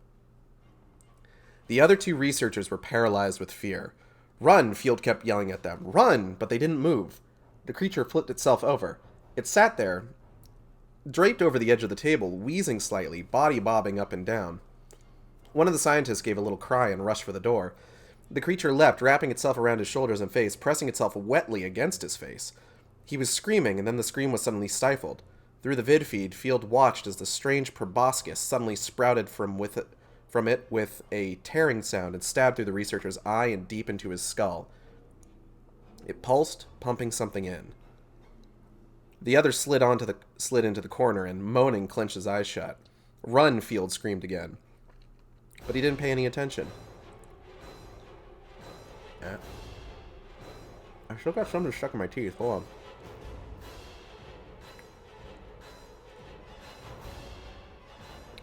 The other two researchers were paralyzed with fear. "Run!" Field kept yelling at them. "Run!" But they didn't move. The creature flipped itself over. It sat there, draped over the edge of the table, wheezing slightly, body bobbing up and down. One of the scientists gave a little cry and rushed for the door. The creature leapt, wrapping itself around his shoulders and face, pressing itself wetly against his face. He was screaming, and then the scream was suddenly stifled. Through the vid feed, Field watched as the strange proboscis suddenly sprouted from it with a tearing sound and stabbed through the researcher's eye and deep into his skull. It pulsed, pumping something in. The other slid into the corner and, moaning, clenched his eyes shut. "Run!" Field screamed again. But he didn't pay any attention. Yeah. I still got something stuck in my teeth. Hold on.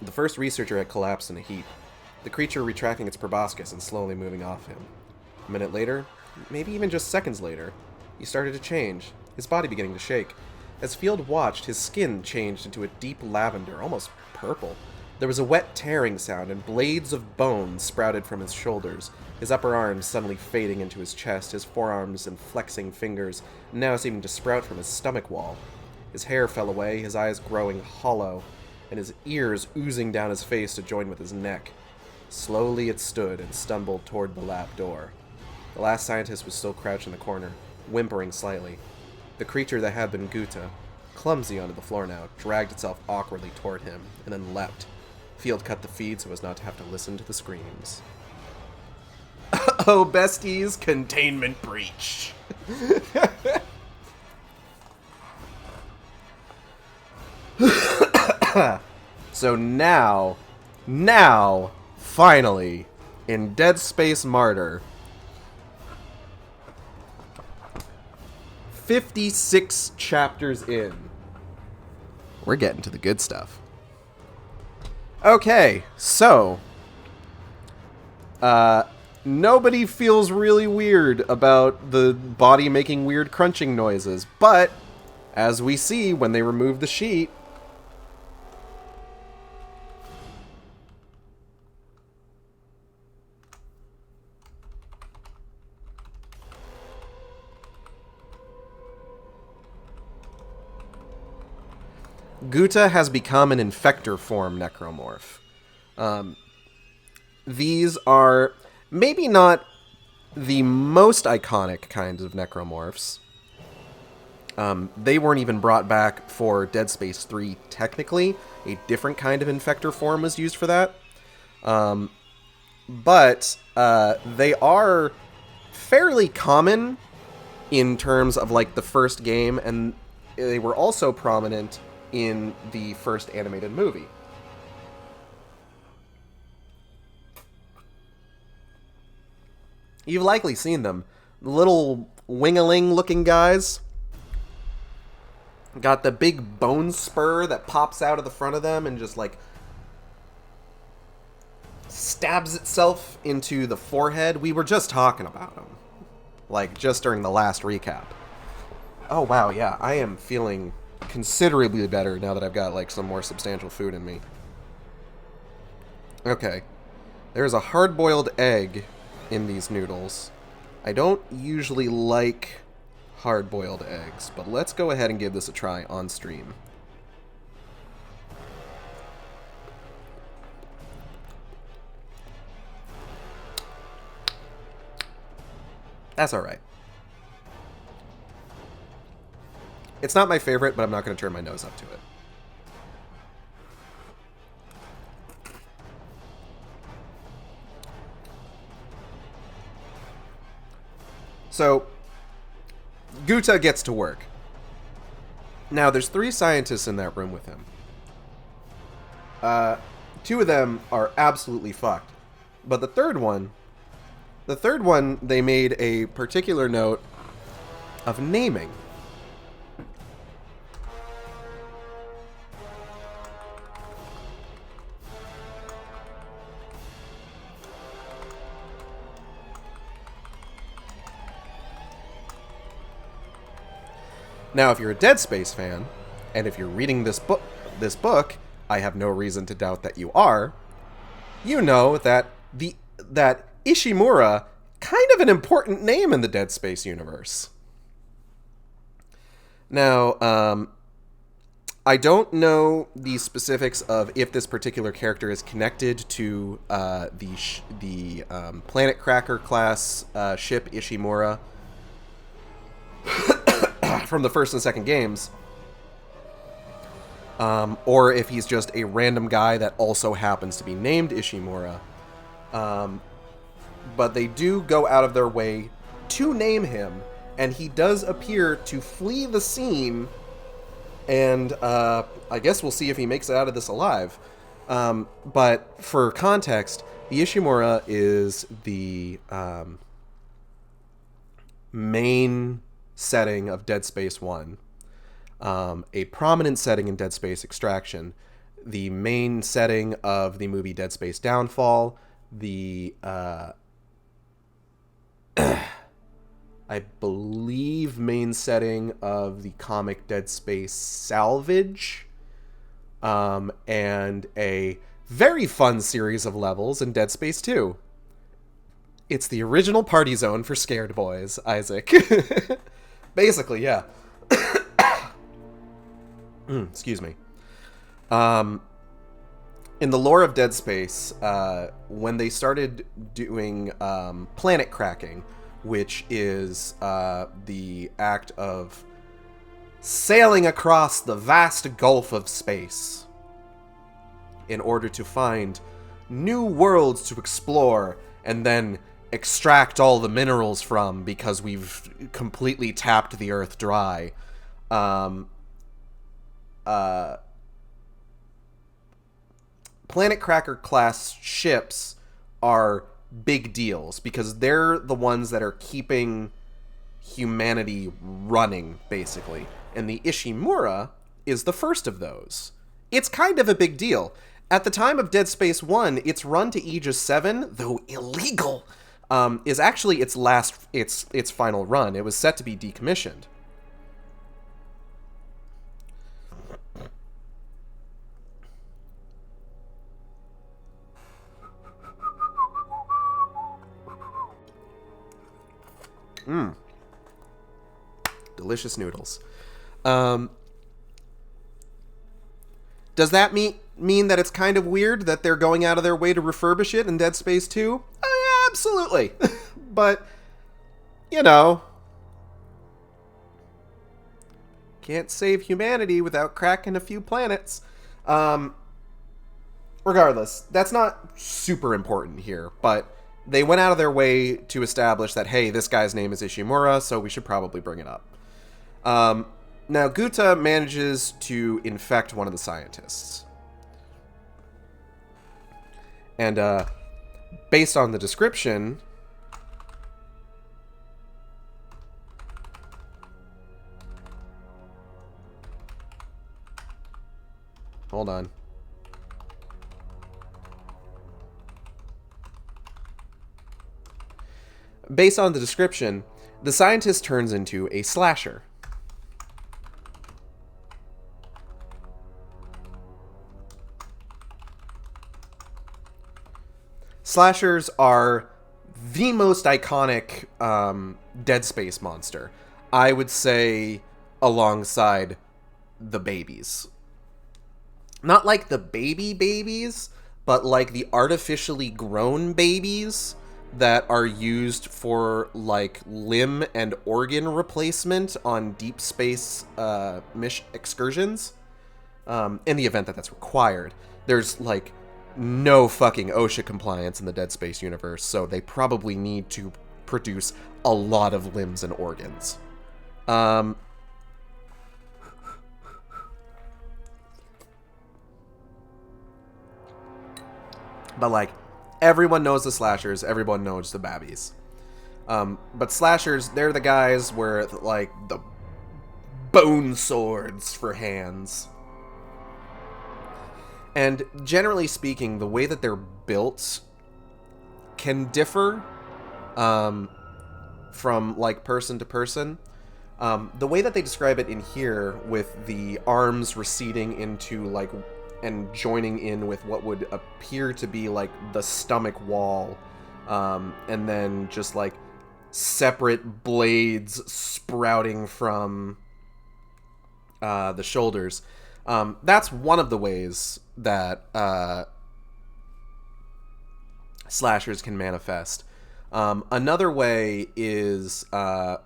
The first researcher had collapsed in a heap, the creature retracting its proboscis and slowly moving off him. A minute later, maybe even just seconds later, he started to change, his body beginning to shake. As Field watched, his skin changed into a deep lavender, almost purple. There was a wet tearing sound, and blades of bone sprouted from his shoulders, his upper arms suddenly fading into his chest, his forearms and flexing fingers now seeming to sprout from his stomach wall. His hair fell away, his eyes growing hollow, and his ears oozing down his face to join with his neck. Slowly it stood and stumbled toward the lab door. The last scientist was still crouched in the corner, whimpering slightly. The creature that had been Guta, clumsy onto the floor now, dragged itself awkwardly toward him, and then leapt. Field cut the feed so as not to have to listen to the screams. Oh, besties, containment breach. So now, finally, in Dead Space Martyr, 56 chapters in, we're getting to the good stuff. Okay, so, nobody feels really weird about the body making weird crunching noises, but, as we see when they remove the sheet, Guta has become an infector form necromorph. These are maybe not the most iconic kinds of necromorphs. They weren't even brought back for Dead Space 3 technically. A different kind of infector form was used for that. But they are fairly common in terms of like the first game, and they were also prominent in the first animated movie. You've likely seen them. Little wing-a-ling looking guys. Got the big bone spur that pops out of the front of them and just like stabs itself into the forehead. We were just talking about them. Like just during the last recap. Oh wow, yeah, I am feeling considerably better now that I've got like some more substantial food in me. Okay. There's a hard-boiled egg in these noodles. I don't usually like hard-boiled eggs, but let's go ahead and give this a try on stream. That's alright. It's not my favorite, but I'm not going to turn my nose up to it. So, Guta gets to work. Now, there's 3 scientists in that room with him. 2 of them are absolutely fucked. But the third one, they made a particular note of naming. Now, if you're a Dead Space fan, and if you're reading this book, I have no reason to doubt that you are, you know that that Ishimura, kind of an important name in the Dead Space universe. Now, I don't know the specifics of if this particular character is connected to the Planet Cracker class ship Ishimura from the first and second games, or if he's just a random guy that also happens to be named Ishimura. But they do go out of their way to name him, and he does appear to flee the scene, and I guess we'll see if he makes it out of this alive. But for context, the Ishimura is the main setting of Dead Space 1, a prominent setting in Dead Space Extraction, the main setting of the movie Dead Space Downfall, the I believe main setting of the comic Dead Space Salvage, and a very fun series of levels in Dead Space 2. It's the original party zone for scared boys, Isaac. Basically, yeah. Excuse me. In the lore of Dead Space, when they started doing planet cracking, which is the act of sailing across the vast gulf of space in order to find new worlds to explore and then extract all the minerals from because we've completely tapped the Earth dry. Planet Cracker class ships are big deals because they're the ones that are keeping humanity running, basically. And the Ishimura is the first of those. It's kind of a big deal. At the time of Dead Space 1, its run to Aegis 7, though illegal, is actually its final run. It was set to be decommissioned. Delicious noodles. Does that mean that it's kind of weird that they're going out of their way to refurbish it in Dead Space 2? Oh, yeah, absolutely. But, you know, can't save humanity without cracking a few planets. Regardless, that's not super important here, but they went out of their way to establish that, hey, this guy's name is Ishimura, so we should probably bring it up. Now, Guta manages to infect one of the scientists. And, based on the description, hold on. Based on the description, the scientist turns into a slasher. Slashers are the most iconic Dead Space monster. I would say alongside the babies. Not like the babies, but like the artificially grown babies that are used for like limb and organ replacement on deep space excursions. In the event that that's required. There's like no fucking OSHA compliance in the Dead Space universe, so they probably need to produce a lot of limbs and organs. But like, everyone knows the slashers, everyone knows the babbies. But slashers, they're the guys with like the bone swords for hands. And generally speaking, the way that they're built can differ from like person to person. The way that they describe it in here, with the arms receding into like and joining in with what would appear to be like the stomach wall, and then just like separate blades sprouting from the shoulders. That's one of the ways that slashers can manifest. Another way is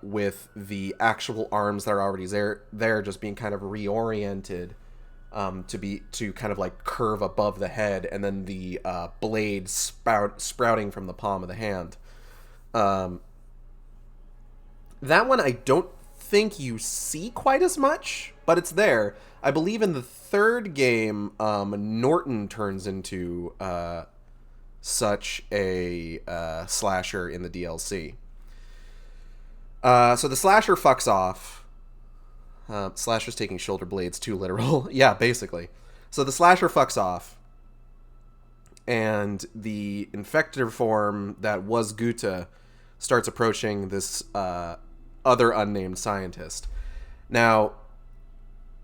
with the actual arms that are already there just being kind of reoriented to kind of like curve above the head, and then the blade sprouting from the palm of the hand. That one I don't think you see quite as much, but it's there. I believe in the third game, Norton turns into such a slasher in the DLC. So the slasher fucks off. Slasher's taking shoulder blades too literal. Yeah, basically. So the slasher fucks off, and the infected form that was Guta starts approaching this other unnamed scientist. Now,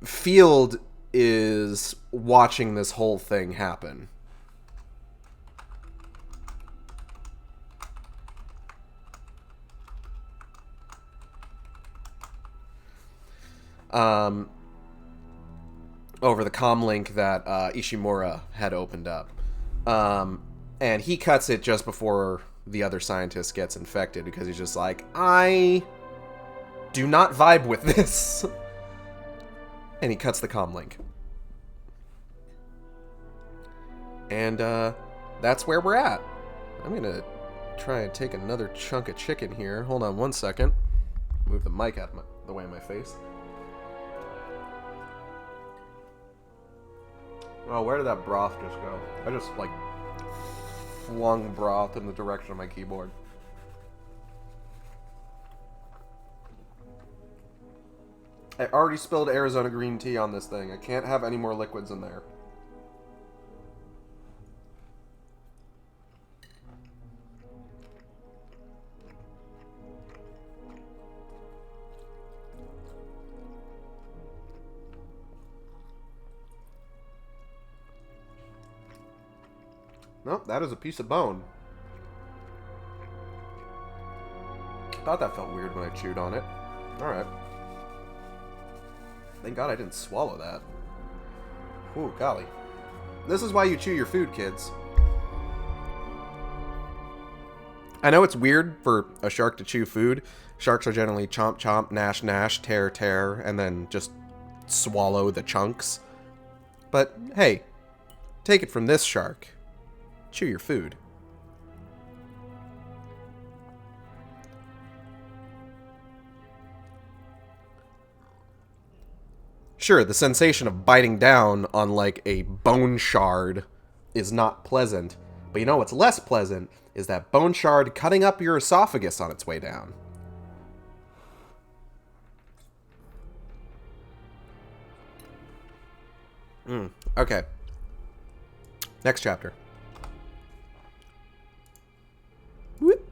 Field is watching this whole thing happen. Over the comm link that Ishimura had opened up. And he cuts it just before the other scientist gets infected, because he's just like, I do not vibe with this. And he cuts the comm link. And that's where we're at. I'm gonna try and take another chunk of chicken here. Hold on one second. Move the mic out of the way of my face. Oh, where did that broth just go? I just, like, flung broth in the direction of my keyboard. I already spilled Arizona green tea on this thing. I can't have any more liquids in there. Nope, that is a piece of bone. Thought that felt weird when I chewed on it. Alright. Thank God I didn't swallow that. Ooh, golly. This is why you chew your food, kids. I know it's weird for a shark to chew food. Sharks are generally chomp chomp, gnash gnash, tear tear, and then just swallow the chunks. But hey, take it from this shark. Chew your food. Sure, the sensation of biting down on like a bone shard is not pleasant, but you know what's less pleasant is that bone shard cutting up your esophagus on its way down. Okay. Next chapter. Whoop.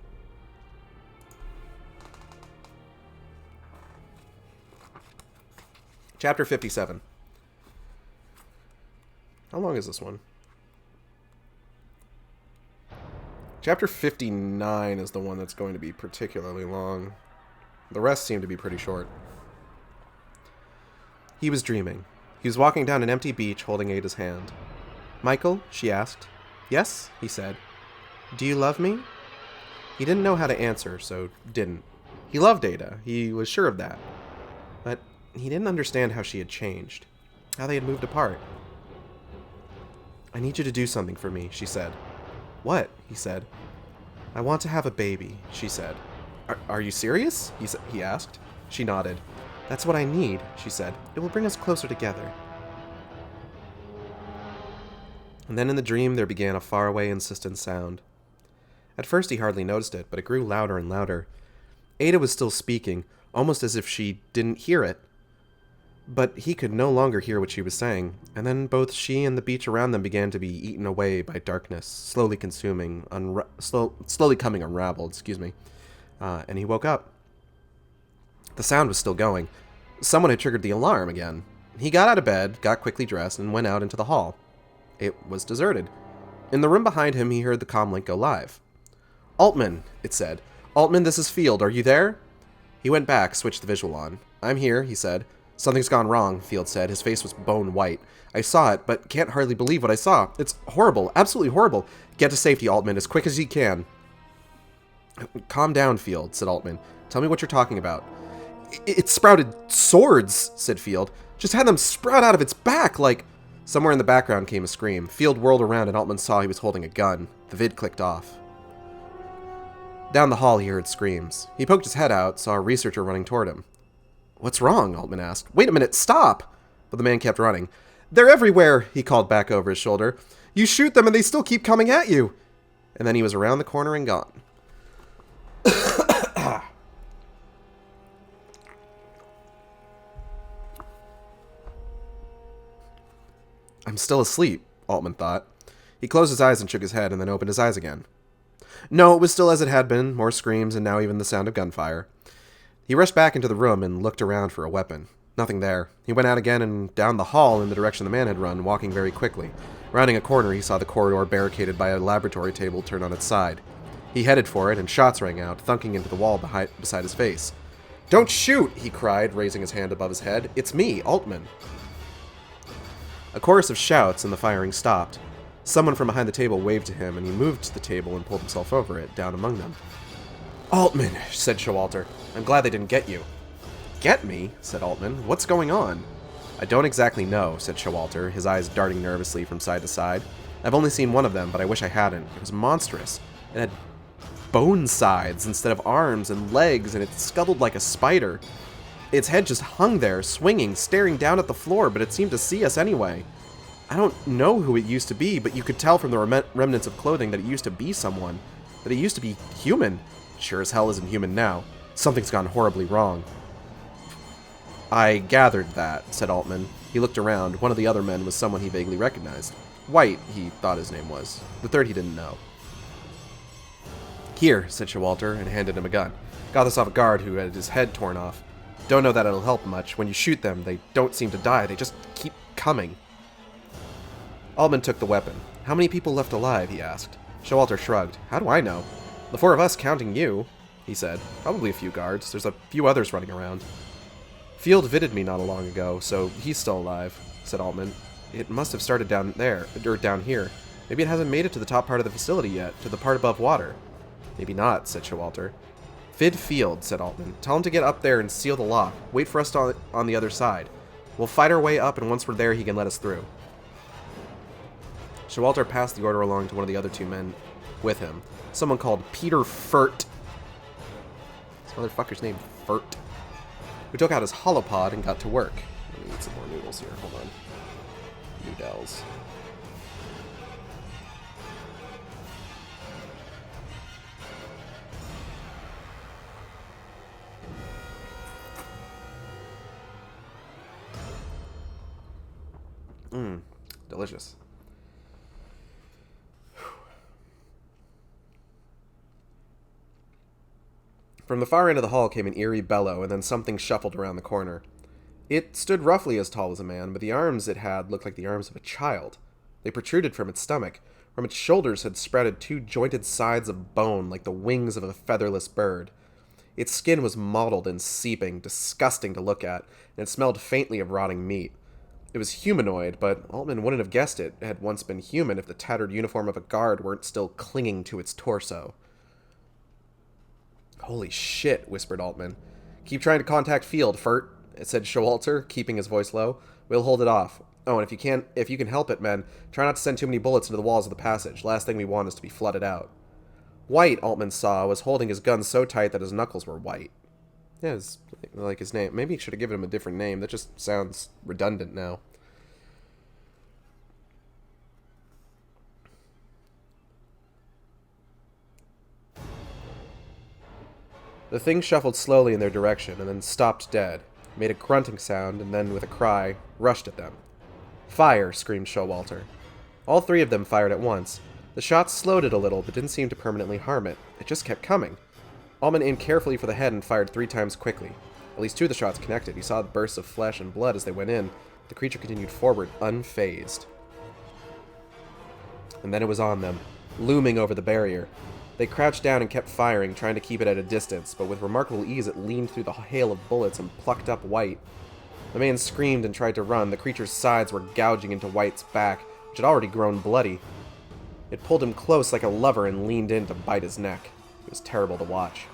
Chapter 57. How long is this one? Chapter 59 is the one that's going to be particularly long. The rest seem to be pretty short. He was dreaming. He was walking down an empty beach holding Ada's hand. "Michael?" she asked. "Yes," he said. "Do you love me?" He didn't know how to answer, so didn't. He loved Ada. He was sure of that. But he didn't understand how she had changed. How they had moved apart. "I need you to do something for me," she said. "What?" he said. "I want to have a baby," she said. Are you serious?" he asked. She nodded. "That's what I need," she said. "It will bring us closer together." And then in the dream there began a faraway, insistent sound. At first he hardly noticed it, but it grew louder and louder. Ada was still speaking, almost as if she didn't hear it. But he could no longer hear what she was saying, and then both she and the beach around them began to be eaten away by darkness, slowly slowly coming unraveled, and he woke up. The sound was still going. Someone had triggered the alarm again. He got out of bed, got quickly dressed, and went out into the hall. It was deserted. In the room behind him, he heard the comlink go live. "Altman," it said. "Altman, this is Field. Are you there?" He went back, switched the visual on. "I'm here," he said. Something's gone wrong, Field said. His face was bone white. I saw it, but can't hardly believe what I saw. It's horrible, absolutely horrible. Get to safety, Altman, as quick as you can. Calm down, Field, said Altman. Tell me what you're talking about. It sprouted swords, said Field. Just had them sprout out of its back, like... Somewhere in the background came a scream. Field whirled around and Altman saw he was holding a gun. The vid clicked off. Down the hall he heard screams. He poked his head out, saw a researcher running toward him. What's wrong? Altman asked. Wait a minute, stop! But the man kept running. They're everywhere, he called back over his shoulder. You shoot them and they still keep coming at you. And then he was around the corner and gone. I'm still asleep, Altman thought. He closed his eyes and shook his head and then opened his eyes again. No, it was still as it had been, more screams and now even the sound of gunfire. He rushed back into the room and looked around for a weapon. Nothing there. He went out again and down the hall in the direction the man had run, walking very quickly. Rounding a corner, he saw the corridor barricaded by a laboratory table turned on its side. He headed for it, and shots rang out, thunking into the wall beside his face. Don't shoot, he cried, raising his hand above his head. It's me, Altman. A chorus of shouts, and the firing stopped. Someone from behind the table waved to him, and he moved to the table and pulled himself over it, down among them. Altman, said Showalter. I'm glad they didn't get you. Get me? Said Altman. What's going on? I don't exactly know, said Showalter, his eyes darting nervously from side to side. I've only seen one of them, but I wish I hadn't. It was monstrous. It had bone sides instead of arms and legs, and it scuttled like a spider. Its head just hung there, swinging, staring down at the floor, but it seemed to see us anyway. I don't know who it used to be, but you could tell from the remnants of clothing that it used to be someone. That it used to be human. Sure as hell isn't human now. Something's gone horribly wrong. I gathered that, said Altman. He looked around. One of the other men was someone he vaguely recognized. White, he thought his name was. The third he didn't know. Here, said Showalter, and handed him a gun. Got this off a guard who had his head torn off. Don't know that it'll help much. When you shoot them, they don't seem to die. They just keep coming. Altman took the weapon. How many people left alive, he asked. Showalter shrugged. How do I know? The four of us counting you, he said. Probably a few guards. There's a few others running around. Field vided me not long ago, so he's still alive, said Altman. It must have started down there, or down here. Maybe it hasn't made it to the top part of the facility yet, to the part above water. Maybe not, said Showalter. Vid Field, said Altman. Tell him to get up there and seal the lock. Wait for us on the other side. We'll fight our way up, and once we're there, he can let us through. Showalter passed the order along to one of the other two men with him. Someone called Peter Furt. This motherfucker's name, Furt. Who took out his holopod and got to work. Let me eat some more noodles here. Hold on. Noodles. Delicious. From the far end of the hall came an eerie bellow, and then something shuffled around the corner. It stood roughly as tall as a man, but the arms it had looked like the arms of a child. They protruded from its stomach. From its shoulders had sprouted two jointed sides of bone, like the wings of a featherless bird. Its skin was mottled and seeping, disgusting to look at, and it smelled faintly of rotting meat. It was humanoid, but Altman wouldn't have guessed it had once been human if the tattered uniform of a guard weren't still clinging to its torso. Holy shit, whispered Altman. Keep trying to contact Field, Furt, said Showalter, keeping his voice low. We'll hold it off. Oh, and if you can help it, men, try not to send too many bullets into the walls of the passage. Last thing we want is to be flooded out. White, Altman saw, was holding his gun so tight that his knuckles were white. Yeah, it's like his name. Maybe he should have given him a different name. That just sounds redundant now. The thing shuffled slowly in their direction and then stopped dead, made a grunting sound, and then, with a cry, rushed at them. Fire, screamed Showalter. All three of them fired at once. The shots slowed it a little, but didn't seem to permanently harm it. It just kept coming. Altman aimed carefully for the head and fired 3 times quickly. At least 2 of the shots connected. He saw the bursts of flesh and blood as they went in. The creature continued forward, unfazed. And then it was on them, looming over the barrier. They crouched down and kept firing, trying to keep it at a distance, but with remarkable ease it leaned through the hail of bullets and plucked up White. The man screamed and tried to run. The creature's sides were gouging into White's back, which had already grown bloody. It pulled him close like a lover and leaned in to bite his neck. It was terrible to watch.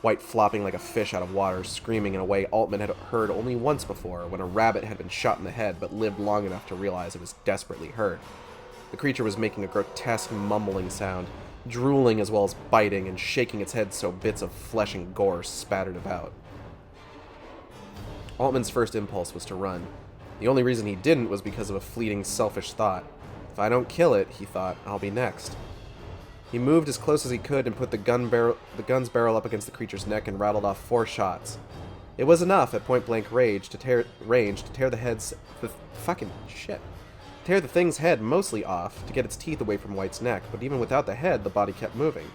White flopping like a fish out of water, screaming in a way Altman had heard only once before, when a rabbit had been shot in the head but lived long enough to realize it was desperately hurt. The creature was making a grotesque mumbling sound, drooling as well as biting and shaking its head so bits of flesh and gore spattered about. Altman's first impulse was to run. The only reason he didn't was because of a fleeting, selfish thought. If I don't kill it, he thought, I'll be next. He moved as close as he could and put the gun's barrel up against the creature's neck and rattled off 4 shots. It was enough at point-blank range to tear the thing's head mostly off to get its teeth away from White's neck, but even without the head, the body kept moving.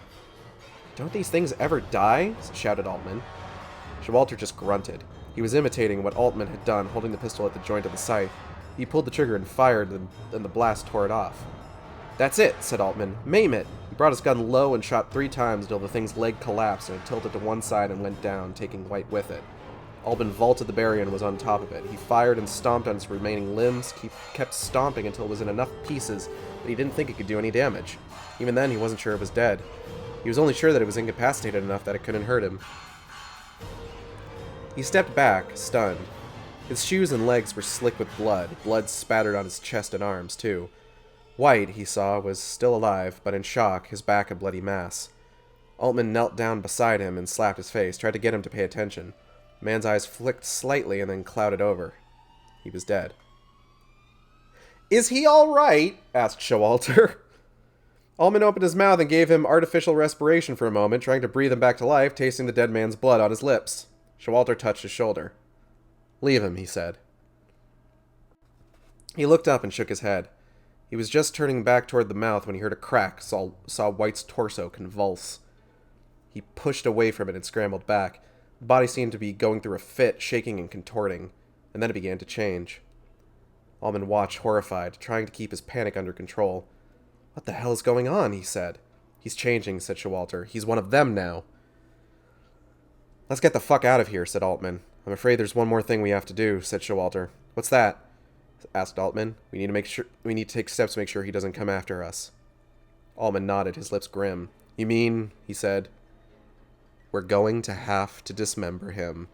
Don't these things ever die? Shouted Altman. Showalter just grunted. He was imitating what Altman had done, holding the pistol at the joint of the scythe. He pulled the trigger and fired, and the blast tore it off. That's it, said Altman. Maim it! He brought his gun low and shot 3 times until the thing's leg collapsed and it tilted to one side and went down, taking White with it. Altman vaulted the barrier and was on top of it. He fired and stomped on its remaining limbs, kept stomping until it was in enough pieces that he didn't think it could do any damage. Even then, he wasn't sure it was dead. He was only sure that it was incapacitated enough that it couldn't hurt him. He stepped back, stunned. His shoes and legs were slick with blood. Blood spattered on his chest and arms, too. White, he saw, was still alive, but in shock, his back a bloody mass. Altman knelt down beside him and slapped his face, tried to get him to pay attention. The man's eyes flicked slightly and then clouded over. He was dead. Is he all right? Asked Showalter. Altman opened his mouth and gave him artificial respiration for a moment, trying to breathe him back to life, tasting the dead man's blood on his lips. Showalter touched his shoulder. Leave him, he said. He looked up and shook his head. He was just turning back toward the mouth when he heard a crack, saw White's torso convulse. He pushed away from it and scrambled back. The body seemed to be going through a fit, shaking and contorting, and then it began to change. Altman watched, horrified, trying to keep his panic under control. What the hell is going on? He said. He's changing, said Showalter. He's one of them now. Let's get the fuck out of here, said Altman. I'm afraid there's one more thing we have to do, said Showalter. What's that? Asked Altman. We need to take steps to make sure he doesn't come after us. Altman nodded, his lips grim. You mean, he said, we're going to have to dismember him.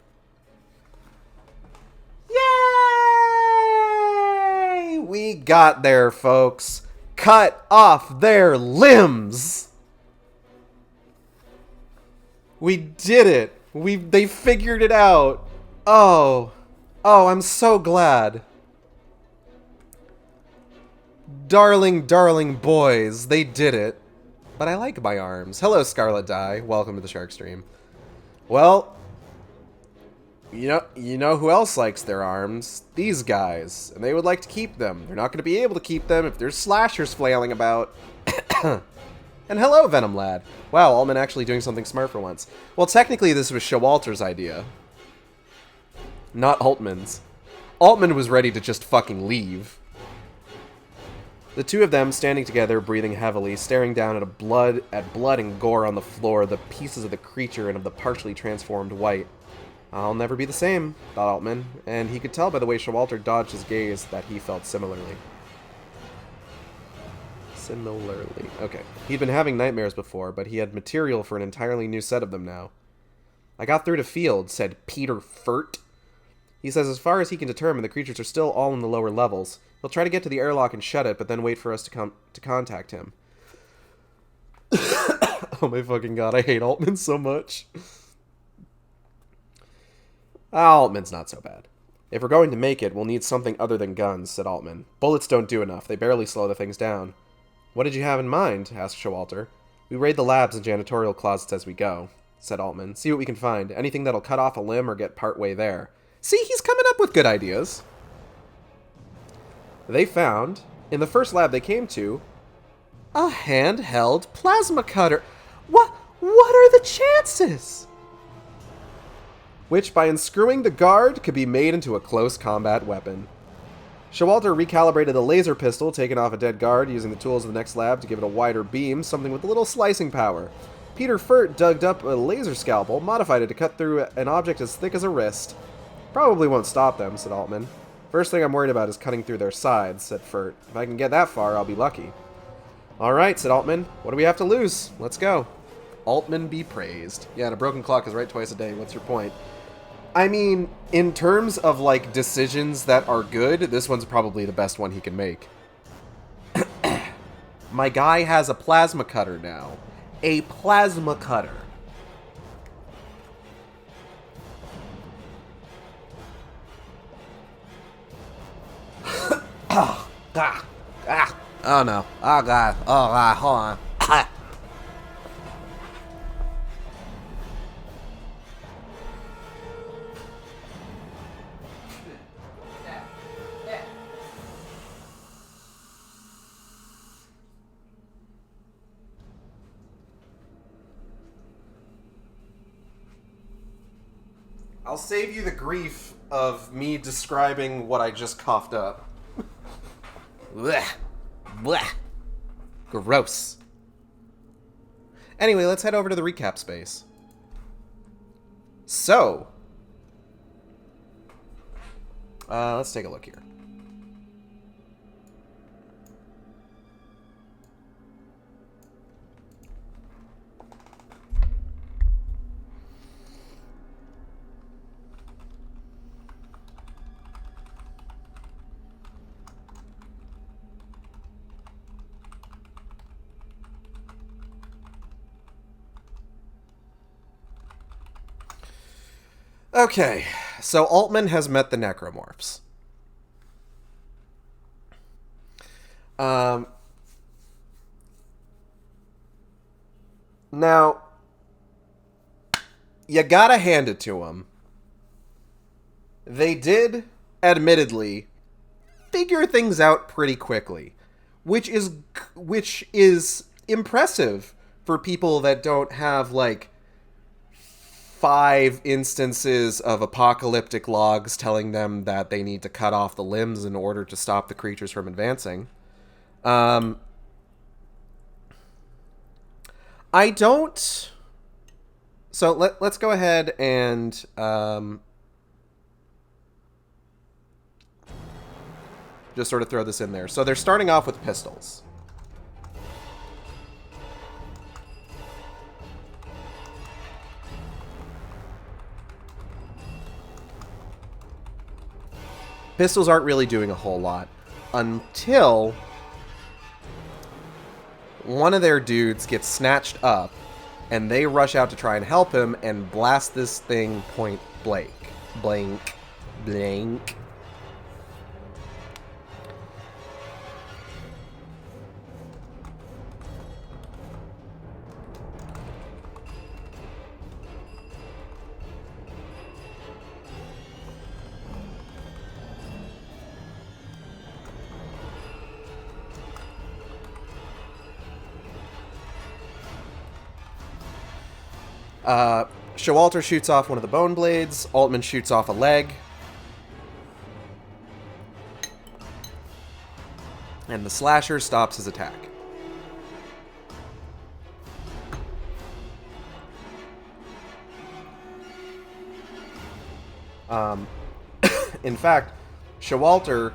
Yay! We got there, folks. Cut off their limbs! We did it! They figured it out! Oh, I'm so glad. Darling, darling boys, they did it. But I like my arms. Hello, Scarlet Dye. Welcome to the Sharkstream. Well, you know who else likes their arms? These guys. And they would like to keep them. They're not going to be able to keep them if there's slashers flailing about. And hello, Venom Lad. Wow, Altman actually doing something smart for once. Well, technically this was Showalter's idea. Not Altman's. Altman was ready to just fucking leave. The two of them standing together, breathing heavily, staring down at blood and gore on the floor, the pieces of the creature and of the partially transformed White. I'll never be the same, thought Altman, and he could tell by the way Showalter dodged his gaze that he felt similarly. Okay. He'd been having nightmares before, but he had material for an entirely new set of them now. I got through to field, said Peter Furt. He says as far as he can determine, the creatures are still all in the lower levels. He'll try to get to the airlock and shut it, but then wait for us to contact him. Oh my fucking god, I hate Altman so much. Altman's not so bad. If we're going to make it, we'll need something other than guns, said Altman. Bullets don't do enough. They barely slow the things down. What did you have in mind? Asked Showalter. We raid the labs and janitorial closets as we go, said Altman. See what we can find. Anything that'll cut off a limb or get partway there. See, he's coming up with good ideas. They found, in the first lab they came to, a handheld plasma cutter. What are the chances? Which, by unscrewing the guard, could be made into a close combat weapon. Showalter recalibrated a laser pistol taken off a dead guard, using the tools of the next lab to give it a wider beam, something with a little slicing power. Peter Furt dug up a laser scalpel, modified it to cut through an object as thick as a wrist. Probably won't stop them, said Altman. First thing I'm worried about is cutting through their sides, said Furt. If I can get that far, I'll be lucky. Alright, said Altman. What do we have to lose? Let's go. Altman be praised. Yeah, and a broken clock is right twice a day. What's your point? I mean, in terms of, like, decisions that are good, this one's probably the best one he can make. My guy has a plasma cutter now. A plasma cutter. Oh no. Oh god. Oh god. Hold on. I'll save you the grief of me describing what I just coughed up. Blech. Blech. Gross. Anyway, let's head over to the recap space. So, let's take a look here. Okay, so Altman has met the necromorphs. Now, you gotta hand it to them. They did, admittedly, figure things out pretty quickly, which is impressive for people that don't have, like, 5 instances of apocalyptic logs telling them that they need to cut off the limbs in order to stop the creatures from advancing. I don't... So let's go ahead and just sort of throw this in there. So they're starting off with pistols. Pistols aren't really doing a whole lot until one of their dudes gets snatched up and they rush out to try and help him and blast this thing point blank. Blank. Blank. Showalter shoots off one of the bone blades. Altman shoots off a leg. And the slasher stops his attack. In fact, Showalter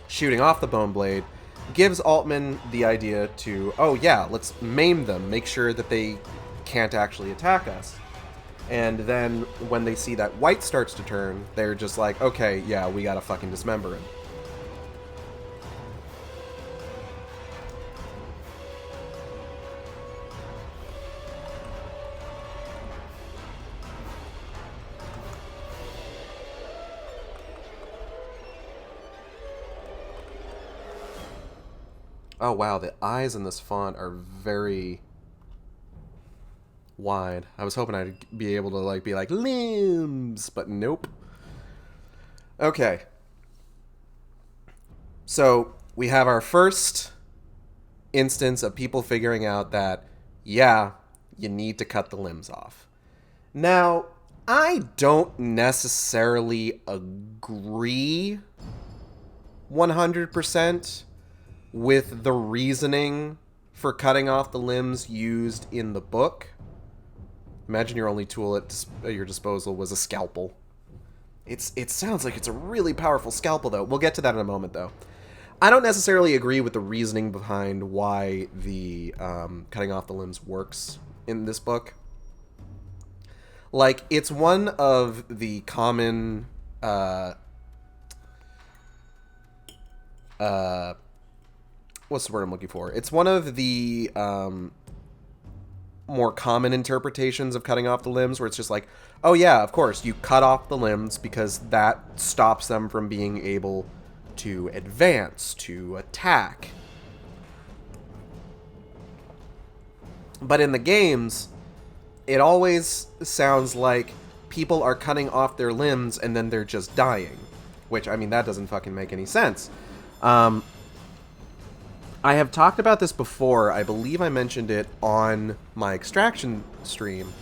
shooting off the bone blade gives Altman the idea to, oh yeah, let's maim them, make sure that they can't actually attack us. And then when they see that white starts to turn, they're just like, okay, yeah, we gotta fucking dismember him. Oh wow, the eyes in this font are very wide. I was hoping I'd be able to be like limbs, but nope. Okay. So we have our first instance of people figuring out that, yeah, you need to cut the limbs off. Now, I don't necessarily agree 100% with the reasoning for cutting off the limbs used in the book. Imagine your only tool at your disposal was a scalpel. It sounds like it's a really powerful scalpel, though. We'll get to that in a moment, though. I don't necessarily agree with the reasoning behind why the cutting off the limbs works in this book. Like, it's one of the common what's the word I'm looking for? It's one of the more common interpretations of cutting off the limbs, where it's just like, oh yeah, of course, you cut off the limbs because that stops them from being able to advance, to attack. But in the games, it always sounds like people are cutting off their limbs and then they're just dying. Which, I mean, that doesn't fucking make any sense. I have talked about this before. I believe I mentioned it on my extraction stream.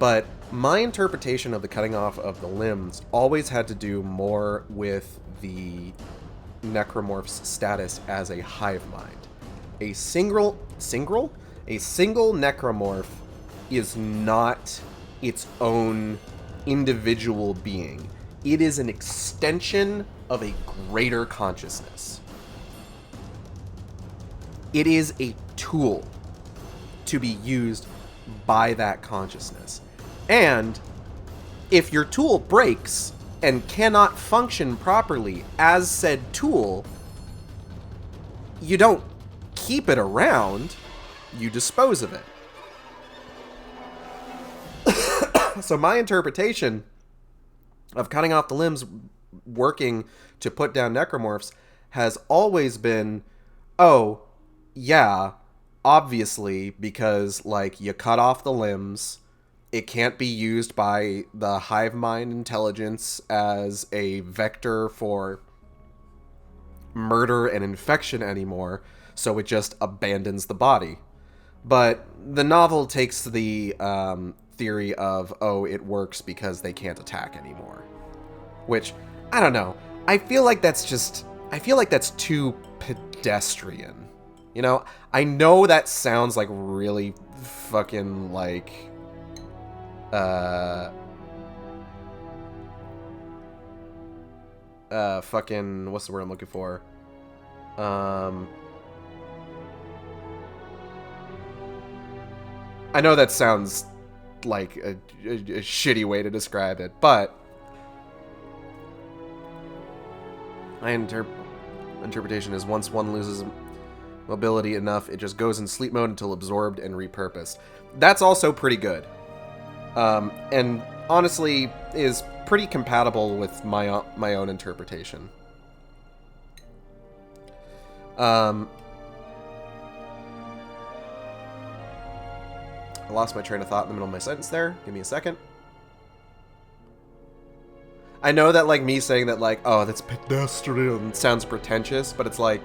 But my interpretation of the cutting off of the limbs always had to do more with the necromorph's status as a hive mind. A single necromorph is not its own individual being. It is an extension of a greater consciousness. It is a tool to be used by that consciousness. And if your tool breaks and cannot function properly as said tool, you don't keep it around, you dispose of it. So my interpretation of cutting off the limbs working to put down necromorphs has always been, oh, yeah, obviously, because, like, you cut off the limbs, it can't be used by the hive mind intelligence as a vector for murder and infection anymore, so it just abandons the body. But the novel takes the theory of, oh, it works because they can't attack anymore. Which, I don't know. I feel like that's too pedestrian. You know, I know that sounds like really fucking, like, fucking, what's the word I'm looking for? I know that sounds like a shitty way to describe it, but my interpretation is once one loses mobility enough, it just goes in sleep mode until absorbed and repurposed. That's also pretty good. And honestly is pretty compatible with my own interpretation. I lost my train of thought in the middle of my sentence there. Give me a second. I know that, like, me saying that, like, oh, that's pedestrian sounds pretentious, but it's like,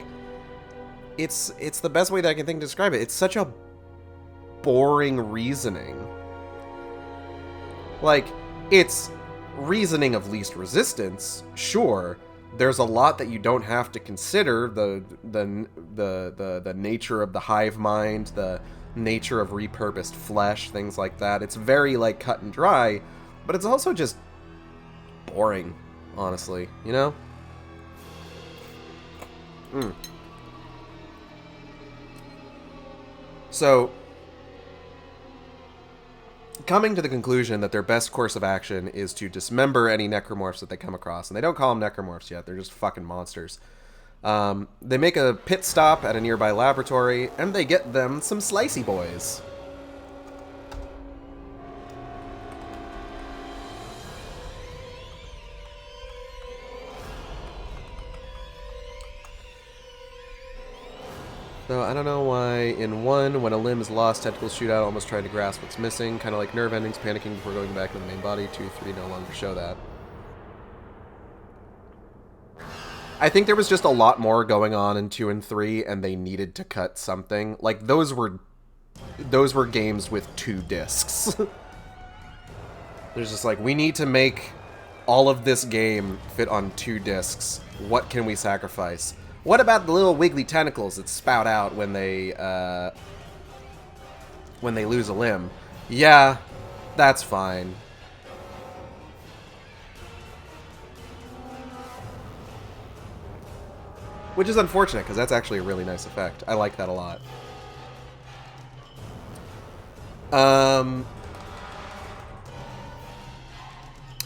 it's the best way that I can think to describe it. It's such a boring reasoning. Like, it's reasoning of least resistance, sure. There's a lot that you don't have to consider, the nature of the hive mind, the nature of repurposed flesh, things like that. It's very, like, cut and dry, but it's also just boring, honestly, you know? So, coming to the conclusion that their best course of action is to dismember any necromorphs that they come across, and they don't call them necromorphs yet, they're just fucking monsters. They make a pit stop at a nearby laboratory, and they get them some slicey boys. So I don't know why in 1, when a limb is lost, tentacles shoot out, almost trying to grasp what's missing, kind of like nerve endings, panicking before going back to the main body. 2, 3 no longer show that. I think there was just a lot more going on in 2 and 3, and they needed to cut something. Like, those were games with 2 discs. There's just like, we need to make all of this game fit on 2 discs. What can we sacrifice? What about the little wiggly tentacles that spout out when they lose a limb? Yeah, that's fine. Which is unfortunate, because that's actually a really nice effect. I like that a lot.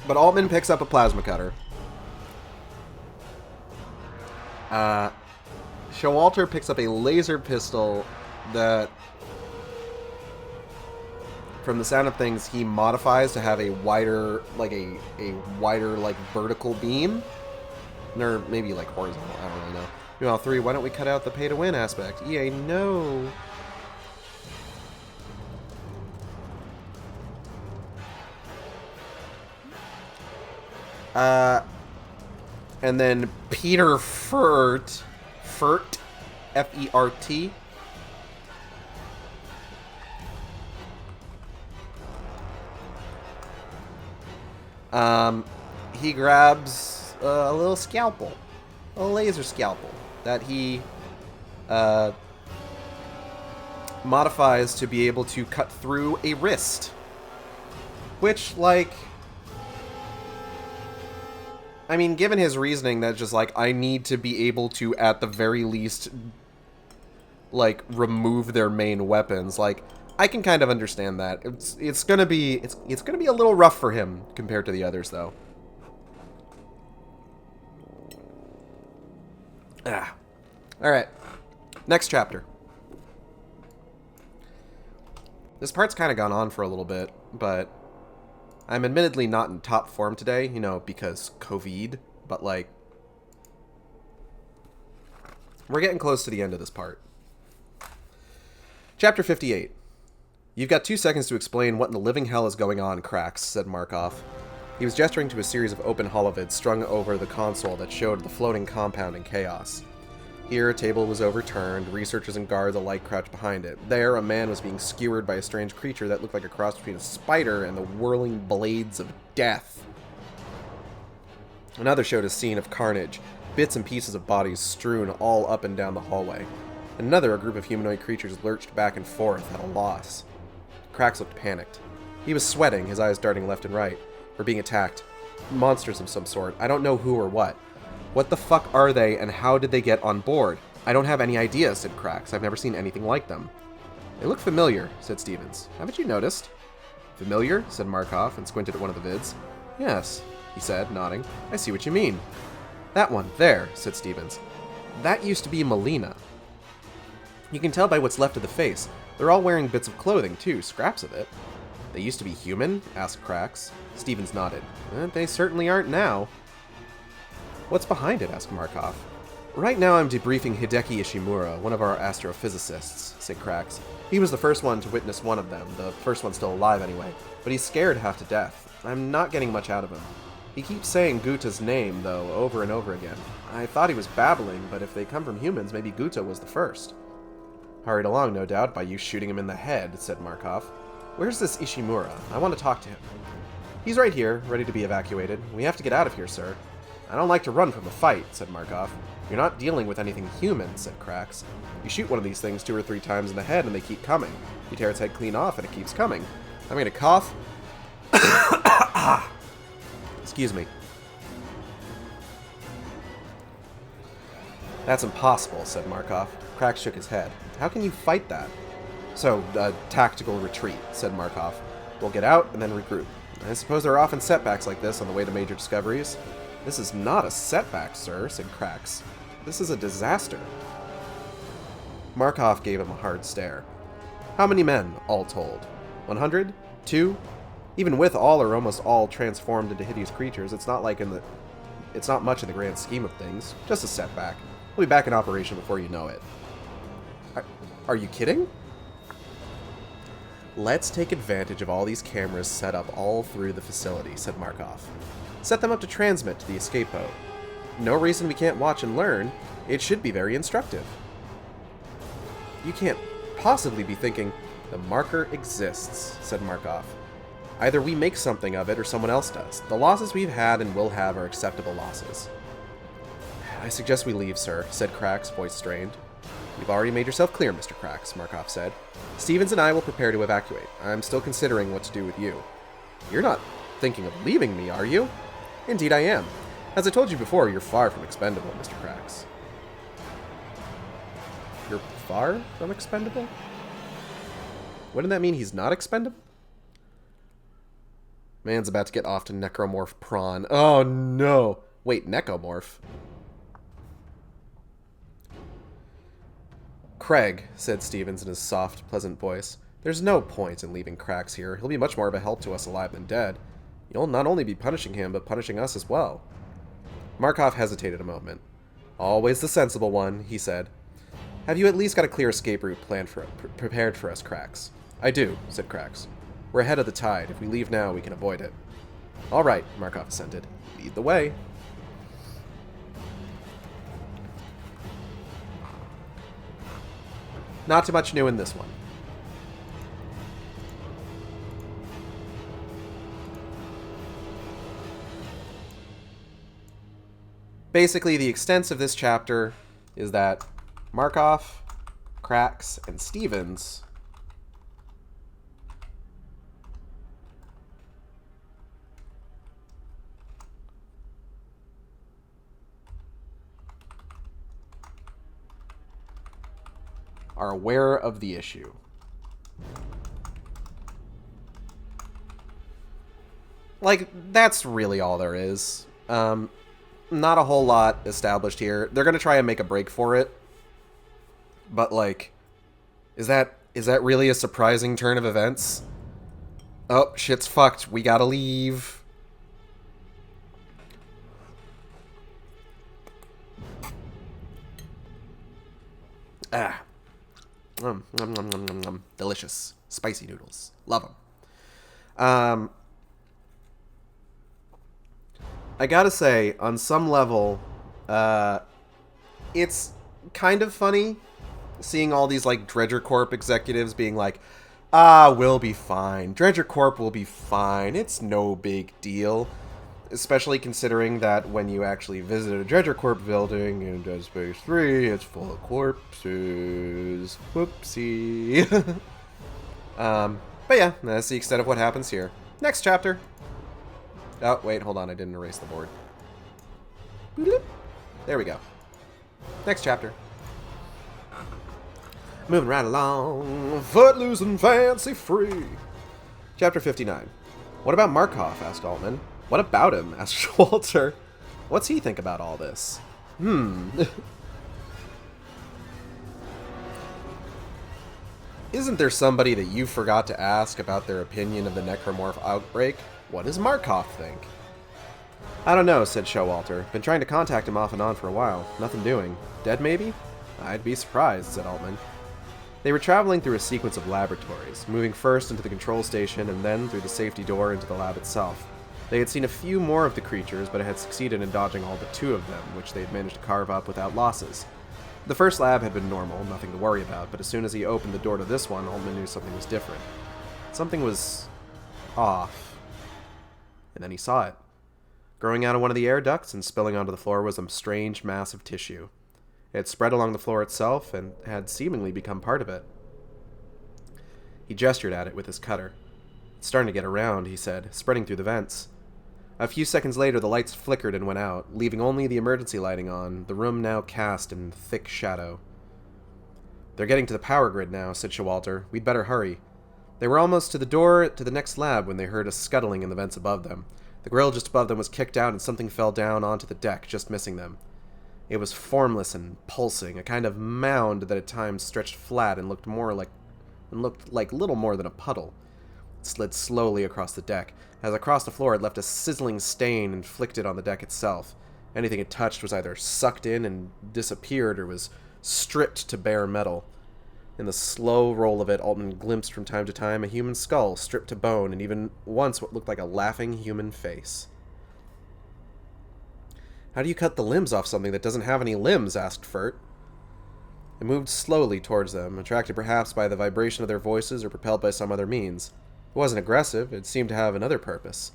But Altman picks up a plasma cutter. Showalter picks up a laser pistol that, from the sound of things, he modifies to have a wider, like a wider, like, vertical beam. Or maybe, like, horizontal. I don't really know. Meanwhile, 3, why don't we cut out the pay-to-win aspect? EA, no. And then Peter Fert, F-E-R-T. He grabs a little scalpel, a laser scalpel that he modifies to be able to cut through a wrist, which, like, I mean, given his reasoning that just, like, I need to be able to, at the very least, like, remove their main weapons, like, I can kind of understand that. It's gonna be a little rough for him compared to the others, though. Alright. Next chapter. This part's kind of gone on for a little bit, but I'm admittedly not in top form today, you know, because COVID, but, like, we're getting close to the end of this part. Chapter 58. You've got 2 seconds to explain what in the living hell is going on, Cracks, said Markov. He was gesturing to a series of open holovids strung over the console that showed the floating compound in chaos. Here, a table was overturned, researchers and guards alike crouched behind it. There, a man was being skewered by a strange creature that looked like a cross between a spider and the whirling blades of death. Another showed a scene of carnage, bits and pieces of bodies strewn all up and down the hallway. Another, a group of humanoid creatures lurched back and forth at a loss. Cracks looked panicked. He was sweating, his eyes darting left and right. We're being attacked. Monsters of some sort. I don't know who or what. What the fuck are they, and how did they get on board? I don't have any idea, said Cracks. I've never seen anything like them. They look familiar, said Stevens. Haven't you noticed? Familiar? Said Markov, and squinted at one of the vids. Yes, he said, nodding. I see what you mean. That one, there, said Stevens. That used to be Melina. You can tell by what's left of the face. They're all wearing bits of clothing, too, scraps of it. They used to be human? Asked Cracks. Stevens nodded. They certainly aren't now. What's behind it? Asked Markov. Right now I'm debriefing Hideki Ishimura, one of our astrophysicists, said Cracks. He was the first one to witness one of them, the first one still alive anyway, but he's scared half to death. I'm not getting much out of him. He keeps saying Guta's name, though, over and over again. I thought he was babbling, but if they come from humans, maybe Guta was the first. Hurried along, no doubt, by you shooting him in the head, said Markov. Where's this Ishimura? I want to talk to him. He's right here, ready to be evacuated. We have to get out of here, sir. I don't like to run from a fight, said Markov. You're not dealing with anything human, said Cracks. You shoot one of these things 2 or 3 times in the head and they keep coming. You tear its head clean off and it keeps coming. I'm going to cough. Excuse me. That's impossible, said Markov. Cracks shook his head. How can you fight that? So, tactical retreat, said Markov. We'll get out and then regroup. I suppose there are often setbacks like this on the way to major discoveries. This is not a setback, sir, said Cracks. This is a disaster. Markov gave him a hard stare. How many men, all told? 100? 2? Even with all or almost all transformed into hideous creatures, it's not much in the grand scheme of things. Just a setback. We'll be back in operation before you know it. Are you kidding? Let's take advantage of all these cameras set up all through the facility, said Markov. Set them up to transmit to the escape pod. No reason we can't watch and learn. It should be very instructive. You can't possibly be thinking, the marker exists, said Markov. Either we make something of it or someone else does. The losses we've had and will have are acceptable losses. I suggest we leave, sir, said Cracks, voice strained. You've already made yourself clear, Mr. Cracks, Markov said. Stevens and I will prepare to evacuate. I'm still considering what to do with you. You're not thinking of leaving me, are you? Indeed I am. As I told you before, you're far from expendable, Mr. Cracks. You're far from expendable? Wouldn't that mean he's not expendable? Man's about to get off to necromorph prawn. Oh no! Wait, necomorph? Craig, said Stevens in his soft, pleasant voice, there's no point in leaving Cracks here. He'll be much more of a help to us alive than dead. You'll not only be punishing him, but punishing us as well. Markov hesitated a moment. Always the sensible one, he said. Have you at least got a clear escape route prepared for us, Cracks? I do, said Cracks. We're ahead of the tide. If we leave now, we can avoid it. All right, Markov assented. Lead the way. Not too much new in this one. Basically, the extent of this chapter is that Markov, Cracks, and Stevens are aware of the issue. Like, that's really all there is. Not a whole lot established here. They're gonna try and make a break for it. But, like, is that really a surprising turn of events? Oh, shit's fucked. We gotta leave. Ah. Delicious. Spicy noodles. Love them. I gotta say, on some level, it's kind of funny seeing all these, like, Dredger Corp executives being like, we'll be fine. Dredger Corp will be fine. It's no big deal. Especially considering that when you actually visit a Dredger Corp building in Dead Space 3, it's full of corpses. Whoopsie. But yeah, that's the extent of what happens here. Next chapter. Oh, wait, hold on. I didn't erase the board. There we go. Next chapter. Moving right along. Footloose and fancy free. Chapter 59. What about Markov? Asked Altman. What about him? Asked Walter. What's he think about all this? Isn't there somebody that you forgot to ask about their opinion of the necromorph outbreak? What does Markov think? I don't know, said Showalter. Been trying to contact him off and on for a while. Nothing doing. Dead, maybe? I'd be surprised, said Altman. They were traveling through a sequence of laboratories, moving first into the control station and then through the safety door into the lab itself. They had seen a few more of the creatures, but had succeeded in dodging all but 2 of them, which they had managed to carve up without losses. The first lab had been normal, nothing to worry about, but as soon as he opened the door to this one, Altman knew something was different. Something was off. And then he saw it. Growing out of one of the air ducts and spilling onto the floor was a strange mass of tissue. It had spread along the floor itself and had seemingly become part of it. He gestured at it with his cutter. It's starting to get around, he said, spreading through the vents. A few seconds later, the lights flickered and went out, leaving only the emergency lighting on, the room now cast in thick shadow. They're getting to the power grid now, said Showalter. We'd better hurry. They were almost to the door to the next lab when they heard a scuttling in the vents above them. The grill just above them was kicked out and something fell down onto the deck, just missing them. It was formless and pulsing, a kind of mound that at times stretched flat and looked like little more than a puddle. It slid slowly across the deck. As it crossed the floor, it left a sizzling stain inflicted on the deck itself. Anything it touched was either sucked in and disappeared or was stripped to bare metal. In the slow roll of it, Altman glimpsed from time to time a human skull stripped to bone, and even once what looked like a laughing human face. How do you cut the limbs off something that doesn't have any limbs? Asked Furt. It moved slowly towards them, attracted perhaps by the vibration of their voices or propelled by some other means. It wasn't aggressive, it seemed to have another purpose.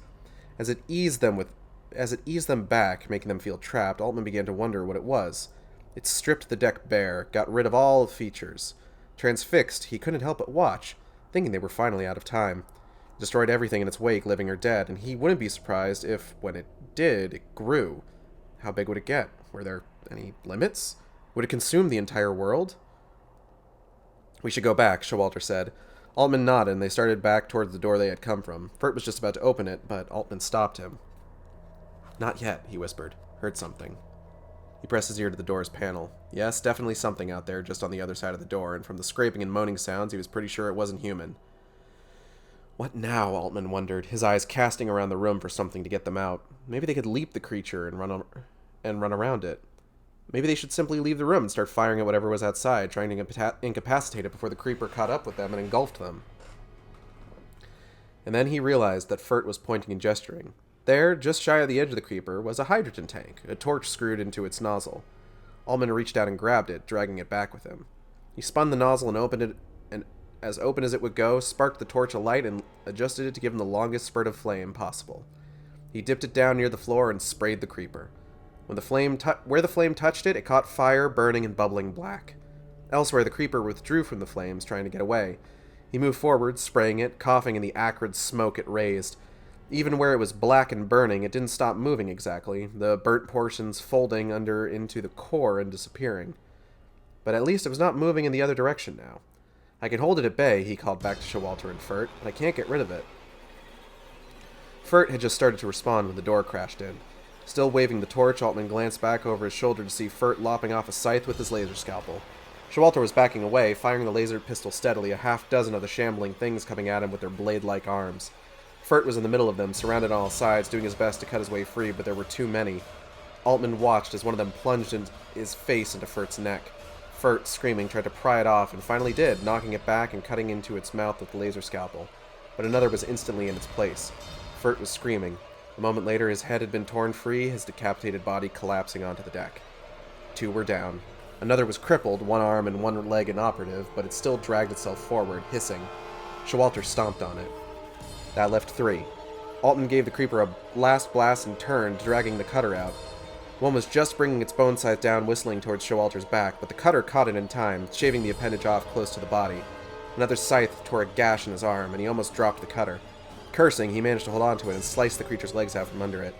As it eased them back, making them feel trapped, Altman began to wonder what it was. It stripped the deck bare, got rid of all features. Transfixed, he couldn't help but watch, thinking they were finally out of time. It destroyed everything in its wake, living or dead, and he wouldn't be surprised if, when it did, it grew. How big would it get? Were there any limits? Would it consume the entire world? We should go back, Showalter said. Altman nodded, and they started back towards the door they had come from. Furt was just about to open it, but Altman stopped him. Not yet, he whispered. Heard something. He pressed his ear to the door's panel. Yes, definitely something out there just on the other side of the door, and from the scraping and moaning sounds, he was pretty sure it wasn't human. What now? Altman wondered, his eyes casting around the room for something to get them out. Maybe they could leap the creature and run around it. Maybe they should simply leave the room and start firing at whatever was outside, trying to incapacitate it before the creeper caught up with them and engulfed them. And then he realized that Furt was pointing and gesturing. There, just shy of the edge of the creeper, was a hydrogen tank, a torch screwed into its nozzle. Altman reached out and grabbed it, dragging it back with him. He spun the nozzle and opened it, and as open as it would go, sparked the torch alight and adjusted it to give him the longest spurt of flame possible. He dipped it down near the floor and sprayed the creeper. When where the flame touched it, it caught fire, burning and bubbling black. Elsewhere, the creeper withdrew from the flames, trying to get away. He moved forward, spraying it, coughing in the acrid smoke it raised. Even where it was black and burning, it didn't stop moving exactly, the burnt portions folding into the core and disappearing. But at least it was not moving in the other direction now. I can hold it at bay, he called back to Showalter and Furt, but I can't get rid of it. Furt had just started to respond when the door crashed in. Still waving the torch, Altman glanced back over his shoulder to see Furt lopping off a scythe with his laser scalpel. Showalter was backing away, firing the laser pistol steadily, a half-dozen of the shambling things coming at him with their blade-like arms. Furt was in the middle of them, surrounded on all sides, doing his best to cut his way free, but there were too many. Altman watched as one of them plunged his face into Furt's neck. Furt, screaming, tried to pry it off, and finally did, knocking it back and cutting into its mouth with the laser scalpel. But another was instantly in its place. Furt was screaming. A moment later, his head had been torn free, his decapitated body collapsing onto the deck. 2 were down. Another was crippled, one arm and one leg inoperative, but it still dragged itself forward, hissing. Showalter stomped on it. That left 3. Altman gave the creeper a last blast and turned, dragging the cutter out. One was just bringing its bone size down, whistling towards Showalter's back, but the cutter caught it in time, shaving the appendage off close to the body. Another scythe tore a gash in his arm, and he almost dropped the cutter. Cursing, he managed to hold on to it and slice the creature's legs out from under it.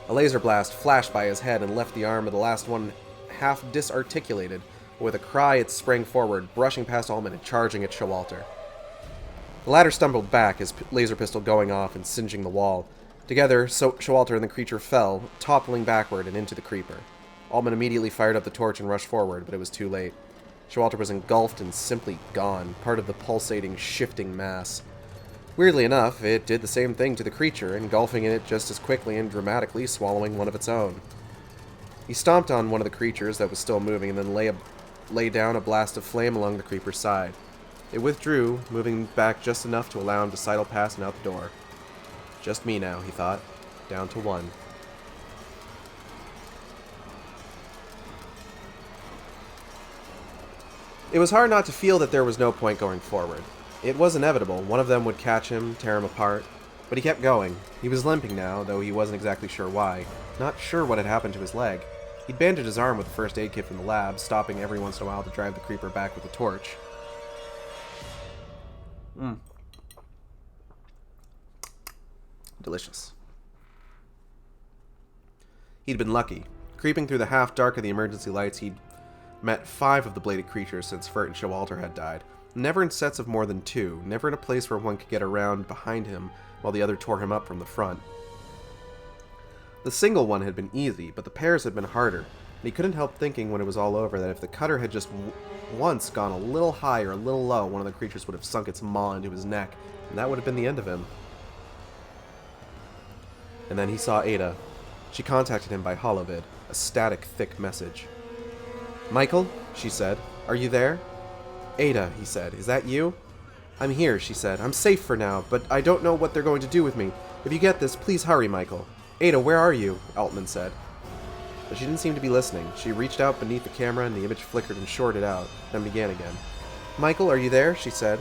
A laser blast flashed by his head and left the arm of the last one half disarticulated. With a cry, it sprang forward, brushing past Altman and charging at Showalter. The latter stumbled back, his laser pistol going off and singeing the wall. Together, Showalter and the creature fell, toppling backward and into the creeper. Altman immediately fired up the torch and rushed forward, but it was too late. Showalter was engulfed and simply gone, part of the pulsating, shifting mass. Weirdly enough, it did the same thing to the creature, engulfing it just as quickly and dramatically, swallowing one of its own. He stomped on one of the creatures that was still moving and then lay down a blast of flame along the creeper's side. It withdrew, moving back just enough to allow him to sidle past and out the door. Just me now, he thought. Down to 1. It was hard not to feel that there was no point going forward. It was inevitable. One of them would catch him, tear him apart. But he kept going. He was limping now, though he wasn't exactly sure why. Not sure what had happened to his leg. He'd bandaged his arm with the first aid kit from the lab, stopping every once in a while to drive the creeper back with a torch. Delicious. He'd been lucky. Creeping through the half-dark of the emergency lights, he'd met 5 of the bladed creatures since Furt and Showalter had died. Never in sets of more than 2, never in a place where one could get around behind him while the other tore him up from the front. The single one had been easy, but the pairs had been harder, and he couldn't help thinking when it was all over that if the cutter had just once gone a little high or a little low, one of the creatures would have sunk its maw into his neck, and that would have been the end of him. And then he saw Ada. She contacted him by holovid, a static, thick message. "Michael," she said, "are you there?" "Ada," he said, "is that you?" "I'm here," she said. "I'm safe for now, but I don't know what they're going to do with me. If you get this, please hurry, Michael." "Ada, where are you?" Altman said. But she didn't seem to be listening. She reached out beneath the camera and the image flickered and shorted out, then began again. "Michael, are you there?" she said.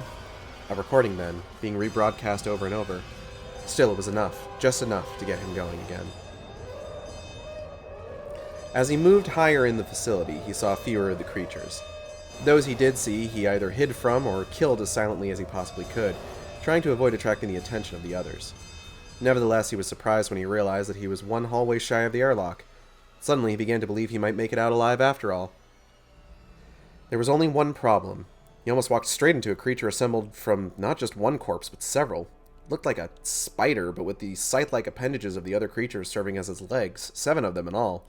A recording then, being rebroadcast over and over. Still, it was enough, just enough to get him going again. As he moved higher in the facility, he saw fewer of the creatures. Those he did see, he either hid from or killed as silently as he possibly could, trying to avoid attracting the attention of the others. Nevertheless, he was surprised when he realized that he was 1 hallway shy of the airlock. Suddenly, he began to believe he might make it out alive after all. There was only one problem. He almost walked straight into a creature assembled from not just one corpse, but several. It looked like a spider, but with the scythe-like appendages of the other creatures serving as his legs, 7 of them in all.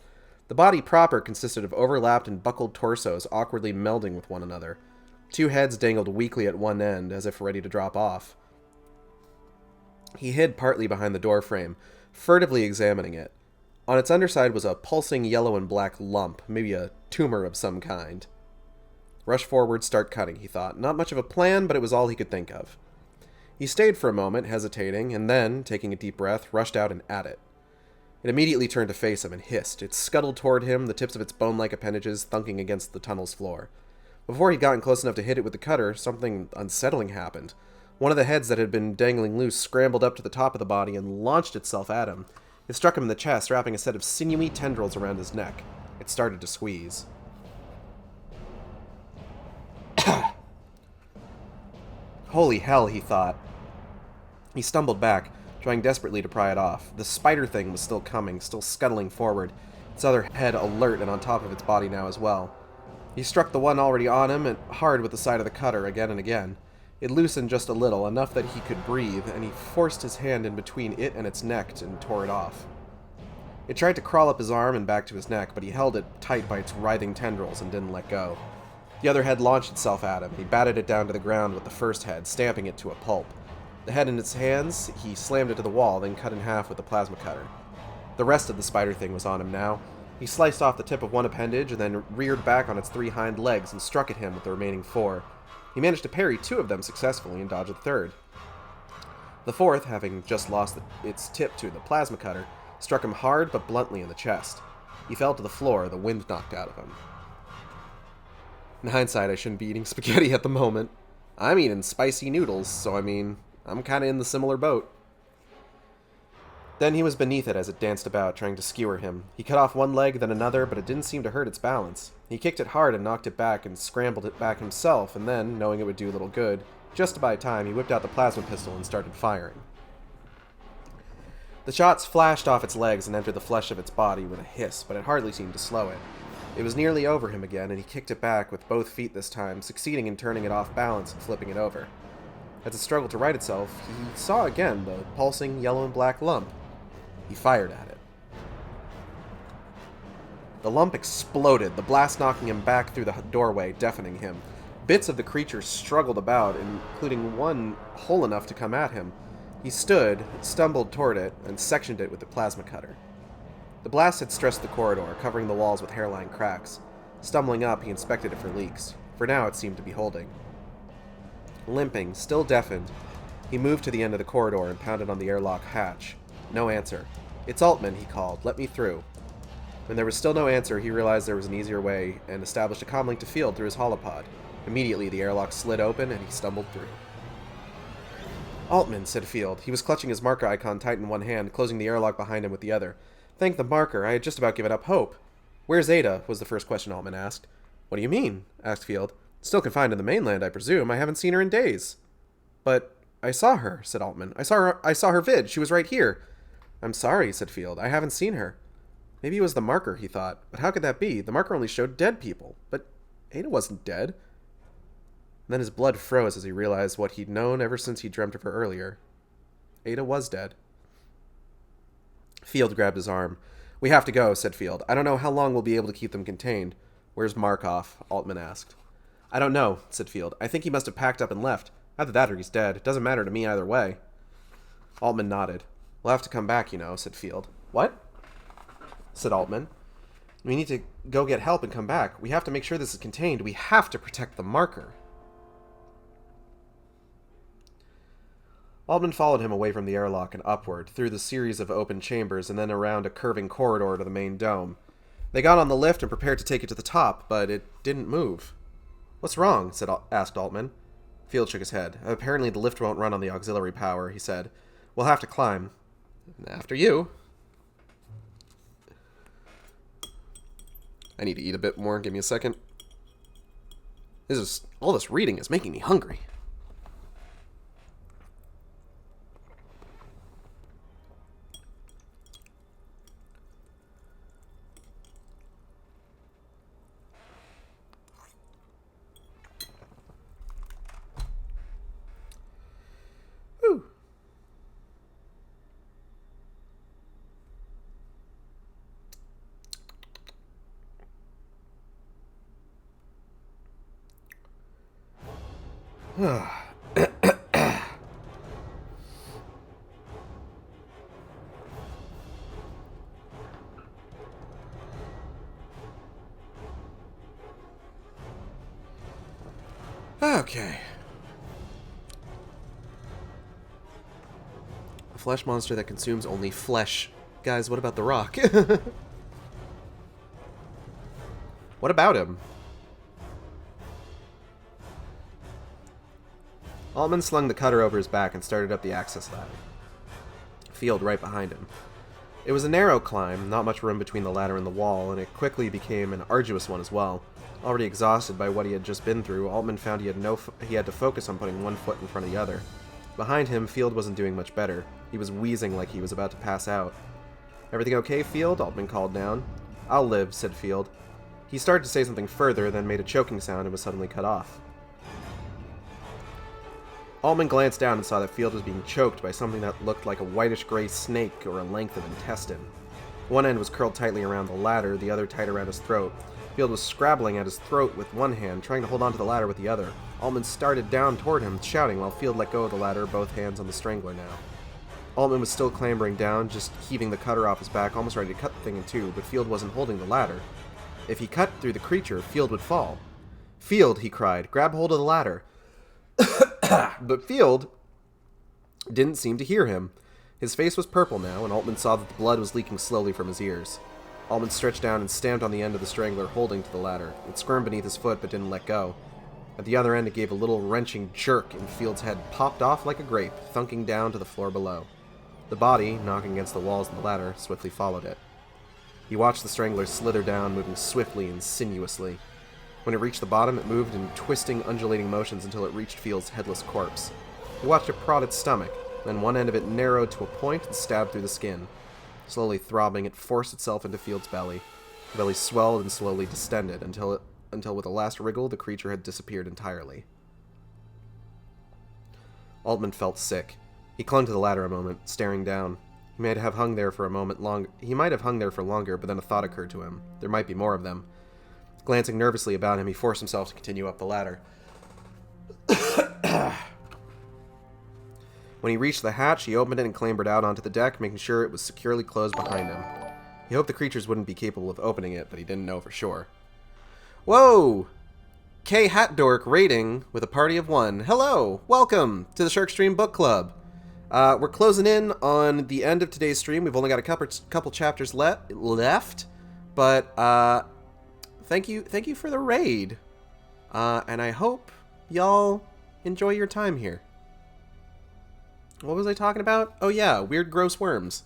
The body proper consisted of overlapped and buckled torsos awkwardly melding with one another. 2 heads dangled weakly at one end, as if ready to drop off. He hid partly behind the door frame, furtively examining it. On its underside was a pulsing yellow and black lump, maybe a tumor of some kind. Rush forward, start cutting, he thought. Not much of a plan, but it was all he could think of. He stayed for a moment, hesitating, and then, taking a deep breath, rushed out and at it. It immediately turned to face him and hissed. It scuttled toward him, the tips of its bone-like appendages thunking against the tunnel's floor. Before he'd gotten close enough to hit it with the cutter, something unsettling happened. One of the heads that had been dangling loose scrambled up to the top of the body and launched itself at him. It struck him in the chest, wrapping a set of sinewy tendrils around his neck. It started to squeeze. Holy hell, he thought. He stumbled back, trying desperately to pry it off. The spider thing was still coming, still scuttling forward, its other head alert and on top of its body now as well. He struck the one already on him and hard with the side of the cutter again and again. It loosened just a little, enough that he could breathe, and he forced his hand in between it and its neck and tore it off. It tried to crawl up his arm and back to his neck, but he held it tight by its writhing tendrils and didn't let go. The other head launched itself at him, and he batted it down to the ground with the first head, stamping it to a pulp. The head in its hands, he slammed it to the wall, then cut in half with the plasma cutter. The rest of the spider thing was on him now. He sliced off the tip of one appendage and then reared back on its 3 hind legs and struck at him with the remaining 4. He managed to parry 2 of them successfully and dodge a third. The fourth, having just lost its tip to the plasma cutter, struck him hard but bluntly in the chest. He fell to the floor, the wind knocked out of him. In hindsight, I shouldn't be eating spaghetti at the moment. I'm eating spicy noodles, so I'm kind of in the similar boat. Then he was beneath it as it danced about, trying to skewer him. He cut off one leg, then another, but it didn't seem to hurt its balance. He kicked it hard and knocked it back and scrambled it back himself, and then, knowing it would do little good, just to buy time, he whipped out the plasma pistol and started firing. The shots flashed off its legs and entered the flesh of its body with a hiss, but it hardly seemed to slow it. It was nearly over him again, and he kicked it back with both feet this time, succeeding in turning it off balance and flipping it over. As it struggled to right itself, he saw again the pulsing yellow and black lump. He fired at it. The lump exploded, the blast knocking him back through the doorway, deafening him. Bits of the creature struggled about, including one whole enough to come at him. He stood, stumbled toward it, and sectioned it with the plasma cutter. The blast had stressed the corridor, covering the walls with hairline cracks. Stumbling up, he inspected it for leaks. For now, it seemed to be holding. Limping, still deafened, he moved to the end of the corridor and pounded on the airlock hatch. No answer. "It's Altman," he called. "Let me through." When there was still no answer, he realized there was an easier way and established a comlink to field through his holopod. Immediately, the airlock slid open and he stumbled through. "Altman," said Field. He was clutching his marker icon tight in one hand, closing the airlock behind him with the other. "Thank the marker. I had just about given up hope." "Where's Ada?" was the first question Altman asked. "What do you mean?" asked Field. "Still confined to the mainland, I presume. I haven't seen her in days." "But I saw her," said Altman. I saw her vid. She was right here." "I'm sorry," said Field. "I haven't seen her." Maybe it was the marker, he thought. But how could that be? The marker only showed dead people. But Ada wasn't dead. And then his blood froze as he realized what he'd known ever since he dreamt of her earlier. Ada was dead. Field grabbed his arm. "We have to go," said Field. "I don't know how long we'll be able to keep them contained." "Where's Markov?" Altman asked. "I don't know," said Field. "I think he must have packed up and left. Either that or he's dead. It doesn't matter to me either way." Altman nodded. "We'll have to come back, you know," said Field. "What?" said Altman. "We need to go get help and come back. We have to make sure this is contained. We have to protect the marker." Altman followed him away from the airlock and upward, through the series of open chambers and then around a curving corridor to the main dome. They got on the lift and prepared to take it to the top, but it didn't move. "What's wrong?" asked Altman. Field shook his head. "Apparently the lift won't run on the auxiliary power," he said. "We'll have to climb." "After you." I need to eat a bit more. Give me a second. All this reading is making me hungry. Okay. A flesh monster that consumes only flesh. Guys, what about the rock? What about him? Altman slung the cutter over his back and started up the access ladder. Field right behind him. It was a narrow climb, not much room between the ladder and the wall, and it quickly became an arduous one as well. Already exhausted by what he had just been through, Altman found he had to focus on putting one foot in front of the other. Behind him, Field wasn't doing much better. He was wheezing like he was about to pass out. "Everything okay, Field?" Altman called down. "I'll live," said Field. He started to say something further, then made a choking sound and was suddenly cut off. Altman glanced down and saw that Field was being choked by something that looked like a whitish-gray snake or a length of intestine. One end was curled tightly around the ladder, the other tight around his throat. Field was scrabbling at his throat with one hand, trying to hold onto the ladder with the other. Altman started down toward him, shouting, while Field let go of the ladder, both hands on the strangler now. Altman was still clambering down, just heaving the cutter off his back, almost ready to cut the thing in two, but Field wasn't holding the ladder. If he cut through the creature, Field would fall. "Field," he cried, "grab hold of the ladder." But Field didn't seem to hear him. His face was purple now, and Altman saw that the blood was leaking slowly from his ears. Altman stretched down and stamped on the end of the strangler, holding to the ladder. It squirmed beneath his foot, but didn't let go. At the other end, it gave a little wrenching jerk, and Field's head popped off like a grape, thunking down to the floor below. The body, knocking against the walls and the ladder, swiftly followed it. He watched the strangler slither down, moving swiftly and sinuously. When it reached the bottom, it moved in twisting, undulating motions until it reached Field's headless corpse. He watched it prod its stomach, then one end of it narrowed to a point and stabbed through the skin. Slowly throbbing, it forced itself into Field's belly. The belly swelled and slowly distended, until with a last wriggle, the creature had disappeared entirely. Altman felt sick. He clung to the ladder a moment, staring down. He might have hung there for longer, but then a thought occurred to him. There might be more of them. Glancing nervously about him, he forced himself to continue up the ladder. When he reached the hatch, he opened it and clambered out onto the deck, making sure it was securely closed behind him. He hoped the creatures wouldn't be capable of opening it, but he didn't know for sure. Whoa! K. Hatdork rating with a party of one. Hello! Welcome to the Sharkstream Book Club. We're closing in on the end of today's stream. We've only got a couple chapters left, but thank you for the raid, and I hope y'all enjoy your time here. What was I talking about? Oh yeah, weird gross worms.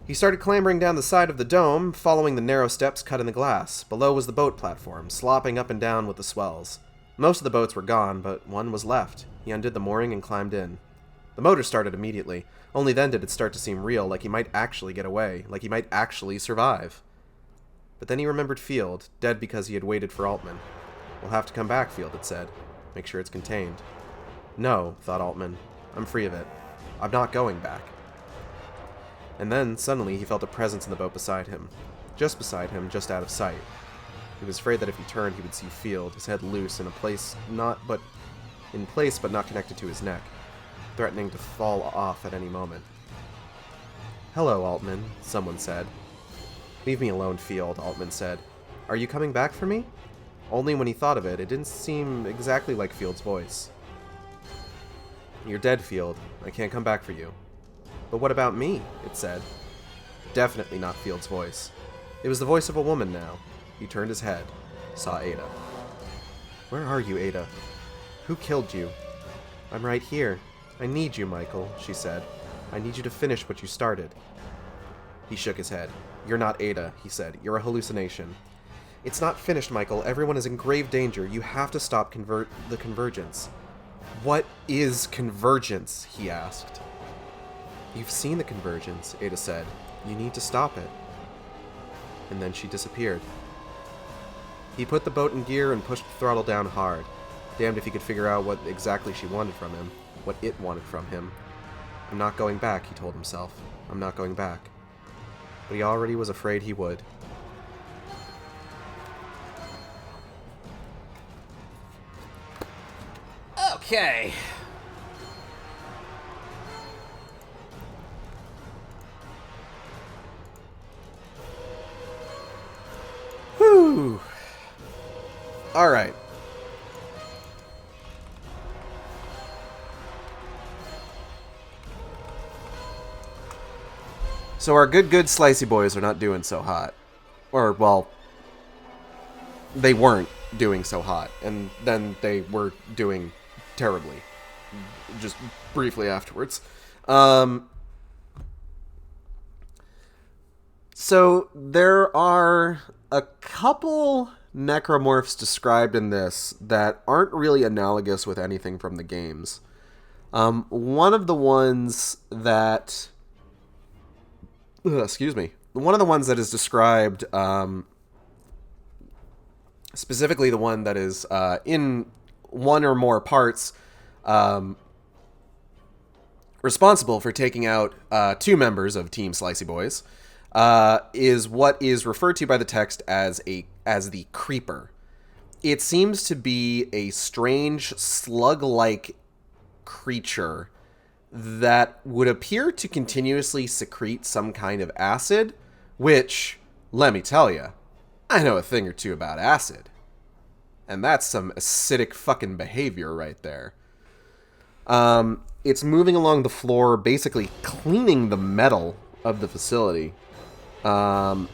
He started clambering down the side of the dome, following the narrow steps cut in the glass. Below was the boat platform, slopping up and down with the swells. Most of the boats were gone, but one was left. He undid the mooring and climbed in. The motor started immediately. Only then did it start to seem real, like he might actually get away, like he might actually survive. But then he remembered Field, dead because he had waited for Altman. "We'll have to come back," Field had said. "Make sure it's contained." No, thought Altman. I'm free of it. I'm not going back. And then, suddenly, he felt a presence in the boat beside him. Just beside him, just out of sight. He was afraid that if he turned, he would see Field, his head loose, in place but not connected to his neck, threatening to fall off at any moment. "Hello, Altman," someone said. "Leave me alone, Field," Altman said. "Are you coming back for me?" Only when he thought of it, it didn't seem exactly like Field's voice. "You're dead, Field. I can't come back for you." "But what about me?" it said. Definitely not Field's voice. It was the voice of a woman now. He turned his head, saw Ada. "Where are you, Ada? Who killed you?" "I'm right here. I need you, Michael," she said. "I need you to finish what you started." He shook his head. "You're not Ada," he said. "You're a hallucination." "It's not finished, Michael. Everyone is in grave danger. You have to stop the convergence." "What is convergence?" he asked. "You've seen the convergence," Ada said. "You need to stop it." And then she disappeared. He put the boat in gear and pushed the throttle down hard. Damned if he could figure out what exactly she wanted from him, what it wanted from him. "I'm not going back," he told himself. "I'm not going back." But he already was afraid he would. Okay. Whew. All right. So our good slicey boys are not doing so hot. Or, well, they weren't doing so hot. And then they were doing terribly. Just briefly afterwards. So there are a couple necromorphs described in this that aren't really analogous with anything from the games. One of the ones that... excuse me. One of the ones that is described, specifically the one that is in one or more parts, responsible for taking out 2 members of Team Slicey Boys, is what is referred to by the text as the Creeper. It seems to be a strange slug-like creature that would appear to continuously secrete some kind of acid, which, let me tell you, I know a thing or two about acid. And that's some acidic fucking behavior right there. It's moving along the floor, basically cleaning the metal of the facility. And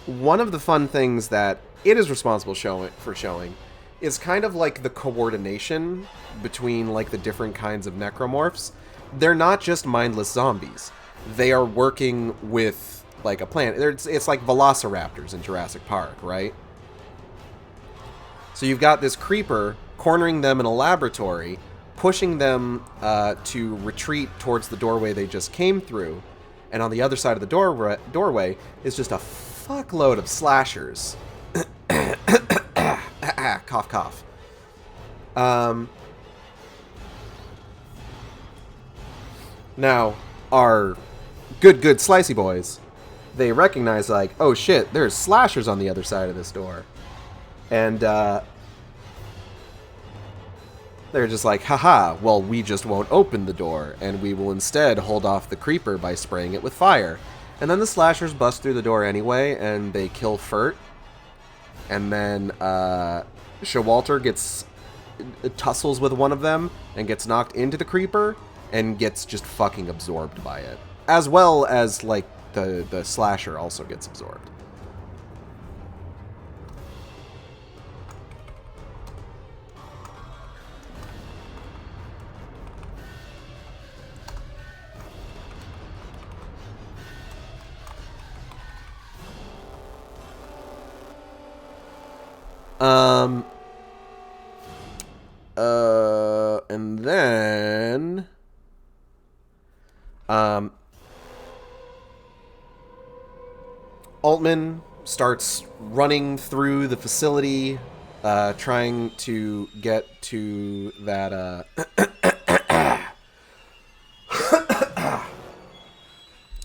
one of the fun things that it is responsible for showing is kind of like the coordination between like the different kinds of necromorphs. They're not just mindless zombies. They are working with like a plan. It's like velociraptors in Jurassic Park, right? So you've got this creeper cornering them in a laboratory, pushing them to retreat towards the doorway they just came through. And on the other side of the doorway is just a fuckload of slashers. Cough, cough. Now, our good slicey boys, they recognize, like, oh shit, there's slashers on the other side of this door. And, they're just like, haha, well, we just won't open the door, and we will instead hold off the creeper by spraying it with fire. And then the slashers bust through the door anyway, and they kill Furt. And then Showalter tussles with one of them and gets knocked into the creeper and gets just fucking absorbed by it. As well as, like, the slasher also gets absorbed. And then, Altman starts running through the facility, trying to get to that,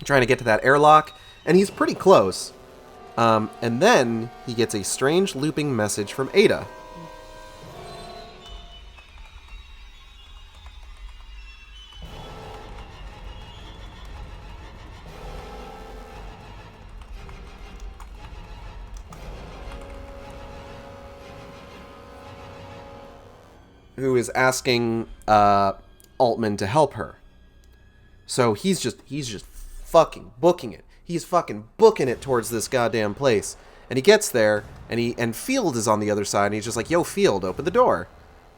trying to get to that airlock, and he's pretty close. And then he gets a strange looping message from Ada. Who is asking Altman to help her. So he's just fucking booking it. He's fucking booking it towards this goddamn place. And he gets there, and Field is on the other side, and he's just like, yo, Field, open the door.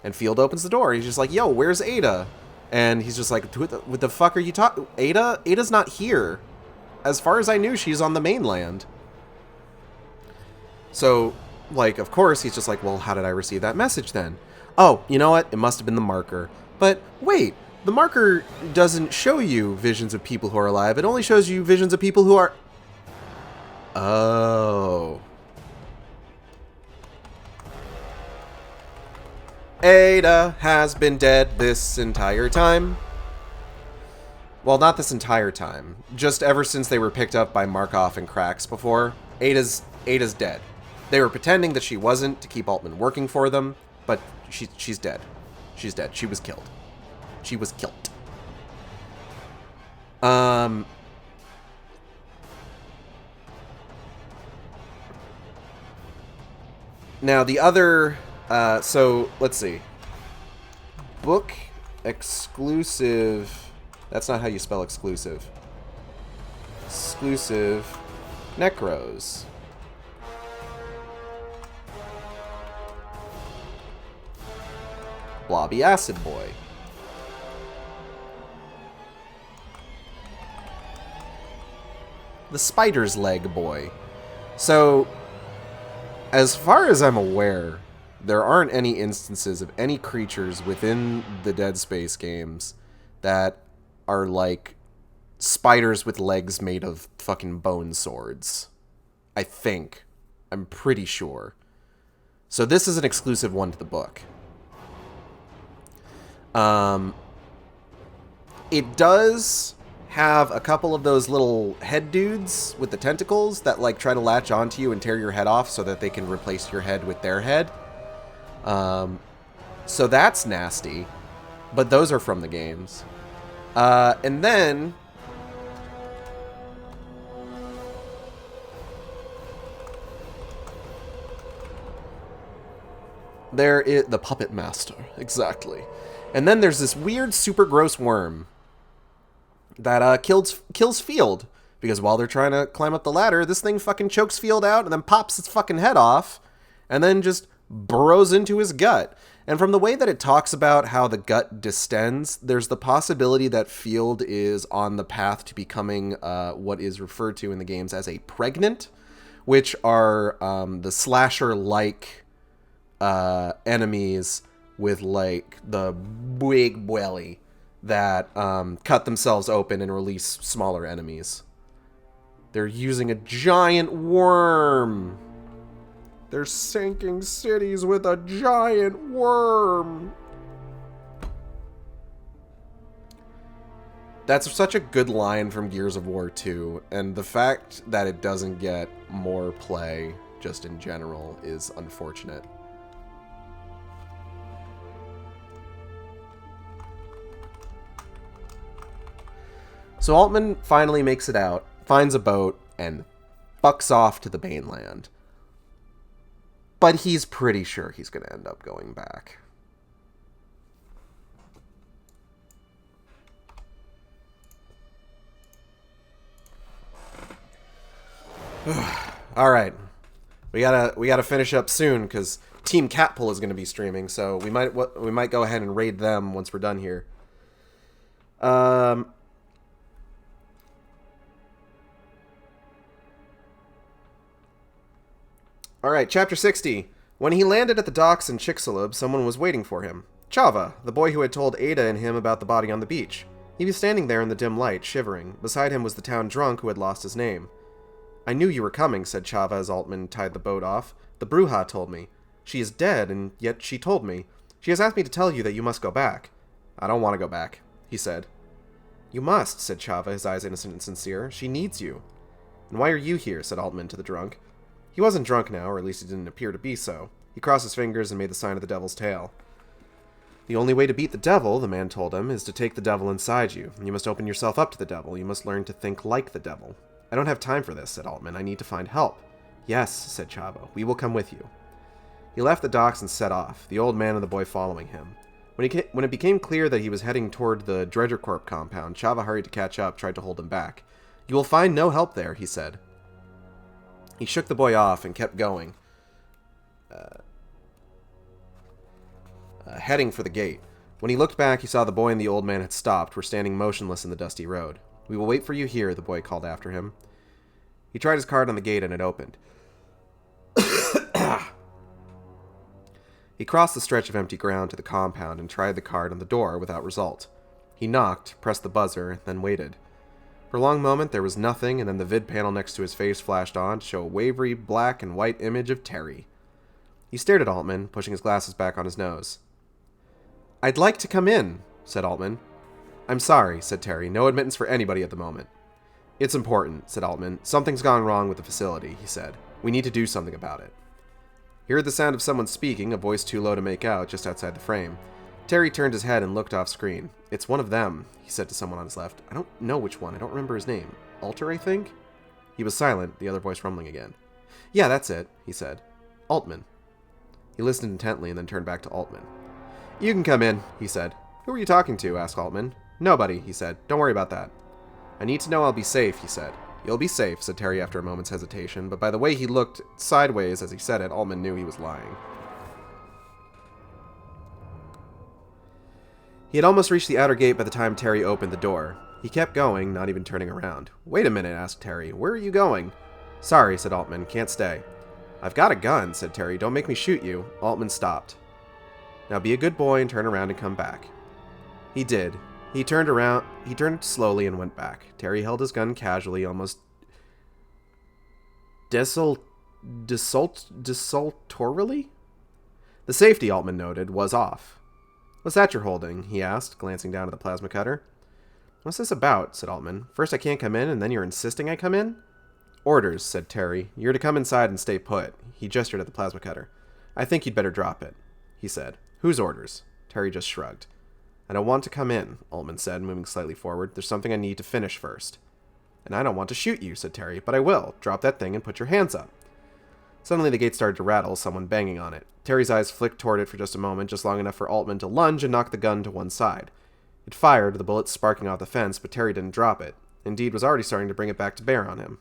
And Field opens the door, and he's just like, yo, where's Ada? And he's just like, what the fuck are you talking? Ada? Ada's not here. As far as I knew, she's on the mainland. So, like, of course, he's just like, well, how did I receive that message then? Oh, you know what? It must have been the marker. But wait, the marker doesn't show you visions of people who are alive. It only shows you visions of people who are... Oh. Ada has been dead this entire time. Well, not this entire time. Just ever since they were picked up by Markov and Krax before. Ada's dead. They were pretending that she wasn't to keep Altman working for them, but she's dead. She's dead. She was killed. She was killed. Now the other, so let's see. Book exclusive. That's not how you spell exclusive. Exclusive Necros. Blobby Acid Boy. The Spider's Leg Boy. So, as far as I'm aware, there aren't any instances of any creatures within the Dead Space games that are like spiders with legs made of fucking bone swords. I think. I'm pretty sure. So this is an exclusive one to the book. It does have a couple of those little head dudes with the tentacles that like try to latch onto you and tear your head off so that they can replace your head with their head. So that's nasty, but those are from the games. And then there is the Puppet Master, exactly. And then there's this weird, super gross worm that kills Field. Because while they're trying to climb up the ladder, this thing fucking chokes Field out and then pops its fucking head off. And then just burrows into his gut. And from the way that it talks about how the gut distends, there's the possibility that Field is on the path to becoming what is referred to in the games as a pregnant. Which are the slasher-like enemies with like the big belly that cut themselves open and release smaller enemies. They're using a giant worm. They're sinking cities with a giant worm. That's such a good line from Gears of War 2, and the fact that it doesn't get more play just in general is unfortunate. So Altman finally makes it out, finds a boat, and fucks off to the mainland. But he's pretty sure he's going to end up going back. All right, we gotta finish up soon because Team Catpull is going to be streaming, so we might go ahead and raid them once we're done here. Alright, Chapter 60. When he landed at the docks in Chicxulub, someone was waiting for him. Chava, the boy who had told Ada and him about the body on the beach. He was standing there in the dim light, shivering. Beside him was the town drunk who had lost his name. I knew you were coming, said Chava as Altman tied the boat off. The Bruja told me. She is dead, and yet she told me. She has asked me to tell you that you must go back. I don't want to go back, he said. You must, said Chava, his eyes innocent and sincere. She needs you. And why are you here, said Altman to the drunk. He wasn't drunk now, or at least he didn't appear to be so. He crossed his fingers and made the sign of the devil's tail. The only way to beat the devil, the man told him, is to take the devil inside you. You must open yourself up to the devil. You must learn to think like the devil. I don't have time for this, said Altman. I need to find help. Yes, said Chavo. We will come with you. He left the docks and set off, the old man and the boy following him. When it became clear that he was heading toward the Dredger Corp compound, Chava hurried to catch up, tried to hold him back. You will find no help there, he said. He shook the boy off and kept going, heading for the gate. When he looked back, he saw the boy and the old man had stopped, were standing motionless in the dusty road. We will wait for you here, the boy called after him. He tried his card on the gate and it opened. He crossed the stretch of empty ground to the compound and tried the card on the door without result. He knocked, pressed the buzzer, then waited. For a long moment there was nothing, and then the vid panel next to his face flashed on to show a wavery black and white image of Terry. He stared at Altman, pushing his glasses back on his nose. I'd like to come in, said Altman. I'm sorry, said Terry. No admittance for anybody at the moment. It's important, said Altman. Something's gone wrong with the facility, he said. We need to do something about it. He heard the sound of someone speaking, a voice too low to make out, just outside the frame. Terry turned his head and looked off screen. "It's one of them," he said to someone on his left. "I don't know which one. I don't remember his name. Alter, I think?" He was silent, the other voice rumbling again. "Yeah, that's it," he said. "Altman." He listened intently and then turned back to Altman. "You can come in," he said. "Who are you talking to?" asked Altman. "Nobody," he said. "Don't worry about that." "I need to know I'll be safe," he said. "You'll be safe," said Terry after a moment's hesitation, but by the way he looked sideways as he said it, Altman knew he was lying. He had almost reached the outer gate by the time Terry opened the door. He kept going, not even turning around. "Wait a minute," asked Terry. "Where are you going?" "Sorry," said Altman. "Can't stay." "I've got a gun," said Terry. "Don't make me shoot you." Altman stopped. "Now be a good boy and turn around and come back." He did. He turned slowly and went back. Terry held his gun casually, almost desultorily? The safety, Altman noted, was off. "What's that you're holding?" he asked, glancing down at the plasma cutter. "What's this about?" said Altman. "First I can't come in, and then you're insisting I come in?" "Orders," said Terry. "You're to come inside and stay put." He gestured at the plasma cutter. "I think you'd better drop it," he said. "Whose orders?" Terry just shrugged. "I don't want to come in," Altman said, moving slightly forward. "There's something I need to finish first." "And I don't want to shoot you," said Terry, "but I will. Drop that thing and put your hands up." Suddenly the gate started to rattle, someone banging on it. Terry's eyes flicked toward it for just a moment, just long enough for Altman to lunge and knock the gun to one side. It fired, the bullet sparking off the fence, but Terry didn't drop it. Indeed, was already starting to bring it back to bear on him.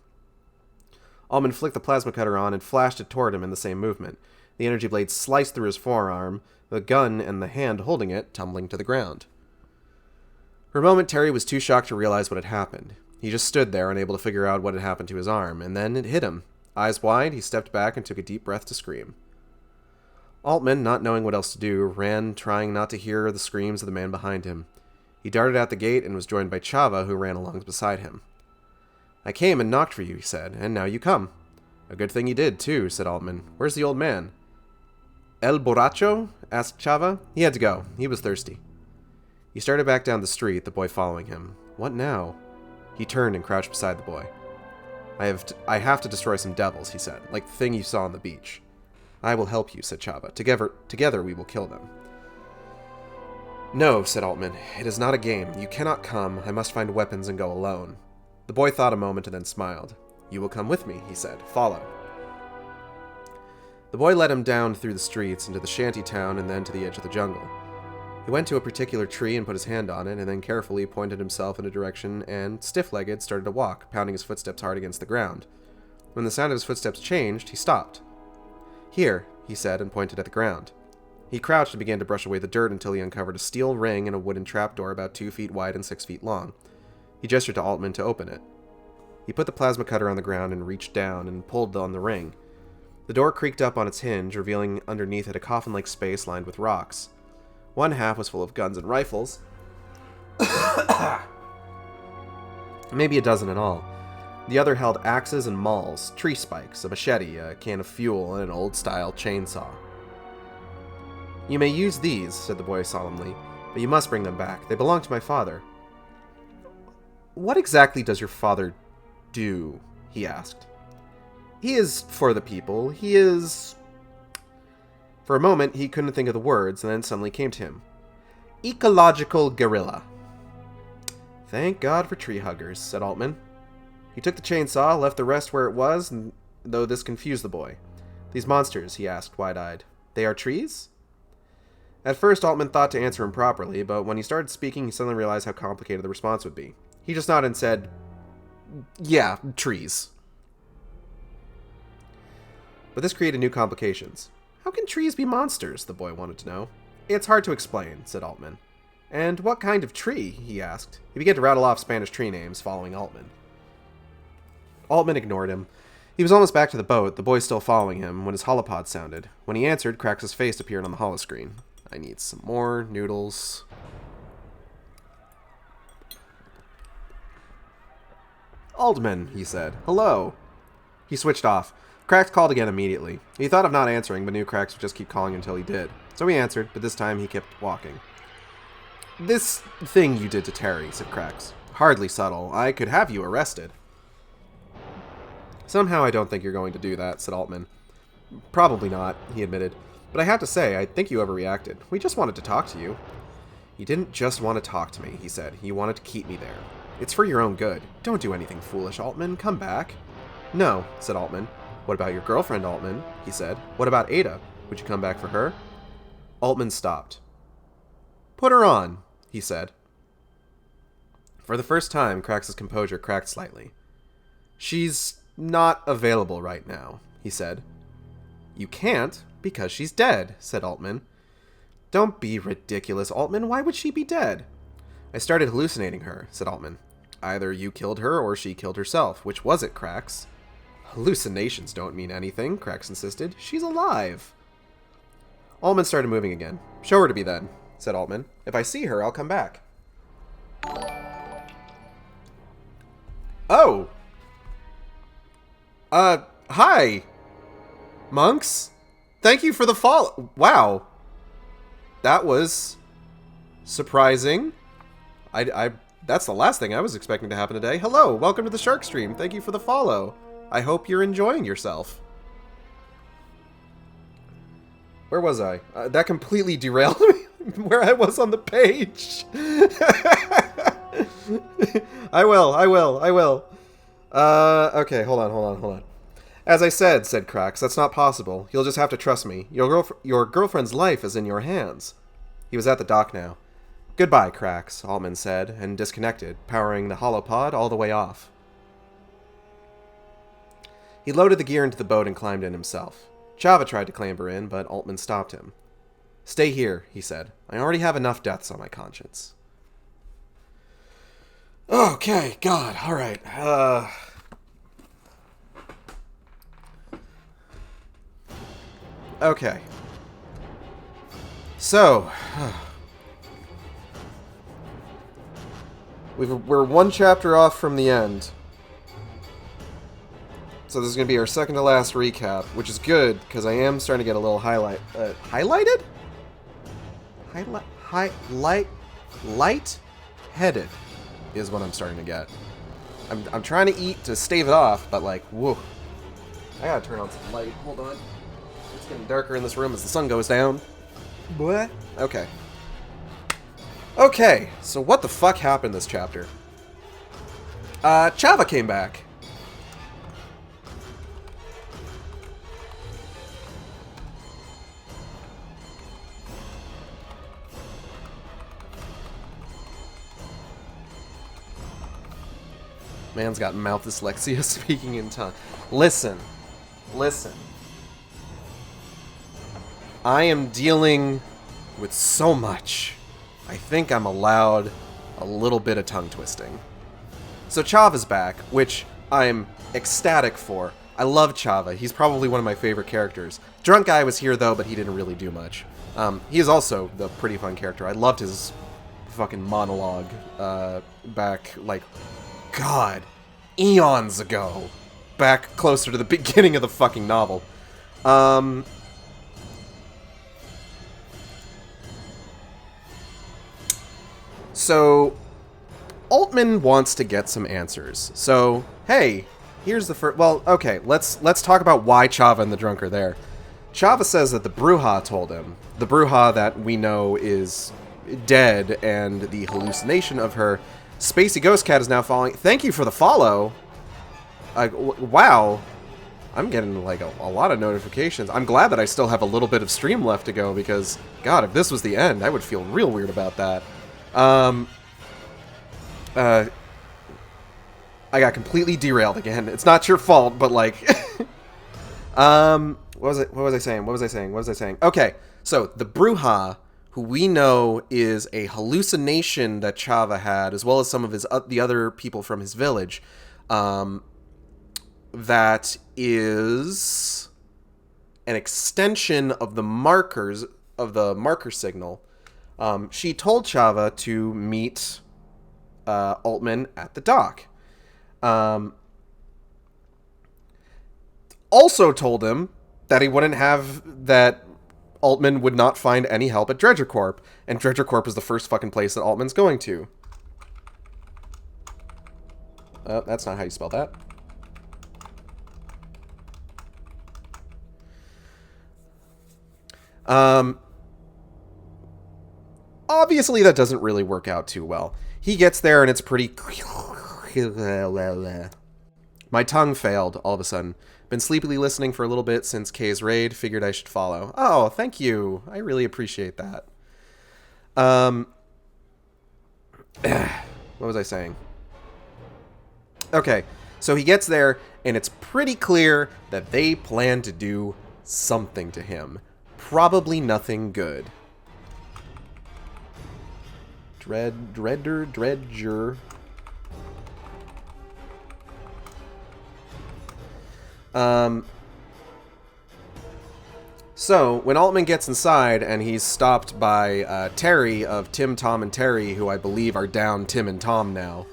Altman flicked the plasma cutter on and flashed it toward him in the same movement. The energy blade sliced through his forearm, the gun and the hand holding it tumbling to the ground. For a moment, Terry was too shocked to realize what had happened. He just stood there, unable to figure out what had happened to his arm, and then it hit him. Eyes wide, he stepped back and took a deep breath to scream. Altman, not knowing what else to do, ran, trying not to hear the screams of the man behind him. He darted out the gate and was joined by Chava, who ran along beside him. "I came and knocked for you," he said, "and now you come." "A good thing you did, too," said Altman. "Where's the old man?" "El borracho?" asked Chava. "He had to go. He was thirsty." He started back down the street, the boy following him. "What now?" He turned and crouched beside the boy. I have to destroy some devils," he said, "like the thing you saw on the beach." "I will help you," said Chava. Together we will kill them." "No," said Altman. "It is not a game. You cannot come. I must find weapons and go alone." The boy thought a moment and then smiled. "You will come with me," he said. "Follow." The boy led him down through the streets, into the shanty town, and then to the edge of the jungle. He went to a particular tree and put his hand on it, and then carefully pointed himself in a direction and, stiff-legged, started to walk, pounding his footsteps hard against the ground. When the sound of his footsteps changed, he stopped. "Here," he said, and pointed at the ground. He crouched and began to brush away the dirt until he uncovered a steel ring and a wooden trapdoor about 2 feet wide and 6 feet long. He gestured to Altman to open it. He put the plasma cutter on the ground and reached down and pulled on the ring. The door creaked up on its hinge, revealing underneath it a coffin-like space lined with rocks. One half was full of guns and rifles. Maybe a dozen in all. The other held axes and mauls, tree spikes, a machete, a can of fuel, and an old-style chainsaw. "You may use these," said the boy solemnly, "but you must bring them back. They belong to my father." "What exactly does your father do?" he asked. "He is for the people. He is..." For a moment, he couldn't think of the words, and then suddenly came to him. "Ecological guerrilla." "Thank God for tree huggers," said Altman. He took the chainsaw, left the rest where it was, though this confused the boy. "These monsters," he asked, wide-eyed, "they are trees?" At first, Altman thought to answer him properly, but when he started speaking, he suddenly realized how complicated the response would be. He just nodded and said, "Yeah, trees." But this created new complications. "How can trees be monsters?" the boy wanted to know. "It's hard to explain," said Altman. "And what kind of tree?" he asked. He began to rattle off Spanish tree names, following Altman. Altman ignored him. He was almost back to the boat, the boy still following him, when his holopod sounded. When he answered, Krax's face appeared on the holoscreen. "I need some more noodles." "Altman," he said. "Hello." He switched off. Krax called again immediately. He thought of not answering, but knew Krax would just keep calling until he did. So he answered, but this time he kept walking. "This thing you did to Terry," said Krax. "Hardly subtle. I could have you arrested." "Somehow I don't think you're going to do that," said Altman. Probably not, he admitted. But I have to say, I think you overreacted. We just wanted to talk to you. You didn't just want to talk to me, he said. You wanted to keep me there. It's for your own good. Don't do anything foolish, Altman. Come back. No, said Altman. What about your girlfriend, Altman? He said. What about Ada? Would you come back for her? Altman stopped. Put her on, he said. For the first time, Krax's composure cracked slightly. She's not available right now, he said. You can't, because she's dead, said Altman. Don't be ridiculous, Altman. Why would she be dead? I started hallucinating her, said Altman. Either you killed her or she killed herself. Which was it, Krax? Hallucinations don't mean anything, Krax insisted. She's alive. Altman started moving again. Show her to me then, said Altman. If I see her, I'll come back. Oh! Hi! Monks? Thank you for the follow. Wow. That was surprising. That's the last thing I was expecting to happen today. Hello, welcome to the Sharkstream. Thank you for the follow. I hope you're enjoying yourself. Where was I? That completely derailed me where I was on the page. I will. Okay, hold on. As I said Krax, that's not possible. You'll just have to trust me. Your girlfriend's life is in your hands. He was at the dock now. Goodbye, Krax, Altman said, and disconnected, powering the holopod all the way off. He loaded the gear into the boat and climbed in himself. Chava tried to clamber in, but Altman stopped him. Stay here, he said. I already have enough deaths on my conscience. Okay, God, alright. Okay. So, we're one chapter off from the end. So this is going to be our second to last recap, which is good, because I am starting to get a little highlighted? Light-headed is what I'm starting to get. I'm trying to eat to stave it off, but like, whoa. I gotta turn on some light. Hold on. It's getting darker in this room as the sun goes down. What? Okay. Okay, so what the fuck happened this chapter? Chava came back. Man's got mouth dyslexia speaking in tongue. Listen. I am dealing with so much. I think I'm allowed a little bit of tongue twisting. So Chava's back, which I'm ecstatic for. I love Chava. He's probably one of my favorite characters. Drunk Guy was here though, but he didn't really do much. He is also the pretty fun character. I loved his fucking monologue back, like, God, eons ago. Back closer to the beginning of the fucking novel. So, Altman wants to get some answers. So, hey, here's the first... Well, okay, let's talk about why Chava and the drunk are there. Chava says that the Bruja told him. The Bruja that we know is dead, and the hallucination of her Spacey Ghost Cat is now following... Thank you for the follow. Wow. I'm getting, like, a lot of notifications. I'm glad that I still have a little bit of stream left to go, because, God, if this was the end, I would feel real weird about that. I got completely derailed again. It's not your fault, but, like... What was I saying? Okay, so, the Bruja, who we know is a hallucination that Chava had, as well as some of his the other people from his village, that is an extension of the markers, of the marker signal. She told Chava to meet Altman at the dock. Also told him that he wouldn't have... that Altman would not find any help at Dredger Corp, and Dredger Corp is the first fucking place that Altman's going to. That's not how you spell that. Um, obviously, that doesn't really work out too well. He gets there, and it's pretty... My tongue failed all of a sudden. Been sleepily listening for a little bit since Kay's raid. Figured I should follow. Oh, thank you. I really appreciate that. What was I saying? Okay, so he gets there, and it's pretty clear that they plan to do something to him. Probably nothing good. Dredger. So, when Altman gets inside, and he's stopped by Terry of Tim, Tom, and Terry, who I believe are down Tim and Tom now,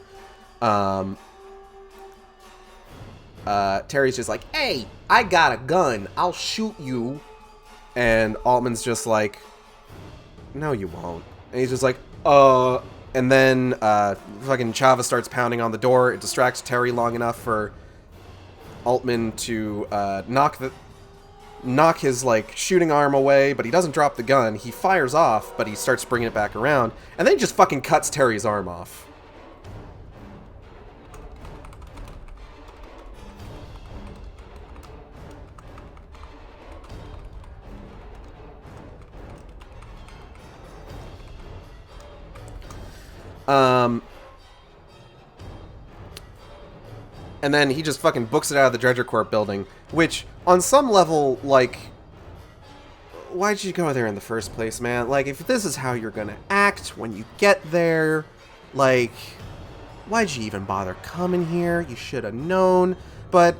Terry's just like, hey, I got a gun. I'll shoot you. And Altman's just like, no, you won't. And he's just like, and then fucking Chava starts pounding on the door. It distracts Terry long enough for Altman to knock his, like, shooting arm away, but he doesn't drop the gun. He fires off, but he starts bringing it back around, and then he just fucking cuts Terry's arm off. And then he just fucking books it out of the Dredger Corp building, which, on some level, like, why'd you go there in the first place, man? Like, if this is how you're gonna act when you get there, like, why'd you even bother coming here? You should have known. But,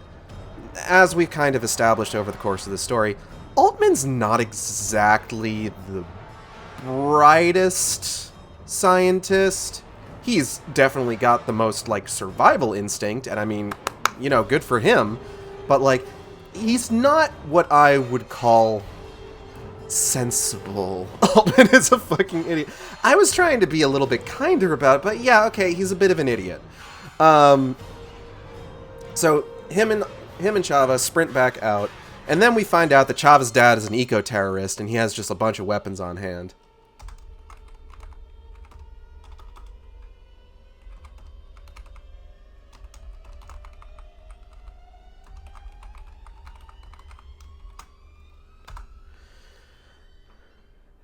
as we've kind of established over the course of the story, Altman's not exactly the brightest scientist. He's definitely got the most, like, survival instinct, and I mean, you know, good for him, but, like, he's not what I would call sensible. Altman is a fucking idiot. I was trying to be a little bit kinder about it, but yeah, okay, he's a bit of an idiot. So, him and Chava sprint back out, and then we find out that Chava's dad is an eco-terrorist, and he has just a bunch of weapons on hand.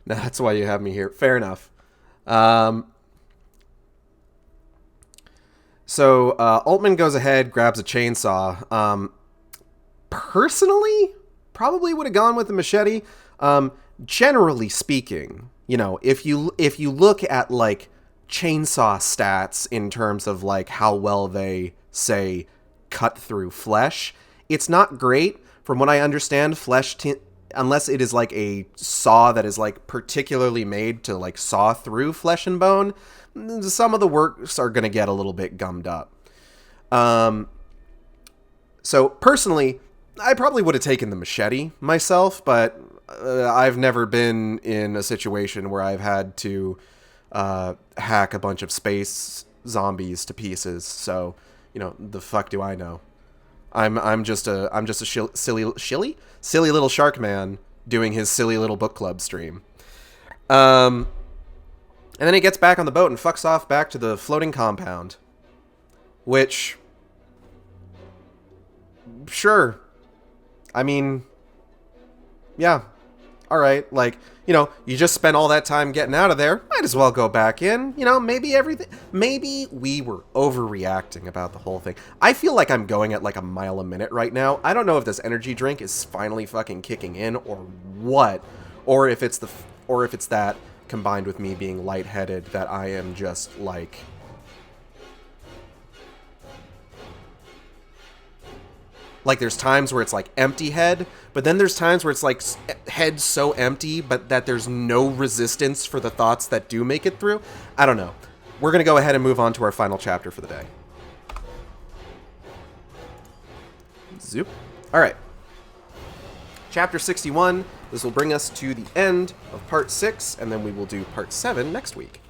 That's why you have me here. Fair enough. So Altman goes ahead, grabs a chainsaw. Personally, probably would have gone with the machete. Generally speaking, you know, if you look at, like, chainsaw stats in terms of, like, how well they, say, cut through flesh, it's not great. From what I understand, unless it is, like, a saw that is, like, particularly made to, like, saw through flesh and bone, some of the works are going to get a little bit gummed up. So, personally, I probably would have taken the machete myself, but I've never been in a situation where I've had to hack a bunch of space zombies to pieces, so, you know, the fuck do I know? I'm just a silly little shark man doing his silly little book club stream. And then he gets back on the boat and fucks off back to the floating compound. Which, sure. I mean, yeah. Alright, like, you know, you just spent all that time getting out of there. Might as well go back in. You know, maybe we were overreacting about the whole thing. I feel like I'm going at like a mile a minute right now. I don't know if this energy drink is finally fucking kicking in or what. Or if it's that combined with me being lightheaded that I am just like... Like, there's times where it's, like, empty head, but then there's times where it's, like, head so empty, but that there's no resistance for the thoughts that do make it through. I don't know. We're going to go ahead and move on to our final chapter for the day. Zoop. All right. Chapter 61. This will bring us to the end of Part 6, and then we will do Part 7 next week.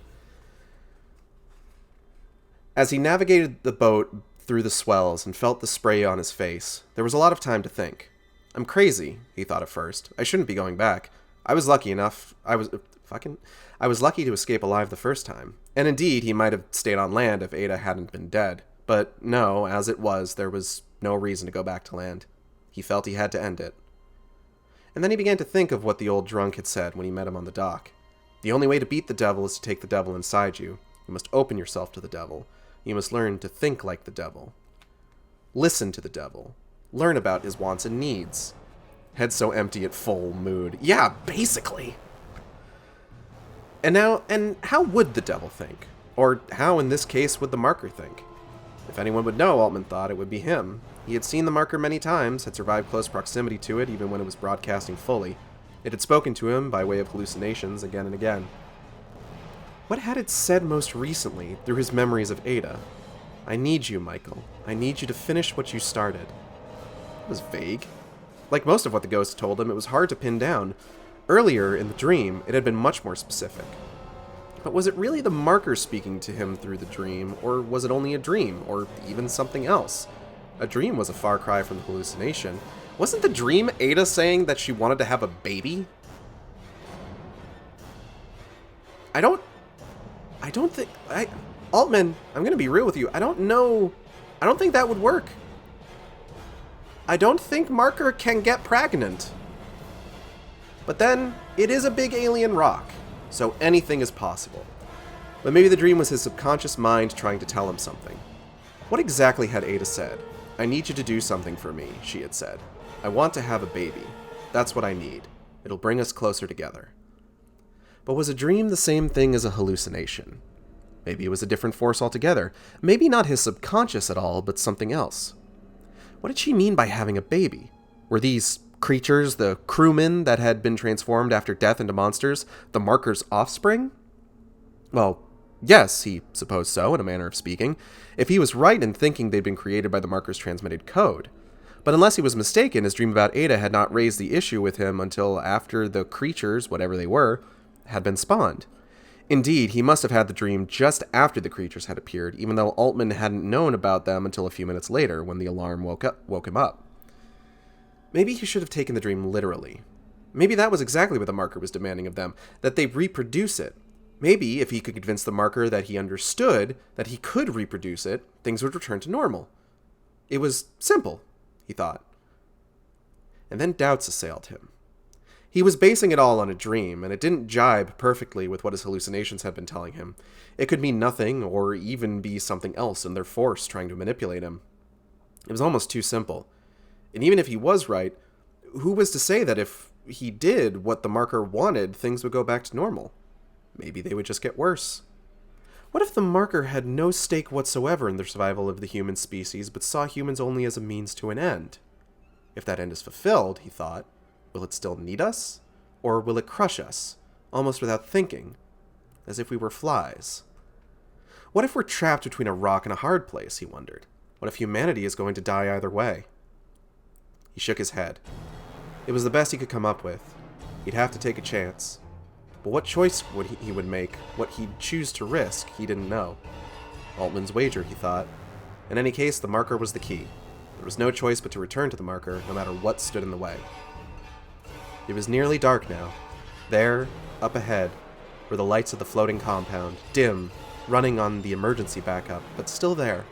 As he navigated the boat through the swells and felt the spray on his face, there was a lot of time to think. I'm crazy, he thought at first. I shouldn't be going back. I was lucky enough. I was lucky to escape alive the first time. And indeed, he might have stayed on land if Ada hadn't been dead. But no, as it was, there was no reason to go back to land. He felt he had to end it. And then he began to think of what the old drunk had said when he met him on the dock. The only way to beat the devil is to take the devil inside you. You must open yourself to the devil. You must learn to think like the devil. Listen to the devil. Learn about his wants and needs. Head so empty at full mood. Yeah, basically. And how would the devil think? Or how, in this case, would the marker think? If anyone would know, Altman thought, it would be him. He had seen the marker many times, had survived close proximity to it even when it was broadcasting fully. It had spoken to him by way of hallucinations again and again. What had it said most recently through his memories of Ada? I need you, Michael. I need you to finish what you started. It was vague. Like most of what the ghost told him, it was hard to pin down. Earlier, in the dream, it had been much more specific. But was it really the marker speaking to him through the dream, or was it only a dream, or even something else? A dream was a far cry from the hallucination. Wasn't the dream Ada saying that she wanted to have a baby? Altman, I'm gonna be real with you, I don't think that would work. I don't think Marker can get pregnant. But then, it is a big alien rock, so anything is possible. But maybe the dream was his subconscious mind trying to tell him something. What exactly had Ada said? I need you to do something for me, she had said. I want to have a baby. That's what I need. It'll bring us closer together. But was a dream the same thing as a hallucination? Maybe it was a different force altogether. Maybe not his subconscious at all, but something else. What did she mean by having a baby? Were these creatures, the crewmen that had been transformed after death into monsters, the marker's offspring? Well, yes, he supposed so, in a manner of speaking, if he was right in thinking they'd been created by the marker's transmitted code. But unless he was mistaken, his dream about Ada had not raised the issue with him until after the creatures, whatever they were, had been spawned. Indeed, he must have had the dream just after the creatures had appeared, even though Altman hadn't known about them until a few minutes later, when the alarm woke him up. Maybe he should have taken the dream literally. Maybe that was exactly what the marker was demanding of them, that they reproduce it. Maybe if he could convince the marker that he understood that he could reproduce it, things would return to normal. It was simple, he thought. And then doubts assailed him. He was basing it all on a dream, and it didn't jibe perfectly with what his hallucinations had been telling him. It could mean nothing, or even be something else in their force trying to manipulate him. It was almost too simple. And even if he was right, who was to say that if he did what the marker wanted, things would go back to normal? Maybe they would just get worse. What if the marker had no stake whatsoever in the survival of the human species, but saw humans only as a means to an end? If that end is fulfilled, he thought, will it still need us? Or will it crush us, almost without thinking, as if we were flies? What if we're trapped between a rock and a hard place, he wondered. What if humanity is going to die either way? He shook his head. It was the best he could come up with. He'd have to take a chance. But what choice he would make, what he'd choose to risk, he didn't know. Altman's wager, he thought. In any case, the marker was the key. There was no choice but to return to the marker, no matter what stood in the way. It was nearly dark now. There, up ahead, were the lights of the floating compound, dim, running on the emergency backup, but still there.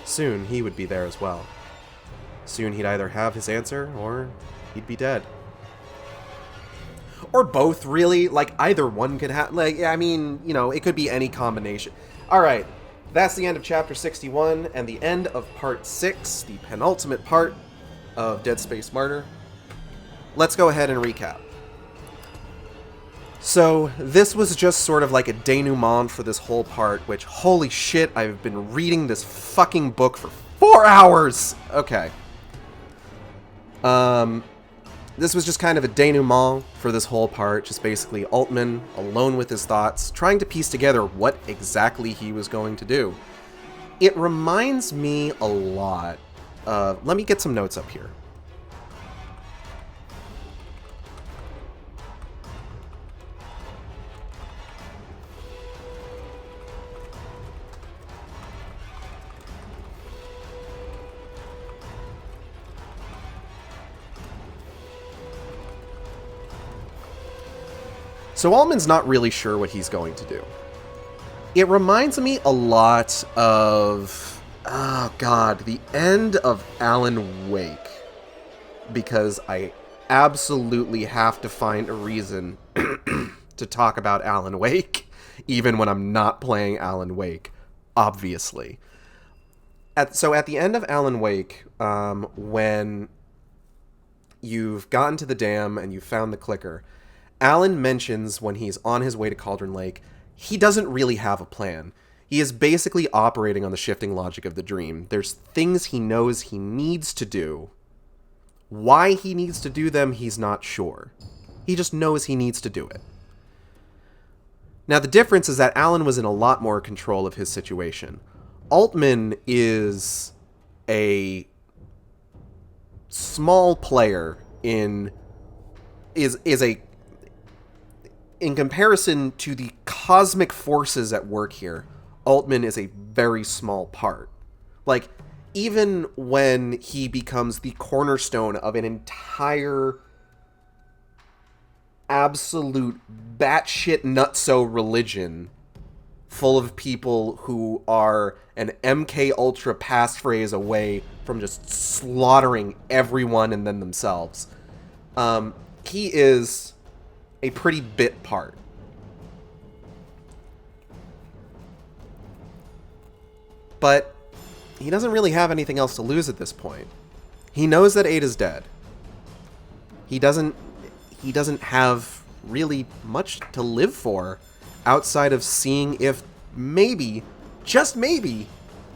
Soon he would be there as well. Soon he'd either have his answer, or he'd be dead. Or both, really. Like, either one could have... Like, I mean, you know, it could be any combination. Alright, that's the end of Chapter 61, and the end of Part 6, the penultimate part of Dead Space Martyr. Let's go ahead and recap. So, this was just sort of like a denouement for this whole part, which, holy shit, I've been reading this fucking book for 4 hours! Okay. This was just kind of a denouement for this whole part, just basically Altman, alone with his thoughts, trying to piece together what exactly he was going to do. It reminds me a lot of... Let me get some notes up here. So Altman's not really sure what he's going to do. It reminds me a lot of, oh god, the end of Alan Wake. Because I absolutely have to find a reason to talk about Alan Wake, even when I'm not playing Alan Wake, obviously. So at the end of Alan Wake, when you've gotten to the dam and you've found the clicker, Alan mentions when he's on his way to Cauldron Lake, he doesn't really have a plan. He is basically operating on the shifting logic of the dream. There's things he knows he needs to do. Why he needs to do them, he's not sure. He just knows he needs to do it. Now, the difference is that Alan was in a lot more control of his situation. Altman is a small player in comparison to the cosmic forces at work here. Altman is a very small part. Like, even when he becomes the cornerstone of an entire absolute batshit nutso religion full of people who are an MK Ultra passphrase away from just slaughtering everyone and then themselves, he is a pretty bit part. But he doesn't really have anything else to lose at this point. He knows that Ada's dead. He doesn't have really much to live for outside of seeing if maybe, just maybe,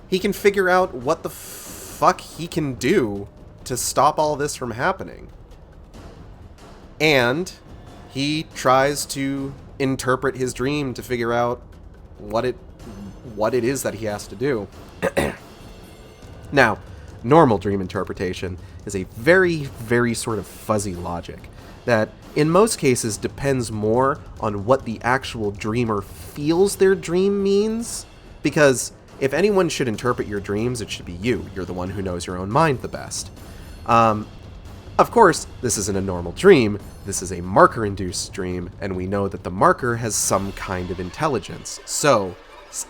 he can figure out what the fuck he can do to stop all this from happening. And he tries to interpret his dream to figure out what it is that he has to do. Now, normal dream interpretation is a very, very sort of fuzzy logic that in most cases depends more on what the actual dreamer feels their dream means, because if anyone should interpret your dreams, it should be you. You're the one who knows your own mind the best. Of course, this isn't a normal dream. This is a marker-induced dream, and we know that the marker has some kind of intelligence. So,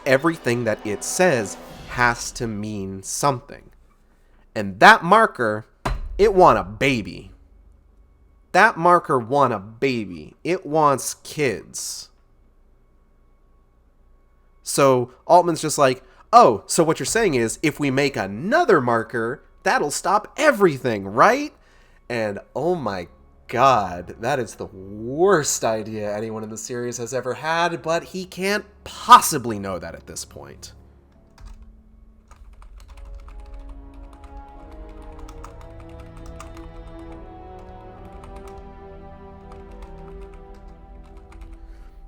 everything that it says has to mean something. And that marker, it want a baby. That marker want a baby. It wants kids. So Altman's just like, oh, so what you're saying is if we make another marker, that'll stop everything, right? And oh my god, that is the worst idea anyone in the series has ever had, but he can't possibly know that at this point.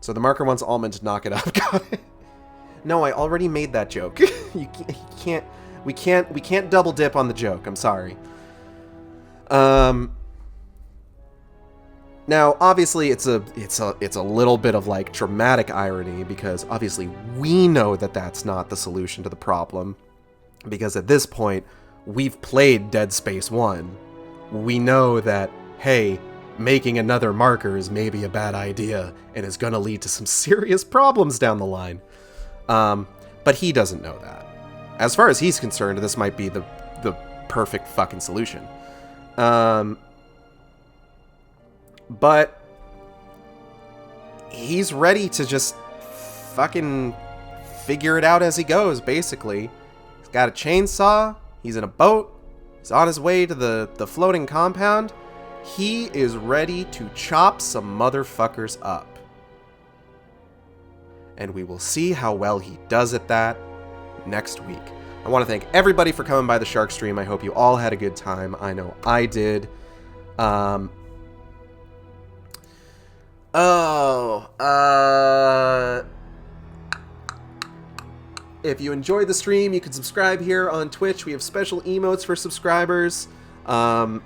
So the marker wants Altman to knock it up. No, I already made that joke. We can't double dip on the joke. I'm sorry. Now, obviously, it's a little bit of like dramatic irony because obviously we know that that's not the solution to the problem, because at this point we've played Dead Space 1. We know that, hey, making another marker is maybe a bad idea and is going to lead to some serious problems down the line. But he doesn't know that. As far as he's concerned, this might be the perfect fucking solution. But he's ready to just fucking figure it out as he goes, basically. He's got a chainsaw, he's in a boat, he's on his way to the floating compound. He is ready to chop some motherfuckers up. And we will see how well he does at that next week. I want to thank everybody for coming by the Sharkstream. I hope you all had a good time. I know I did. If you enjoyed the stream, you can subscribe here on Twitch. We have special emotes for subscribers. You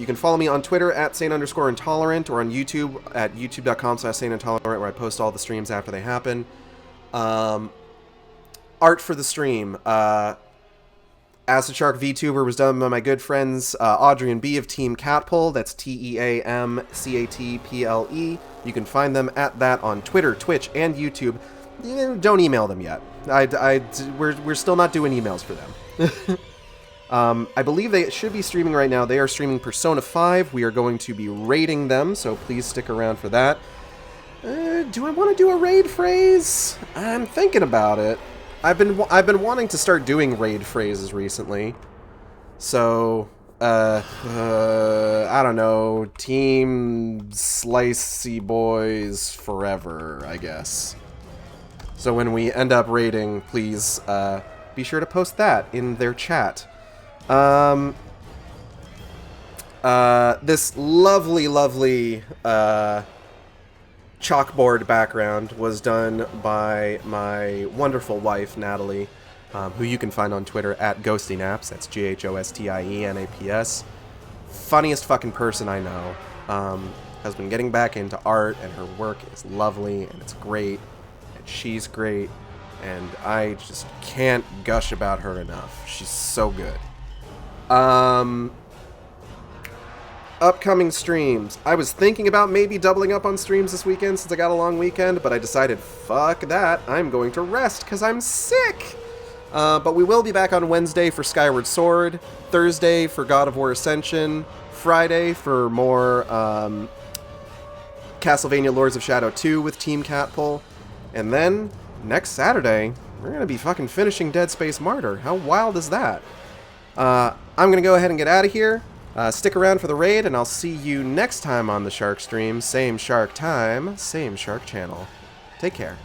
can follow me on Twitter at @Saint_intolerant or on YouTube at youtube.com/SaintIntolerant, where I post all the streams after they happen. Art for the stream. Acid Shark VTuber was done by my good friends Audrey and B of Team Catple. That's TEAMCATPLE. You can find them at that on Twitter, Twitch, and YouTube. Don't email them yet. We're still not doing emails for them. I believe they should be streaming right now. They are streaming Persona 5. We are going to be raiding them, so please stick around for that. Do I want to do a raid phrase? I'm thinking about it. I've been wanting to start doing raid phrases recently. So, I don't know. Team Slicey Boys Forever, I guess. So when we end up raiding, please be sure to post that in their chat. This lovely, lovely chalkboard background was done by my wonderful wife, Natalie, who you can find on Twitter at GhostyNaps. That's GHOSTIENAPS. Funniest fucking person I know. Has been getting back into art, and her work is lovely, and it's great, and she's great, and I just can't gush about her enough. She's so good. Upcoming streams. I was thinking about maybe doubling up on streams this weekend since I got a long weekend, but I decided, fuck that, I'm going to rest because I'm sick! But we will be back on Wednesday for Skyward Sword, Thursday for God of War Ascension, Friday for more Castlevania Lords of Shadow 2 with Team Catpull, and then next Saturday, we're going to be fucking finishing Dead Space Martyr. How wild is that? I'm going to go ahead and get out of here. Stick around for the raid, and I'll see you next time on the Sharkstream. Same shark time, same shark channel. Take care.